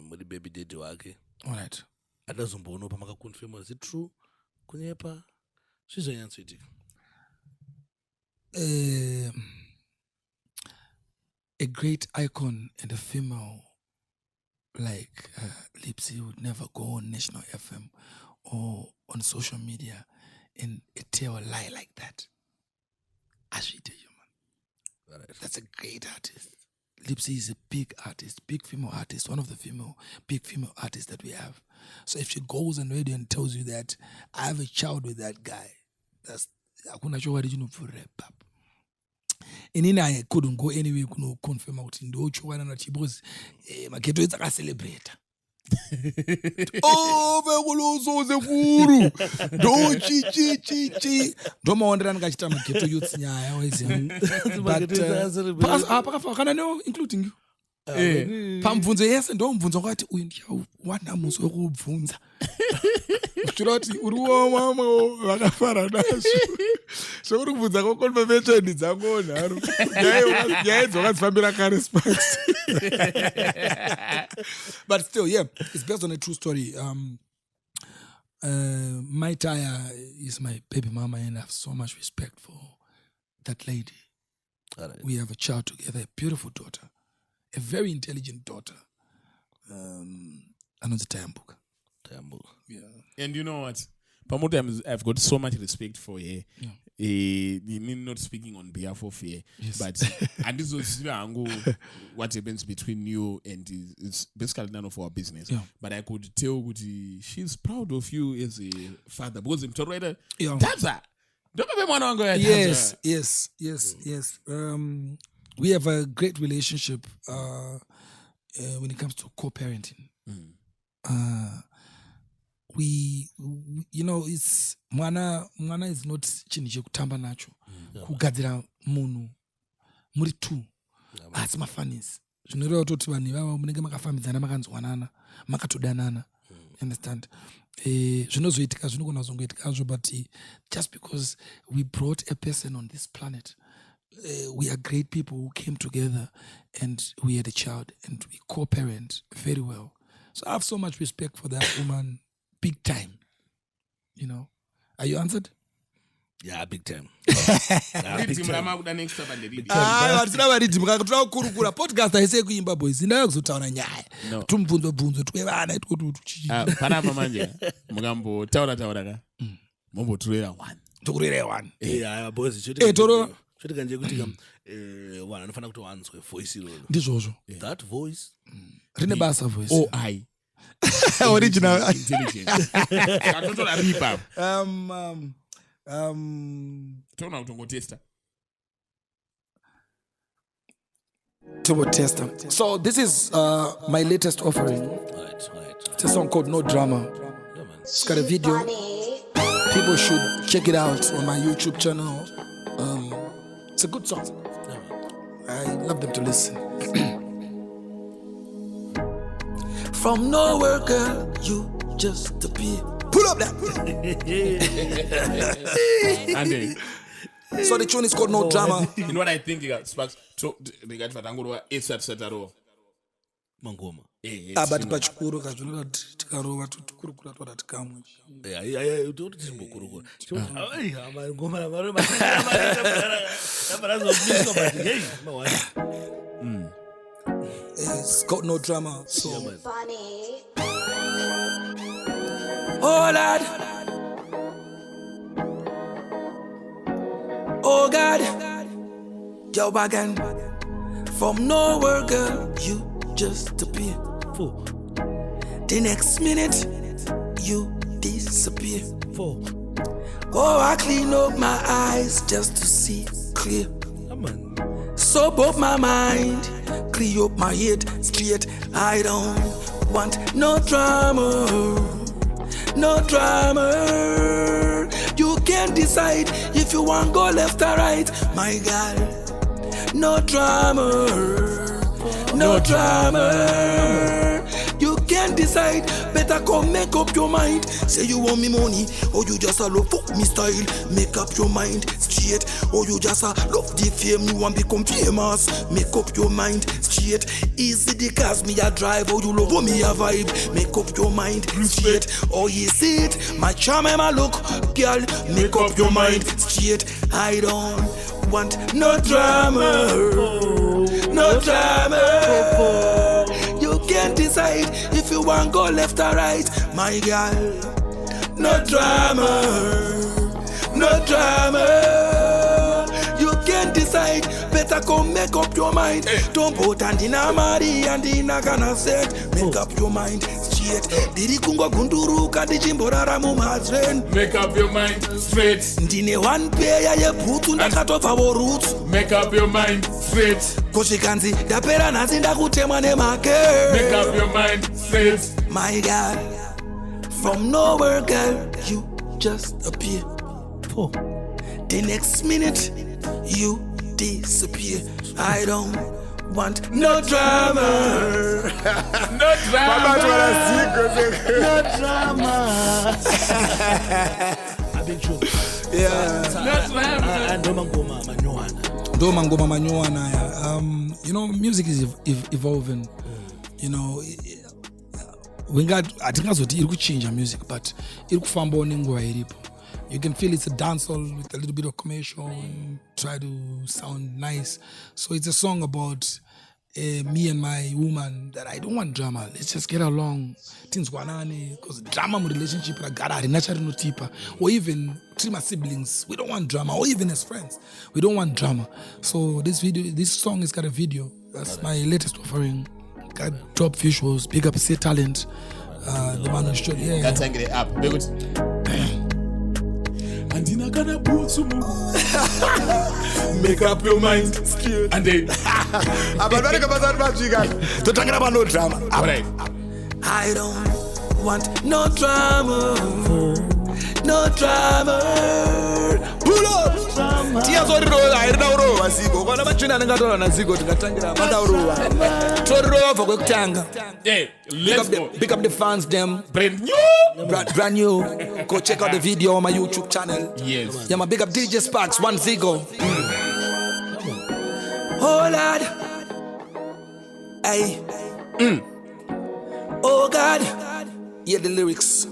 muri baby daddy wake. Alright. Atazomboona pamakakonfirm, is it true? Kunyepa zvizonyatsoitika. A great icon and a female like Lipsy would never go on National FM or on social media and tell a lie like that. As we tell you, man. Right. That's a great artist. Lipsy is a big artist, big female artist, one of the big female artists that we have. So if she goes on radio and tells you that I have a child with that guy, that's akuna chowari chinopfurira ipapo. Inini I couldn't go anywhere kuno confirm kuti ndochowana na Chibozi maketo it's akacelebrate. Vekulozoze kuru ndo chi ndomaonderana kachita maketo youth nyaya waiziva. Pakafa kana no including you. Pamubvunzo yese ndomubvunzo kwati uyu ndichawana musi wekubvunza. Uchiroti uriwo mama vakafara nazvo. Sokuri kubvunza koconfirmation dzangu nharo. Nyaya dzakadzifambira kare sparks. But still, yeah, it's based on a true story. My Taya is my baby mama and I have so much respect for that lady. Right. We have a child together, a beautiful daughter. A very intelligent daughter. Another Tambuka. Yeah. And you know what? Pamota, I've got so much respect for her. Yeah. Not speaking on behalf of her, yes. But and this was what happens between you and it's basically none of our business. Yeah. But I could tell she's proud of you as a father because in Torreida, Dhadza. Yes. We have a great relationship when it comes to co-parenting. We you know, it's mwana is not chinhu chekutamba nacho. Kugadzira munhu muri two asi mafanisi zvinoreva kutoti vanhu ivava munenge makafambidzana makanzwanana makatodanana. Understand? Zvinozoitika zvinogona kuzongoitikazvo, but just because we brought a person on this planet, we are great people who came together and we had a child and we co-parent very well. So I have so much respect for that woman, big time. You know, are you answered? Yeah, big time. Podcast aise kuimba boys ndayo kuzotaura nyaya tumbvunzo twevana panapa manje mukambo taura ka momboturera one tokurera one boys choti kanje kuti vanhu vanofana kuti vanzwe voice iroro ndizvozvo that voice Rine basa voice. OI. Original. Intelligence. Katotola ripa. Tona utongotesta. Turbo tester. So this is my latest offering. It's a song called No Drama. It's got a video. People should check it out on my YouTube channel. It's a good song. I love them to listen. From nowhere, girl, you just appear. Pull up that. And So the tune is called No Drama. you know what I think? Sparks. So the guy for Tango Esat Mangoma. But pachikuru kazvinoda tikarova totikurukura toda tikamwe. It's got no drama. So oh Lord, oh God, yo again. From nowhere, girl, you just appear. The next minute, you disappear. Oh, I clean up my eyes just to see clear. Soap up my mind, clear up my head straight. I don't want no drama, no drama. You can decide if you want go left or right, my girl. No drama, no drama. You can decide, better come make up your mind. Say you want me money, or you just a love fuck me style. Make up your mind straight, or you just a love the fame. You want become famous. Make up your mind straight. Easy the cars me a drive, or you love me a vibe. Make up your mind straight, or you see it. My charm and my look, girl. Make up your mind straight. I don't want no drama, no drama. You can decide if you want go left or right, my girl. No drama, no drama. You can decide, better come make up your mind. Don't put and in a marry and in a gonna set. Make up your mind straight. Diri kungo gunduru kadi chimborara mumazren. make up your mind straight. Ndine one pair ya boots ndakatova wo roots. Make up your mind straight. Kushikanzi dapera nasi ndakutemwa nemake. Make up your mind straight. My girl, from nowhere, girl, you just appear. The next minute, you disappear. I don't want no drama. No drama. No drama. Yeah. No drama. Doma ngoma manywana. You know, music is evolving. You know, hatingazoti iri kuchinja music, but iri kufambawo nenguva iripo. You can feel it's a dancehall with a little bit of commercial and try to sound nice. So it's a song about me and my woman that I don't want drama. Let's just get along. Because drama in relationship, or even my siblings, we don't want drama. Or even as friends, we don't want drama. So this song has got a video. That's my latest offering. Got drop visuals, big up say talent. The man who showed, yeah. That's angry up. And in a gonna boots make up your mind straight. And then no drama. alright. I don't want no drama, no drama. Pull up. Tears on the road. I don't know. Zigo. Kona machina nengatora na zigo tikatangira madauro. Toro for kutanga. Yeah, let's go. Pick up the fans them. Brand new. Brand new. Go check out the video on my YouTube channel. Yes. Yeah, my big up DJ Sparks, one Zigo. Oh Lord. Hey. Oh God. Hear the lyrics.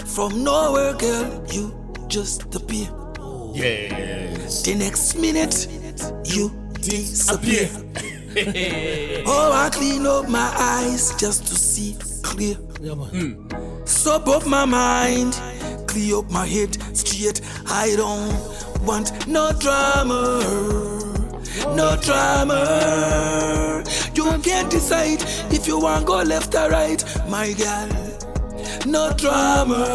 From nowhere, girl, you just appear. Yes. The next minute, you disappear. Oh, I clean up my eyes just to see clear. Soap up my mind, clear up my head straight. I don't want no drama, no drama. You can't decide if you want go left or right, my girl. No drama,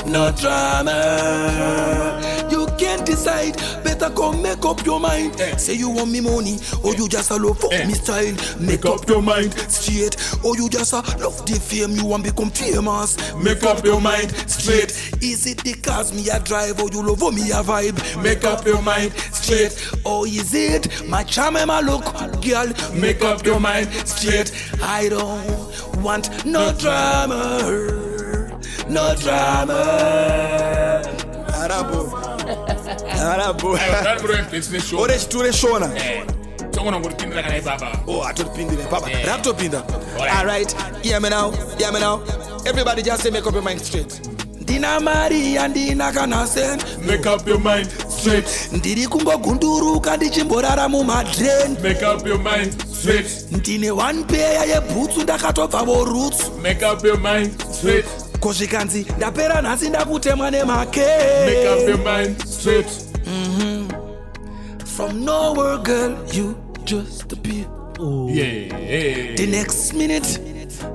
no drama. You can't decide, better come make up your mind. Say you want me money, or you just a love for me style. Make up your mind straight, or you just a love the fame, you want become famous. Make up your mind straight. Is it because me a drive, or you love me a vibe? Make up your mind straight. Or is it my charm and my look, girl? Make up your mind straight. I don't want no drama, no drama. Arabo. Ore chiture shona. Oh, atopindire baba. Raptopinda. All right. Hear me now. Everybody just say make up your mind straight. Dina Maria ndina kana sen. Make up your mind straight. Ndiri kungogunduruka ndichimborara mumadren. Make up your mind straight. Ndine one pair ye boots ndakatobva vo roots. Make up your mind straight. Kozvikanzi ndapera nhasi ndakutemwa nemake. Make up your mind straight. From nowhere, girl, you just appear. Yeah. The next minute,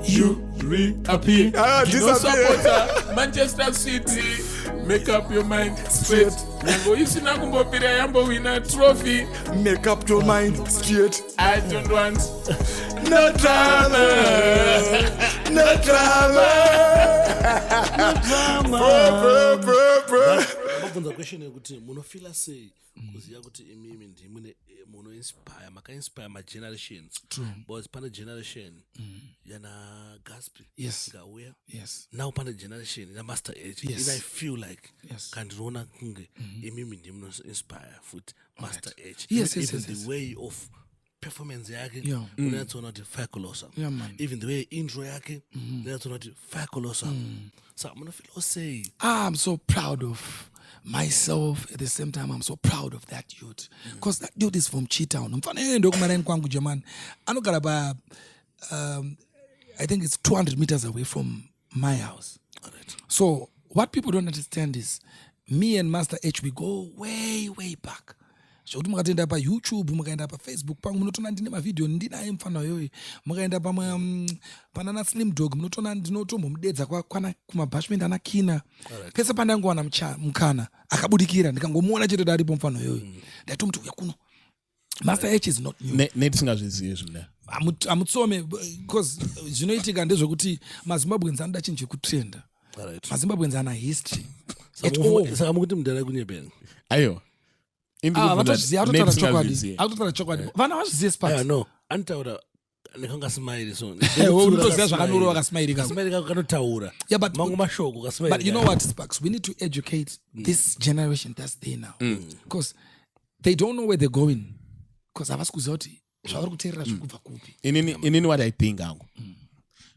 you reappear. You know supporter Manchester City. Make up your mind straight. Nango isina kumbopira yambo wina trophy. Make up your mind straight. I don't want no drama. No drama. No drama. Bro. Mabvunza question yekuti munofila sei kuziya kuti imimi ndimune muno inspire maka-inspire ma-generations. Because pane generation yana Gaspi ngauya. Yes. Now pane generation yana Master H. Yes. And I feel like Yes. kandiona kunge imimi ndimuno inspire futhi Master H. Yes. Even the way of performance yake unatsona kuti fabulosa. Yeah, man. Even the way intro yake unatsona kuti fabulosa. So I'm gonna feel say I'm so proud of myself. At the same time, I'm so proud of that youth. Because that youth is from Cheetown. I think it's 200 meters away from my house. So what people don't understand is me and Master H, we go way, way back. So mukaenda pa YouTube, mukaenda pa Facebook, pangu munotona ndine mavideo ndinaye mfano yoyo. Mukaenda pa panana Slim Dog, munotona ndinotombo mudedza kwana kumabashment anakina. Pesa pandangu wana mkana, akabudikira ndikangomuona chete daripo mfano yoyo. Ndati mtu yakuno. Master H is not new. Net singazvizive zvina. Amutsome because zvinoitika ndezvokuti maZimbabweans anoda chinhu chekutrenda. maZimbabweans ana history. Saka mukuti mudara kunyepeni. Aiyo. Vatozviziva autotaura chokwadi. Vana vazvizive sparks. No, antaura nekanga smile so. Unotoziva zvakanyorwa vakasmairika. Smairika kanotaura. Yeah, but mangu mashoko kasmairika. But you know what, Sparks? We need to educate this generation that's there now. Because they don't know where they're going. Because havasi kuziva kuti zvavari kuteerera zvikubva kupi. Inini what I think angu.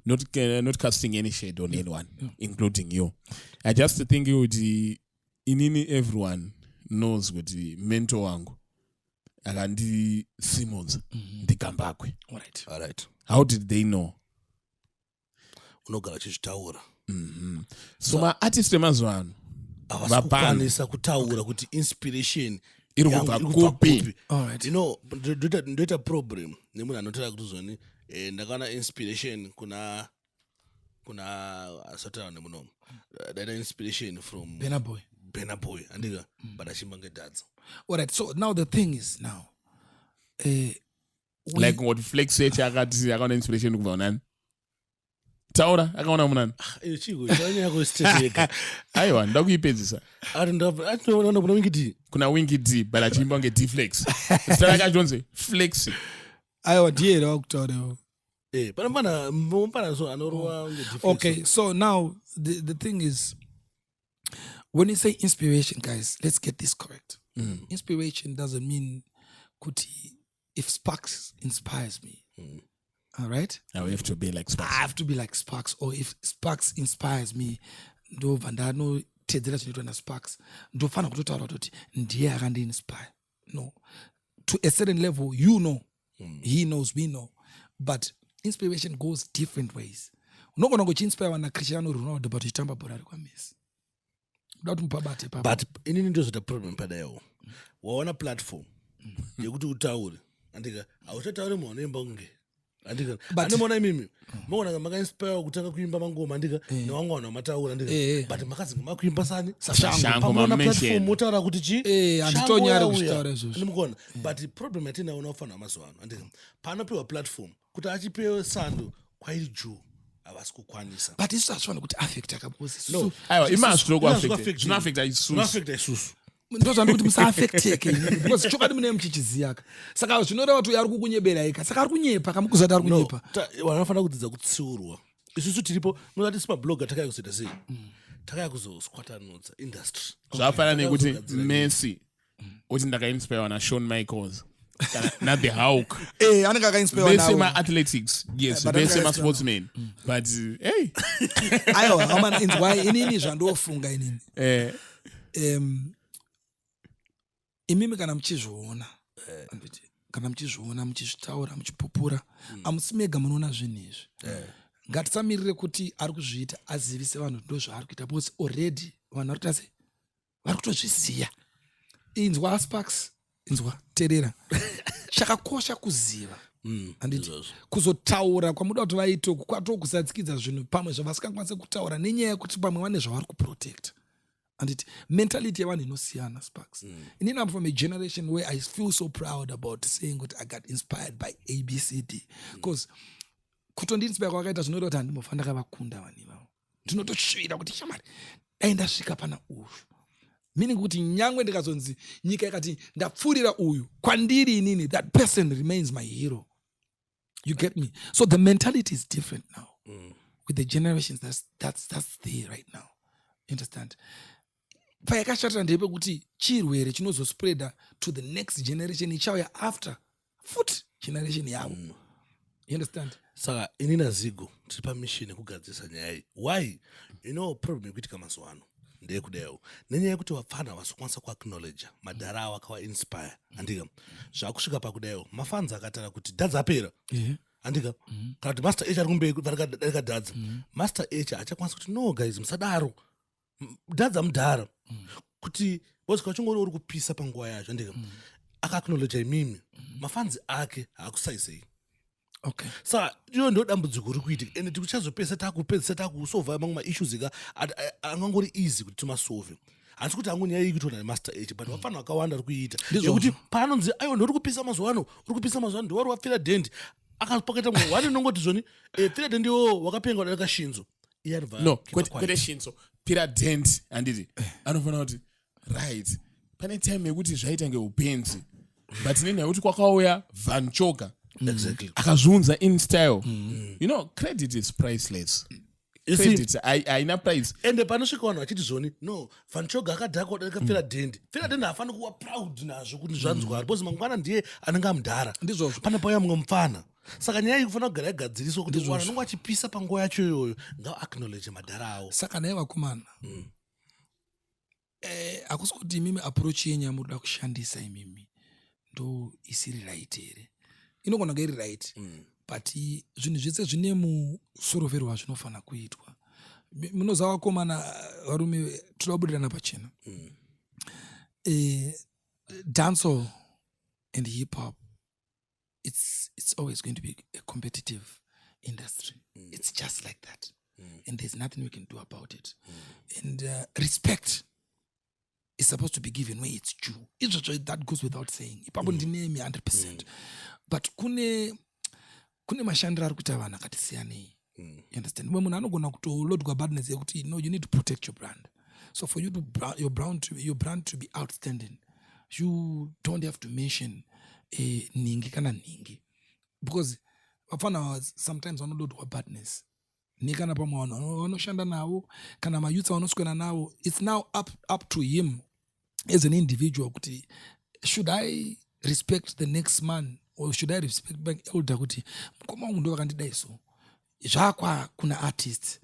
Not casting any shade on anyone, including you. I just think kuti inini everyone knows kuti mentor wangu akandi Simons ndikambakwe. All right. How did they know? Unogara chitaura. So ma artist emazuva ano avakwanisa kutaura kuti inspiration iri kubva kupi. Alright. You know, ndoita problem nemunhu anotaura kuti zoni ndakaona inspiration kuna asataura nemunomu. Ndaita inspiration from Burna Boy andika but achimba ngedadza. Alright, so now the thing is now like what Flex H akati akaona inspiration kubva unani? Taura akaona munani? Chigo chanya yako steka. Aiwa ndakuipedzisa. Atinoona kuna Winky D. Kuna Winky D but achimba nge D Flex. Stara kajonze Flex. Aiwa ndiye wakutaura. Pana so anorwa nge D Flex. Okay, so now the thing is when you say inspiration, guys, let's get this correct. Inspiration doesn't mean kuti if Sparks inspires me. All right? Now we have to be like Sparks. I have to be like Sparks. Or if Sparks inspires me, ndo vandano tedzera chinoitwa naSparks, ndofana kutotaura kuti ndiye akandinspire. No. To a certain level, you know. He knows, we know. But inspiration goes different ways. Unogona kuchinspire wana Cristiano Ronaldo but uchitamba bhora kwa Messi. But inini ndo zita problem padayo. Waona platform yekuti utaure andika auchatauri muonemba kunge andika But- anemona imimi maona makainspire kutanga kuimba mangoma andika newangwana mataura andika but makazi makuimba sani Shango pamona mamention. platform motaura kuti chi handitonyari kuzvitaura izvozvo. ndimukona but problem yatinaona ufana mazuva ano andika panopiwa platform kuti achipewa sando kwairi juu havasi kukwanisa but isu hazvifana kuti affect akabosi No. aiwa imasviro Zvinoafecta zvinoafecta isusu zvinoafecta isusu ndozvanda kuti musaafecteke because chokwadi munee muchichiziyaka saka zvinoreva kuti uyo ari kukunyebera ika saka ari kunyepa kamukuzati ari kunyepa vanofanira kudzidza kutsiurwa isusu tiripo nozati simablogga takaya kuzoita sei takaya kuzoswatanudza industry zvafanana nekuti Takazogadzira Messi oti ndakainspirwa naShawn Michaels kana naThe Hawk anenge akainspirwa vese nawo maathletics yes but vese anenge masportsmen but hey aiwa hamana inzwai inini zvandofunga inini imimi kana muchizviona handiti, kana muchizviona muchizvitaura muchipupura hamusi mega munoona zvinhu izvi ngatisamirire kuti ari kuzviita azivise vanhu ndo zvaari kuita because already vanhu vari kuita sei vari kutozviziva. Inzwa Sparks, inzwa terera chakakosha kuziva handiti kuzotaura kwamuda kuti vaite kwatokusatsikidza zvinhu pamwe zvavasikakwanise kutaura nenyaya yekuti pamwe vane zvavari kuprotect handiti mentality yavanhu inosiyana Sparks. Inini I'm from a generation where I feel so proud about saying that I got inspired by ABCD because kutondiinspire kwakaita zvinoreva kuti handimbofanira ndakavakunda vanhu ivavo ndinotosvira kuti shamari dai ndasvika pana uyu meaning kuti nyangwe ndikazonzi nyika ikati ndapfuurira uyu kwandiri inini that person remains my hero. You get me? So the mentality is different now with the generations that's there right now. You understand? Payakashatira ndepekuti chirwere chinozospreada to the next generation ichauya after foot generation yavo. You understand? saka inini nazigo tiri pamishini yekugadzirisa nyaya iyi. Why? You know problem yekuitika mazuva ano ndeyekudayo nenyaya yekuti vapfana vasokwanisa kuacknowledge madhara avo akavainspire handika zvakusvika pakudayo mafanzi akatara kuti Dhadza apera handika kana kuti Master H ari kumberi darika Dhadza Master H achakwanisa kuti no guys musadaro Dhadza mudhara kuti wozika uchingori uri kupisa panguva yacho handika akaacknowledge imimi mafanzi ake haakusaisei. Okay. Saka iyo ndo dambudziko riri kuitika ende tikuchazopesa takupedzisa takusovha mamwe maissues ika angangori easy kuti timasovhe handisi kuti hangu nyaya ikutona nemaster H but vafanira vakawanda ri kuiita yekuti paanonzi aiwa ndori kupisa mazuva ano uri kupisa mazuva ano ndiwari wapfira dhendi akapakata mwe wani nongoti zvoni pfira dhendi iwo wakapenga wadarika Shinzo iye anobva no kwete Shinzo pira dent handiti anofanira kuti right pane time yekuti zvaita ngeupenzi but nenyaya yekuti kwakauya Van Choga exactly akazviunza in style you know credit is priceless credit haina price ende panosvika vanhu vachiti zvoni no Van Choga akadhaka wadarika pfira dhendi hafanira kuva proud nazvo kuti zvanzwari because mangwana ndiye anenge amudhara ndizvozvo pane pauya mumwe mufana saka nyaya iyi kufanira kugara yagadziriswa kuti vanhu vanenge vachipisa panguva yacho iyoyo ngaacknowledge madhara avo. saka naye vakomana hakusi kuti imimi approach yenyu yamurikuda kushandisa imimi ndo isiri right here inogona kunge iri right but zvinhu zvese zvine musoro vero wazvinofanira kuitwa. Munoziva vakomana varume toda kubudirana pachena dancehall and hip hop it's always going to be a competitive industry. It's just like that and there's nothing we can do about it and respect is supposed to be given where it's due. That goes without saying. Ipapo ndinemi 100%. But kune mashandira ari kuita vanhu akatisiyanei. You understand? Mwe munhu anogona kutolodwa badness yekuti no, you need to protect your brand. So for you to your brand to be outstanding, you don't have to mention ningi kana ningi because vapfana sometimes vanododwa badness nekana pamwe vanhu vanoshanda navo kana mayouth vanoswera navo. It's now up to him as an individual kuti should I respect the next man or should I respect my elder kuti mukoma wangu ndo vakandidai so zvakwa kuna artists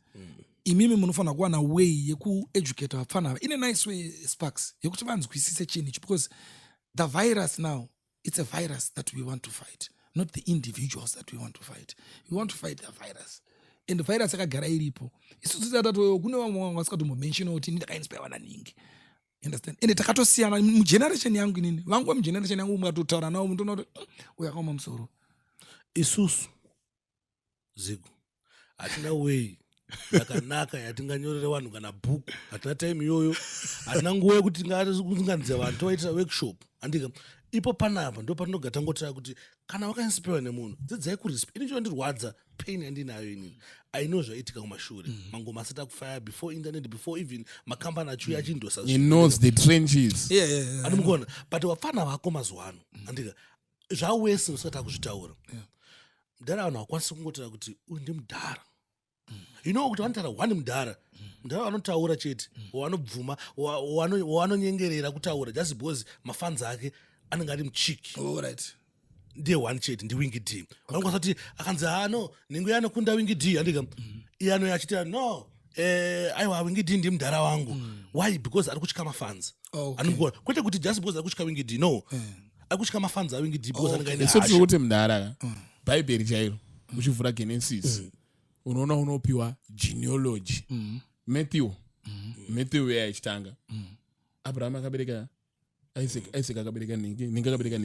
imimi munofanira kuwana way yekueducate vapfana in a nice way Sparks yekuti vanzwisise chinhu ichi because the virus now it's a virus that we want to fight, not the individuals that we want to fight. We want to fight the virus and the virus yakagara iripo isusu tatatoyo kune vamwe vasikatombomentiona kuti ndakainspire vana ningi understand ende takatosiyana mugeneration yangu inini vangu mugeneration yangu mukatotaura nawo mundu unoti uyakaoma musoro isusu zigo hatina way yakanaka yatinganyorere vanhu kana bhuku hatina time iyoyo hatina nguva yekuti tingaunganidza vanhu tovaitira workshop handika ipo panapa ndo patinoga tangotira kuti kana wakainsipewa nemunhu dzidzai kurespect ini chondirwadza pain yandinayo inini aino zvaitika kumashure mangoma asati akufire before internet before even makambani achiuya achindosa knows the trenches andimukona but vafana vako mazuva ano handika zvawese usati akuzvitaura mudhara vanhu hakwanisi kungotira kuti uyu ndimudhara kuti vanotaura wani mudhara mudhara vanotaura chete wanobvuma wanonyengerera kutaura just because mafanzi ake anenge ari muchiki ndiye one chete ndiwingi d vanokwanisa kuti akanzi no ningu yanokunda wingi d handika iyano yachitira no aiwa wingi d ndi mudhara wangu why because ari kutyika mafanzi andimukona kwete kuti just because ari kutyika wingi d no ari kutyika mafanzi awingi d because anenge aine hasha kuti mudhara bhaibheri chairo uchivhura genesis unoona unopiwa genealogy Matthew weya achitanga Abraham akabereka Isaac akabereka ningi akabereka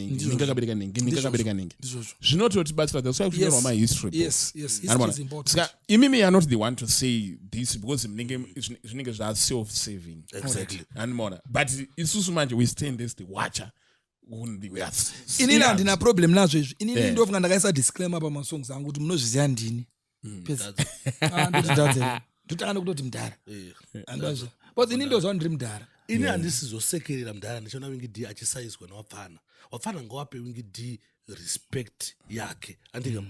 ningi zvinototibatsira that's why kuchinyorwa mahistory saka imimi are not the one to say this because zvinenge zva-self-saving andimona but isusu manje we stand as the watcher inini handina problem nazvo izvi inini ndofunga ndakaisa disclaimer pamasongs angu kuti munozviziva ndini ndotanga kutoti mudhara andazvo bcause ini ndozva ndiri mudhara ini handisizosekerera mudhara ndichiona wingi d achisaizwa wapfana ngawape wingi d respect yake andika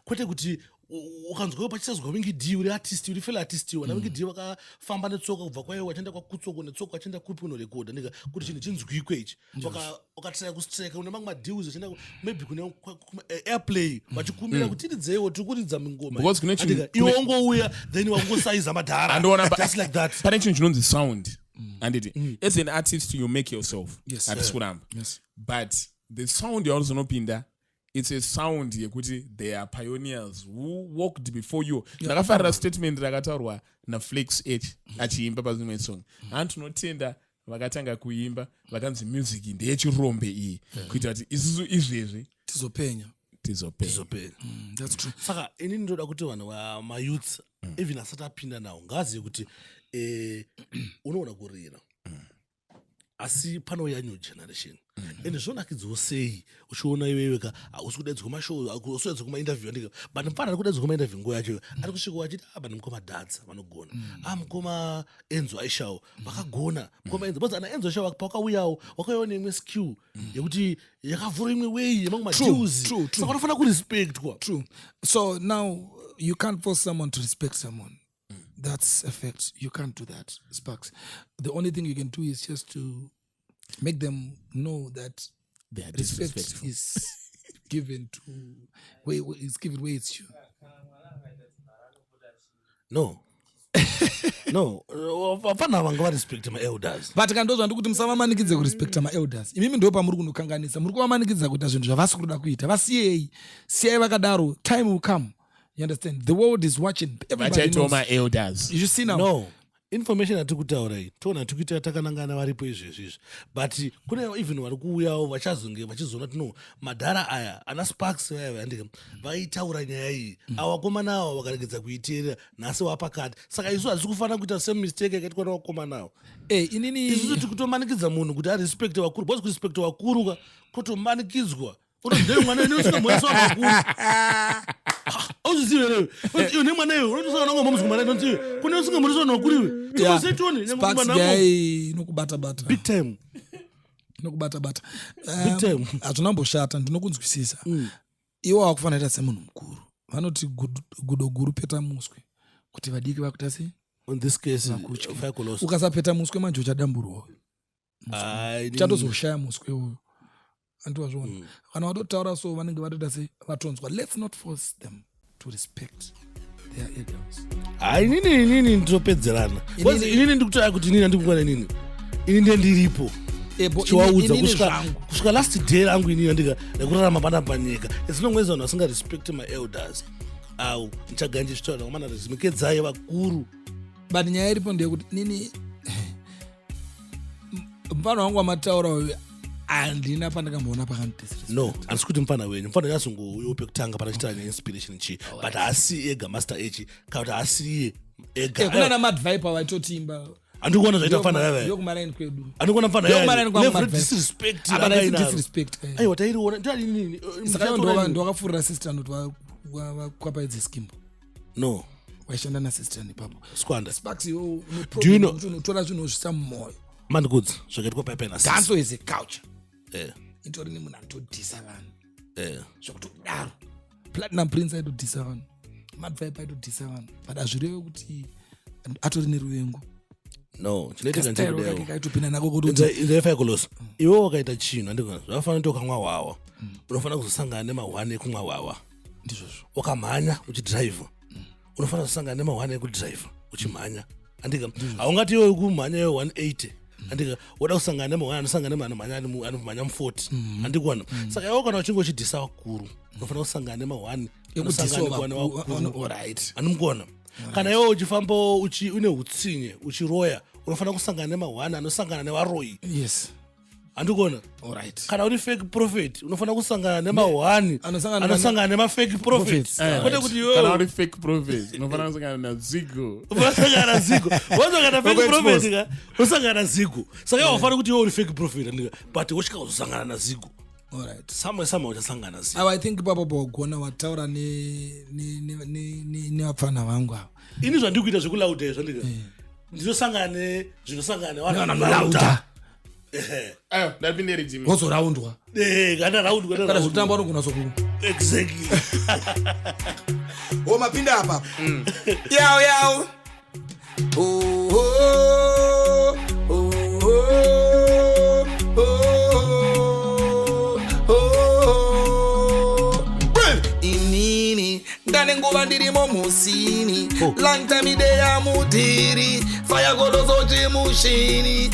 kwete kuti ukanzwayo pachisazwa wingi d uri artist uri fellow artist wana wingi d wakafamba netsoka kubva kwayo wachienda kwakutsoko netsoka wachienda kupi unorekodha ndika kuti chinhu chinzwikwe ichi wakatraya kustrika une mamwe madeals wachienda maybe kune airplay vachikumbira kuti tiridzewo tiri kuridza mingoma iwe ongouya then wangosaiza madhara just like that pane chinhu chinonzi sound anditi as an artist you make yourself atikuramba but the sound yaunozonopinda it's a sound yekuti they are pioneers who walked before you ndakafarira statement rakataurwa naflex h achiimba pazimwe song antu tinotenda vakatanga kuimba vakanzi music ndeyechirombe iyi kuitira kuti isusu izvezvi tizopenya that's true saka ini ndoda kuti vanhu vamayouth even asati apinda nawo ngazive kuti unoona kurira asi panouya new generation ende zvonakidzawo sei uchiona iweweka usi kudaidzwa mashow usudaidzwa kumainterview andika but mufana ari kudaidzwa kumainterview nguva yacho ari kusvika wachiti bani mukoma Dhadza vanogona mukoma Enzo aishawo vakagona mukoma Enzo bcause ana Enzo aishawo pakauyawo wakauyawo neimwe skill yekuti yakavhura imwe way yemamwe madeals saka vanofanira kurespectwa true so now you can't force someone to respect someone. That's a fact. You can't do that, Sparks. The only thing you can do is just to make them know that respect is given to where it's given where it's due. No. Vafana vanga varespect ma-elders. But kandozva ndikuti musavamanikidze kurespect ma-elders. Imimi ndo pamuri kunokanganisa. Muri kuvamanikidza kuita zvinhu zvavasi kuda kuita. Vasiyei. Siyai vakadaro. Time will come. You understand? The world is watching. Everybody knows. My elders. You see now. No. Information atikutaurai toona tikuita takanangana varipo izvezvizvi but kune even vari kuuyawo vachizoona kuti no madhara aya ana Sparks vaya andika vaitaura nyaya iyi avakomana avo vakaregedza kuiteerera nhasi wapakati saka isu hazisi kufanira kuita same mistake yakaitwa navakomana avo isusu tikutomanikidza munhu kuti arespekte vakuru bcause kurespekta vakuru kutomanikidzwa unodei mwana ine usingamhoyeswa vakuru auzizive iwe nemwana iwe unotosaka nangomba muzigumana inonzive kune usingamhoyeswa vakuru iwe setoni inokubata-bata big time inokubata-bata big time hazvinamboshata ndinokunzwisisa iwo vakufanira kuita semunhu mukuru vanoti gudo guru peta muswe kuti vadiki vakuita sei in this case ukasapeta muswe manje uchadamburwawo uchatozoshaya muswe uyu andiwazviona kana vatotaura so vanenge vatoita sei vatonzwa let's not force them to respect their elders. Inini nditopedzerana inini ndikutaya kuti inini andikungwana inini ini ndiye ndiripo chiwaudza kusvika last day rangu inini andika rekurarama pana panyika esinongweza vanhu vasingarespect ma-elders au ndichagara ndichitaura ngomana rezimekedzai vakuru but nyaya iripo ndeyekuti nini mfana wangu wamataura andina pandakamboona pakandisrespect. No, handisi kuti mufana wenyu mufana yazongoupe kutanga panachitira neinspiration chi but haasi ega master h kana kuti haasi iye ega kuna namadviper vaitotimba andikuona zvaita mufana yava yokumaraini kwedu andikuona mufana Yokumarani disrespect disrespect aiwa tairiona ndiadinini saka ndowakafurira sister noti wakwapaidze skimbo no waishanda nasister ipapo squanda sparks Do you know- unotora zvinhu zvisa mumwoyo mandikudzi zvakaitwa paipaina ganso is a culture itori nemunhu anotodhisa vanhu zvokutodaro platinum prince aitodhisa vanhu madvipe aitodhisa vanhu but hazvireve kuti atori neruvengo no chinoitika ndikudewo kaitopinda nako kuti ndefaikolosa iwe wakaita chinhu andikona zvakafanira kuti ukamwa hwawa unofanira kuzosangana nemahwane ekumwa hwawa ndizvozvo ukamhanya uchidhiraivha unofanira kuzosangana nemahwane ekudhiraivha uchimhanya andika haungati iwe kumhanya ye180 andika woda kusangana nemahwane anosangana nemanhu anomhanya mu40 andikuona saka iwe kana uchinge uchidhisa vakuru unofanira kusangana nemahwane anomukona kana iwe uchifamba une utsinye uchiroya unofanira kusangana nemahwane anosangana nevaroyi yes andikuona alright kana uri fake prophet unofanira kusangana nemahwani Anosangana anosangana nemafake prophets kwete kuti kana uri fake prophet unofanira kusangana nazigo unasangana na zigo wazongana fake prophet ka usangana zigo saka iwe wafanira kuti iwe uri fake prophet andika but wosvika kuzosangana na zigo alright samwe uchasangana na zigo I think ipapo pagona wataura nevapfana vangu ava ini zvandiri kuita zvekulaudha zvandika ndinosangana zvinosangana nevanhu ayo ndapindere jimi wozoraundwa kana raundwa kana zvekutamba unogona sokuru exactly mapinda apa yao yao inini ndane nguva ndirimo musini long time ideya mudhiri fayakolozoche mushini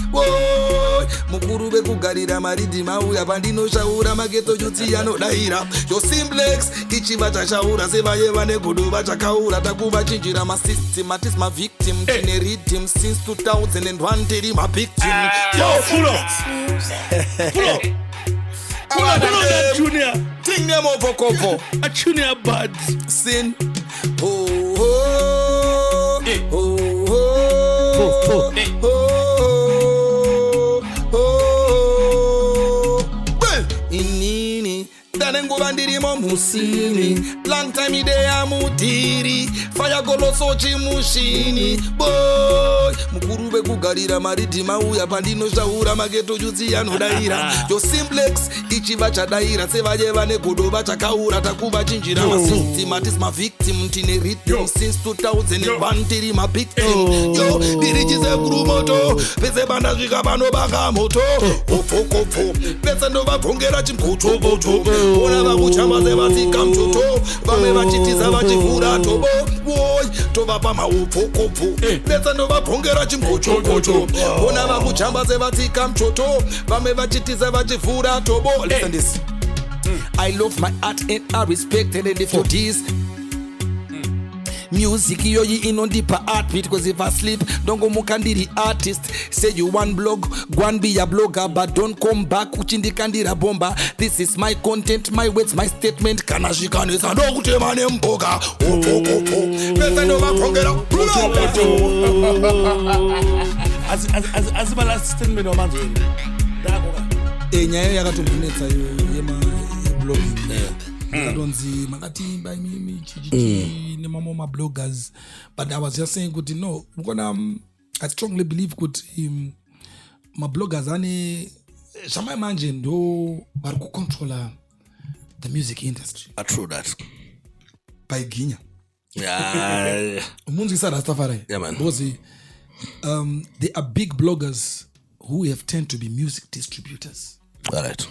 mukuru vekugarira maridhi mauya pandinoshaura mageto jutsi yanodaira yo simplex ichiva chashaura sevaye vane godo vachakaura takuva chinjira masystem atis mavictim tine rhythm since 2001 tiri mavictim junior ting them over a junior bad sin inini ndane nguva ndirimo musini long time ideya mudhiri fayakolosochi mushini boy mukuru vekugarira maridhi mauya pandinoshaura mageto jutsi yanodaira yo simplex ichiva chadaira sevaye vane godo vachakaura takuva chinjira masystem atis mavictim tine rhythm since 2001 tiri mavictim yo dirichize kurumoto pese bandasvika panobaka moto kopfokopfo pese ndovabvongera chimbotoboto ona vakuchamba sevatsika mtoto vamwe vachitiza vachivhura tobo woy tovapa maupfokopfo pese ndovabvongera chimbotoboto ona vakuchamba sevatsika mtoto vamwe vachitiza vachivhura tobo. Listen this. I love my art and I respect it, and if you this music yoyi inondipa art beat, cause if I sleep don't go mukandiri artist. Say you one blog go and be a blogger, but don't come back uchindikandira bomba. This is my content, my words, my statement. Kana shikanisa ndokutema nemboga opo pesa ndo vapongera as my last statement wamanzo nyaya yakatombonetsa yeblogging ikadonzi makatimba imimi chichichi nemamwe mabloggers, but I was just saying kuti no mukona I strongly believe kuti mabloggers ane zvamai manje ndo vari kucontrola the music industry. true that paiginya yeah umunzwisa Rastafari yeah man because there are big bloggers who have tend to be music distributors. alright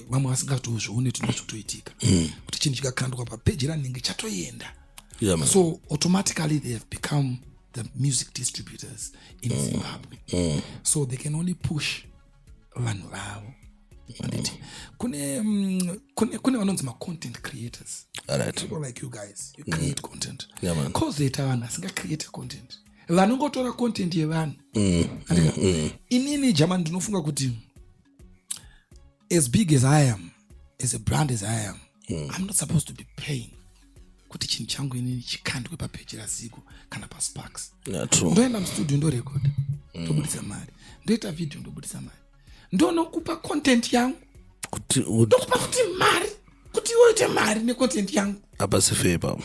vamwe vasingatozvione tinochotoitika kuti chinhu chikakandwa papeji ranenge chatoenda. yeah man So automatically they have become the music distributors in Zimbabwe. So they can only push vanhu vavo. Kune vanonzi ma-content creators. alright People like you guys, you create content. yeah man Cause they vanhu asingacreate content vanongotora content yevanhu. Inini German ndinofunga kuti as big as I am, as a brand as I am, I'm not supposed to be paying kuti chinhu changu inini chikandwe papeji raZigo kana paSparks. Ndoenda mustudio ndorekoda ndobudisa mari, ndoita video ndobudisa mari, ndonokupa content yangu ndokupa kuti mari kuti uite mari necontent yangu. Apa sifepa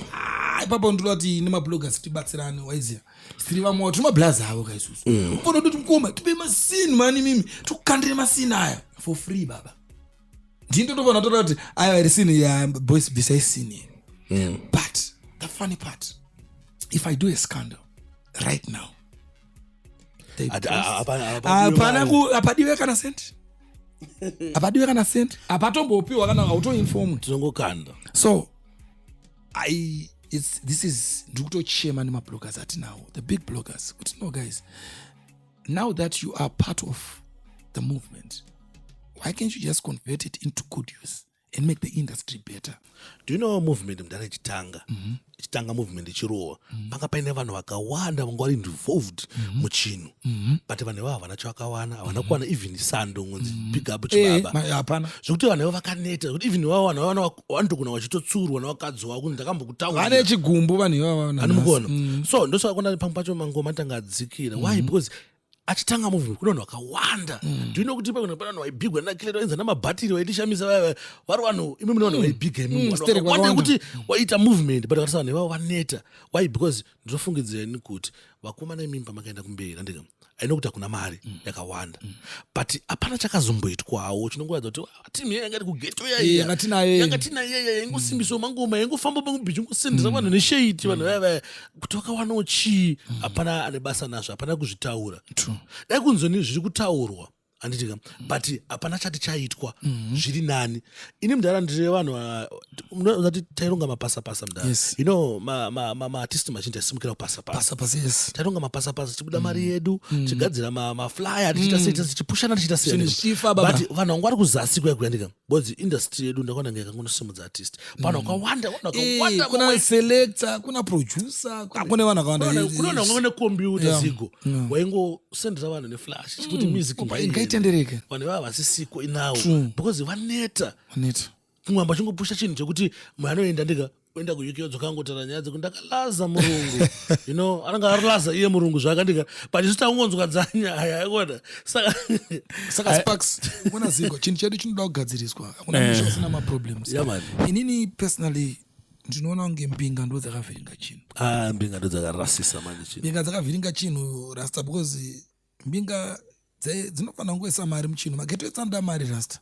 ipapo ndinoti nemabloggers tibatsirane waiziya siri vamwe timablaza havo kaisusu unoda kuti mukoma tipe masini mani mimi tikukandire masini aya for free baba. Ndinotofana toda kuti aya risini ya boys beside scene. But the funny part, if I do a scandal right now, apadiwe kana sent, apadiwe kana sent, apatombopiwa kana auto-informed. So this is ndikuto chema nema bloggers at now, the big bloggers. But no guys, now that you are part of the movement, why can't you just convert it into good use and make the industry better? Do you know movement mdana chitanga? Chitanga movement chirowa. Panga paine vanhu vakawanda vangwari involved muchinu. But vanhu vava vanacho vakawana, vanakuwana even sando ngonzi big up chibaba. Hapana. Zvokuti vanhu vakaneta, kuti even vana vanotogona vachitotsurwa navakadzowa kuti ndakambokutaura. Vane chigumbu vanhu ivava. Anomuona. So ndosakona pamwe pacho mangoma atanga adzikira. Why? Because achitanga movement kuna vanhu vakawanda. Do you know kuti pana vanhu vaibhigwa nakilero enza namabhatiri vaitishamisa vari vanhu imi mune vanhu vaibhiga imi vakawanda kuti waita movement but vakatisa vanhu ivavo vaneta. Why? Because ndinofungidzira ini kuti vakomana imimba makaenda kumberi andika aino kuti hakuna mari yakawanda but hapana chakazomboitwawo chinongoratidza kuti timu yanga iri kugeto yanga tinayo ingosimbisa mangoma ingofamba pangubhichi ingosendera vanhu nesheiti vanhu vaya kuti vakawanawo chii. Hapana ane basa nazvo, hapana kuzvitaura. Dai kunzoni zviri kutaurwa handitika but hapana chati chaitwa zviri nani. Ini mudhara ndiri vanhu zati taironga mapasapasa mudhara. You know maartist mazhinji asimukira kupasapasa. Taironga mapasapasa tichibuda mari yedu tichigadzira maflyer tichipushana tichiita sei. But vanhu vangu vari kuzasi kuyandika because industry yedu ndakaona nga yakangonosimudza artist. Vanhu vakawanda kuna selector, kuna producer, kuna vanhu vakawanda. Kuna vanhu vane computer Zigo waingosendera vanhu neflash kuti music tendereke vanhu vava vasisiko inawo because vaneta kumwamba chingopusha chinhu chekuti mwanoenda ndika oenda kuUK odzoka angotara nyaya dzekuti ndakalaza murungu you know ananga arilaza iye murungu zvakandika but isu tangonzwa dzanyaya yaikoda saka Sparks kuna Zigo chinhu chedu chinoda kugadziriswa hakuna musha usina maproblems. Inini personally ndinoona kunge mbinga ndo dzakavhiringa chinhu. Mbinga ndo dzakarasisa manje chinhu. Mbinga dzakavhiringa chinhu rasta because mbinga dzinofanira kungoisa mari muchinhu. Mageto etsanda mari rasta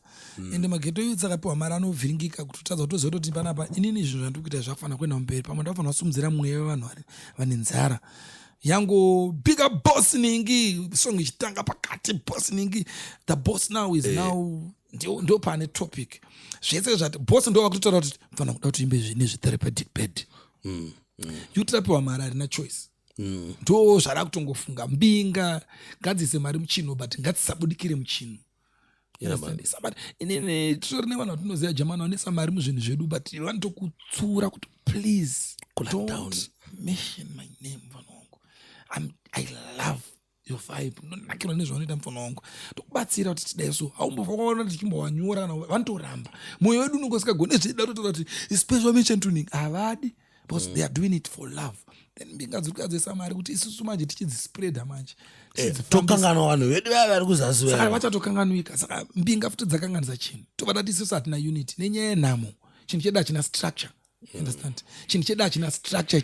ende mageto youth akapiwa mari anovhiringika kuti utadza kutoziva kuti panapa inini zvinhu zvandiri kuita zvakafanira kuenda mberi pamwe ndafanira kusimudzira mweya wevanhu vane nzara yangu bigger boss ningi song ichitanga pakati boss ningi the boss now is now ndio pane topic zvese zvati boss ndo wakutotaura kuti mfanira kuda kuti imbe nezvitherapeutic bed youth apiwa mari arina choice. Ndo zvara kutongofunga mbinga ngadzise mari muchino but ngatisabudikire muchino. Inini titori nevanhu vatinoziva German vanesa mari muzvinhu zvedu but vanotokutsura kuti please don't mention my name mfana wangu. I love your vibe. Nonakirwa nezvaunoita mfana wangu. Tokubatsira kuti tidai so haumbofakaona tichimbowanyora kana vanotoramba. Mwoyo wedu unongosikagone zvida totora kuti special mention tuning havadi because they are doing it for love. Then mbinga dzirikadzesa mari kuti isusu manje tichidzispreada manje tokanganwa vanhu vedu vaya vari kuzasi saka vachatokanganwika. Saka mbinga futi dzakanganisa chinhu tobata kuti isusu hatina unity nenyaya yenhamo. Chinhu chedu hachina structure. Understand? Chinhu chedu hachina structure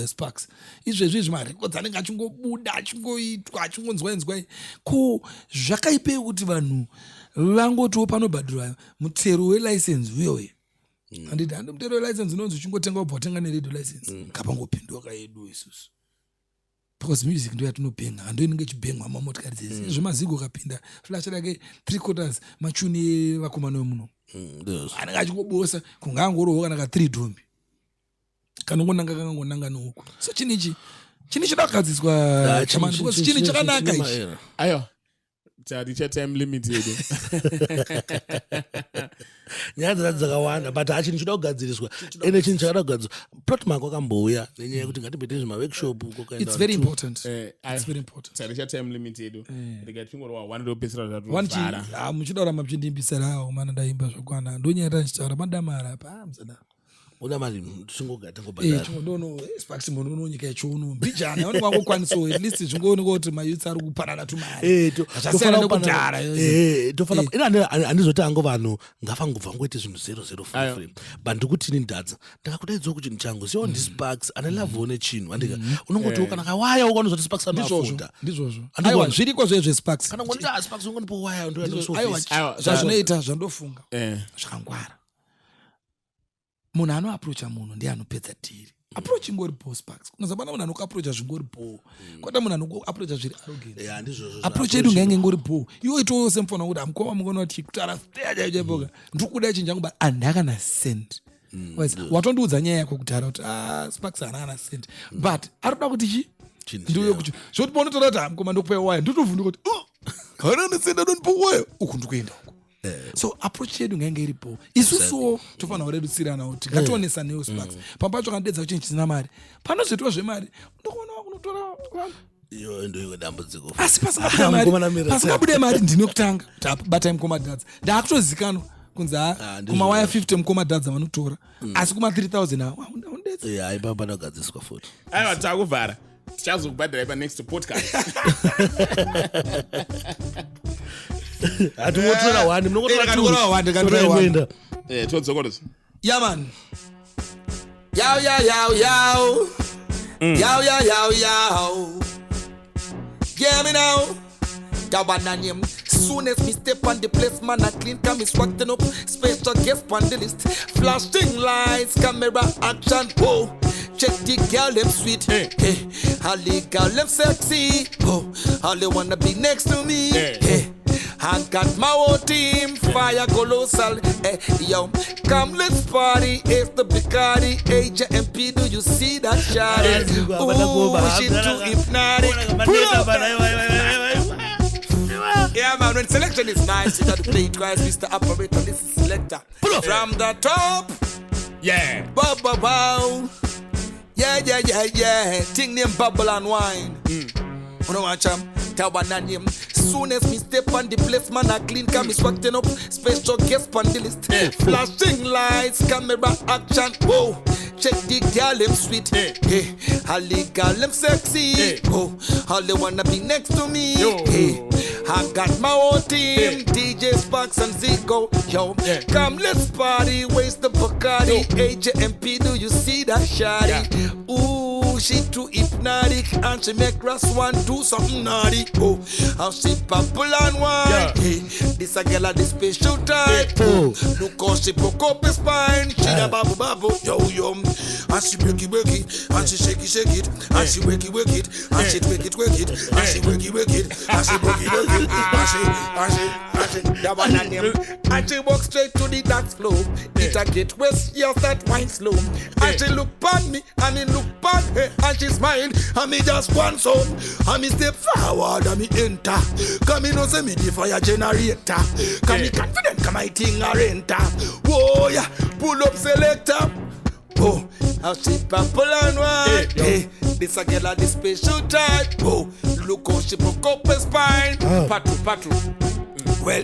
Sparks. Izvezvi marekodzi anenge achingobuda achingoitwa achingonzwainzwai ko zvakaipei kuti vanhu vangotiwo panobhadhirwa mutero welicense uyoyo. Handiti handi mutero welicense unonzi uchingotenga ubva watenga neredio license kapangopinduka yedu isusu because music ndo yatinobhenga hando inenge ichibhengwa mamotikari dzese zvemaZigo kapinda flash rake 3/4 machuni vakomana vemuno anenge achingobosa kungangoroho kana ka3 dhombi kanongonanga kangonanga nouku. So chinichi chini chida kugadziswa chamani because chini chakanaka ichi. Ayo Taricha time limited. Nyaya dzakawanda but achini chida kugadziriswa ene chinhu chakada kugadzirwa plot mark wakambouya nenyaya yekuti ngatimbete zvimaworkshop It's very important. It's very important. Taricha time limited. Ndikachingorwa 1 ndopesera zvatu. One thing, muchidaura mapchindimbisirawo mana ndaimba zvokwana ndonyaya tanchitaura madamara pa mzada. Una mari tusingogata ngobhadara. Ndono Sparks munhu unonyika yachono mbijana vanhu vangokwanisawo at least zvingooneka kuti mayouth ari kupanana tumari. Zvasiyana nekudhara. Tofana ina andizotanga vanhu ngafangobva ngoite zvinhu 005 but ndikuti ini Dhadza ndakakudaidzwa kuchinhu changu siyo ndi Sparks ane love one chinhu andika unongoti kana kawaya ukanozoti Sparks anofunda ndizvozvo aiwa zviriko zvezve Sparks kana ngoti Sparks ungonipo waya ndo ndo aiwa zvazvinoita zvandofunga zvakangwara. Munhu anoaproacha munhu ndiye anopedza dhiri. Approach ingori bo Sparks. Unozabana munhu anokuaproacha zvingori bo. Kwata munhu anokuaproacha zviri arrogant. Ndizvozvo. Approach yedu ngenge ngori bo. Iwe itowo semfona kuti amukoma mungona kuti kutara stage yajepoka. Ndikuda chinjangu ba andakana send. Watondiudza nyaya yako kudhara kuti Sparks ana send. But arikuda kuti chi? Ndiyo kuti zvoti bonotora kuti amukoma ndokupa waya. Ndotovhunduka kuti kana send don't po waya. Uku ndikuenda uku. So approach yedu ngenge iripo isusuwo tofana kuredutsirana kuti ngationesanewo Sparks pampacho kandedza kuti chinhu mari panozoitwa zvemari ndokuona kunotora vanhu iyo ndoyo dambudziko asi pasingabude mari ndine kutanga batai mukoma Dhadza ndakutozikanwa kunzi kumawaya 50 mukoma Dhadza vanotora asi kuma 3000 awa undedza aibaba ndagadziswa futi aiwa takuvhara tichazokubhadhira pa next podcast. Atumotora wani mnogotora wani kuenda Todzokoros. Yeah man. Yow. Hear me now. That one and him. Soon as me step on the place, man, I clean, come is walking up. Special guest on the list. Flashing lights, camera, action, oh. Check the girl, them sweet. Hey. All the girl, them sexy. Oh, all they wanna be next to me. Hey. I got my whole team, fire colossal. Yo, come let's party. It's the Bacardi, HMP. Do you see that shawty? Ooh, she too hypnotic. Yeah, man, when selection is nice, you gotta play it twice, Mr. Operator. This is selector. From the top, Yeah. Wow. Yeah. Thing name bubble and wine. You know what, champ? Tawananium. Soon as me step on the place, man, I clean, come is walking up. Special guest on the list. Flashing lights, camera, action. Whoa. Check the girl, them sweet. Hey. All the girl, them sexy. Oh, all they wanna be next to me. Hey. I got my whole team, DJ Sparks and Zico. Yo, come let's party, waste the Bacardi. HMP, do you see that shawty? Ooh, she too hypnotic and she make us want do something naughty. Oh, how she purple and white. Hey, this a girl at the special type. Look how she broke up his spine. She a babu, yo. And she break it, and she shake it, and she wake it, and she wake it, and she wake it, and she break it. And she walk straight to the dance floor. It a get west, yes, that wine slow. And she look past me, and me look past her, and she smile, and me just one some. And me step forward, and me enter. Come in, no say me the fire generator. Come me confident, come my thing a renter. Whoa, yeah, pull up selector. Oh, how she purple and white. Hey, this a girl at the special type. Oh, look how she broke up her spine. Patu. Well,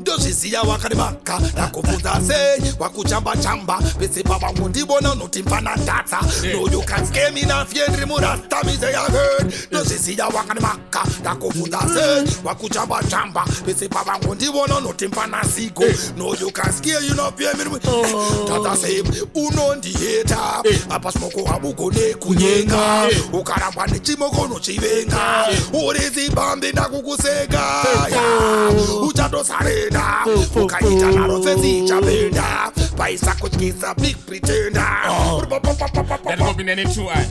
does she see ya wakadimaka? Na kufuta say, wakuchamba chamba. Pese baba mundi bona no timpana data. No, you can't scare me na fiendri murasta mi say I heard. Does she see ya wakadimaka? Na kufuta say, wakuchamba chamba. Pese baba mundi bona no timpana siko. No, you can't scare you no fear me. Tata say, uno ndi hater. Apa smoko abuko ne kunyenga. Ukaramba ni chimoko no chivenga. Urezi bambi na kukusega. Uchado sarenda, ukaita na rosesi chabenda. Paisa kuchkisa big pretender. That will be name 2i.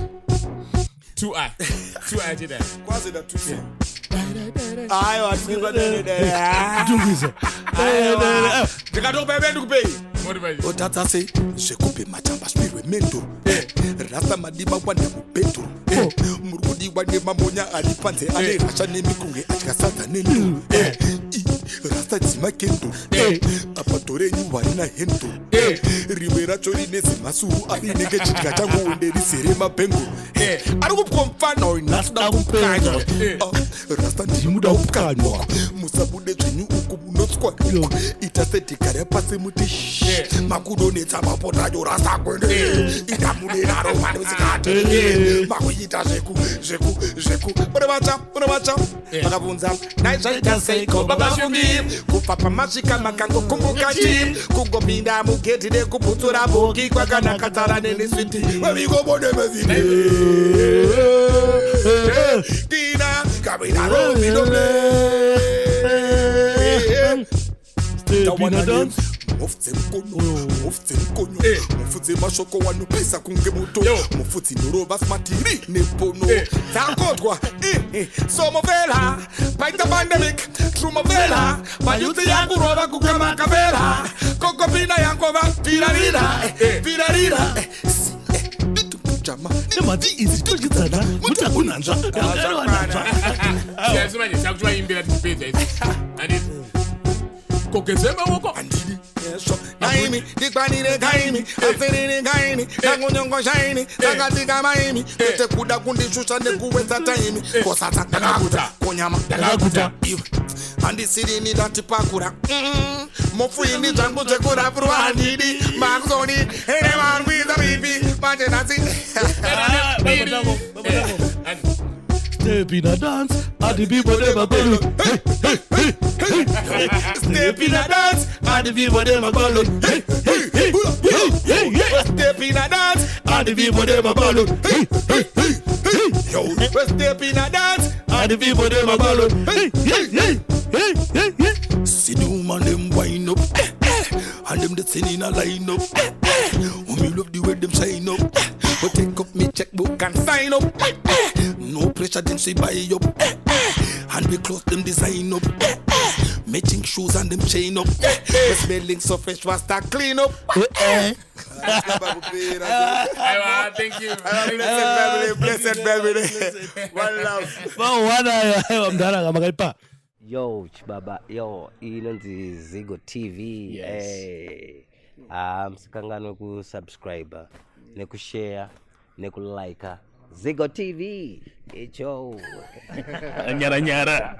2i jida. Quase da 2i. Ai, eu acho que vai dar. Fica do bebê do bem. O Dhadza say, je coupe ma chamba experimento. rasa madiba wanda mubedroom murukudi wande mamonya alipanze ale rasha nemikunge atikasadza nenu rasa dzima kendo apatore nyuwarina hendo rimwe racho rine zimasuru arinenge chitka changu nderizere mapengo ari kupwa mfana inasuda kupukanywa rasa ndirimuda kupukanywa musabude zvenyu uku munotswa itasedhikare pasi muti makudonetsa mapotayo rasa kwende idamunenaro manosikati makuita zveku unovacha vakabvunza naizvaita seiko babashumi kubva pamasvika makangokumbuka chi kungopinda mugedhi nekubhutsura boki kwakanaka tsarane nesviti vevikobonemezine dina kavinaromidome mufudze mkonyo mufudze mashoko wanopesa kunge moto mufudzi norova smatiri nepono dzakotwa somovela paita pandemic trumovela mayuti yakurova kukamakavela kokopina yankova pirarira jama nemati izi tochidzana mutakunanzva sakutivaimbira tipedza isi kokedzema woko andini yeso naimi dikwanire kaimi aferire kaimi nakunyongo shaini akatika maimi tete kuda kundishusha nekuwedza taimi kosata ndakakuta konyama ndakakuta iwe handisirini ndatipakura mufuini zvangu zvekurapurwa handidi makusoni ene marwiza bibi manje nasi Step in a dance, and the people never follow. Step in a dance, and the people never follow. Step in a dance, and the people never follow. Yo, step in a dance, and the people never follow. See the woman them wind up, and them the sin in a line up. Me love the way them shine up. But take up me checkbook and sign up. No pressure, them say buy up. And we clothes them design up. Matching shoes and them chain up. The smelling so fresh was start clean up. Thank you. Blessed family. One love. Yo chibaba yo inonzi Zigo TV. Hey. Msikangano ku subscribe neku share neku like Zigo TV. Echo. Nyara.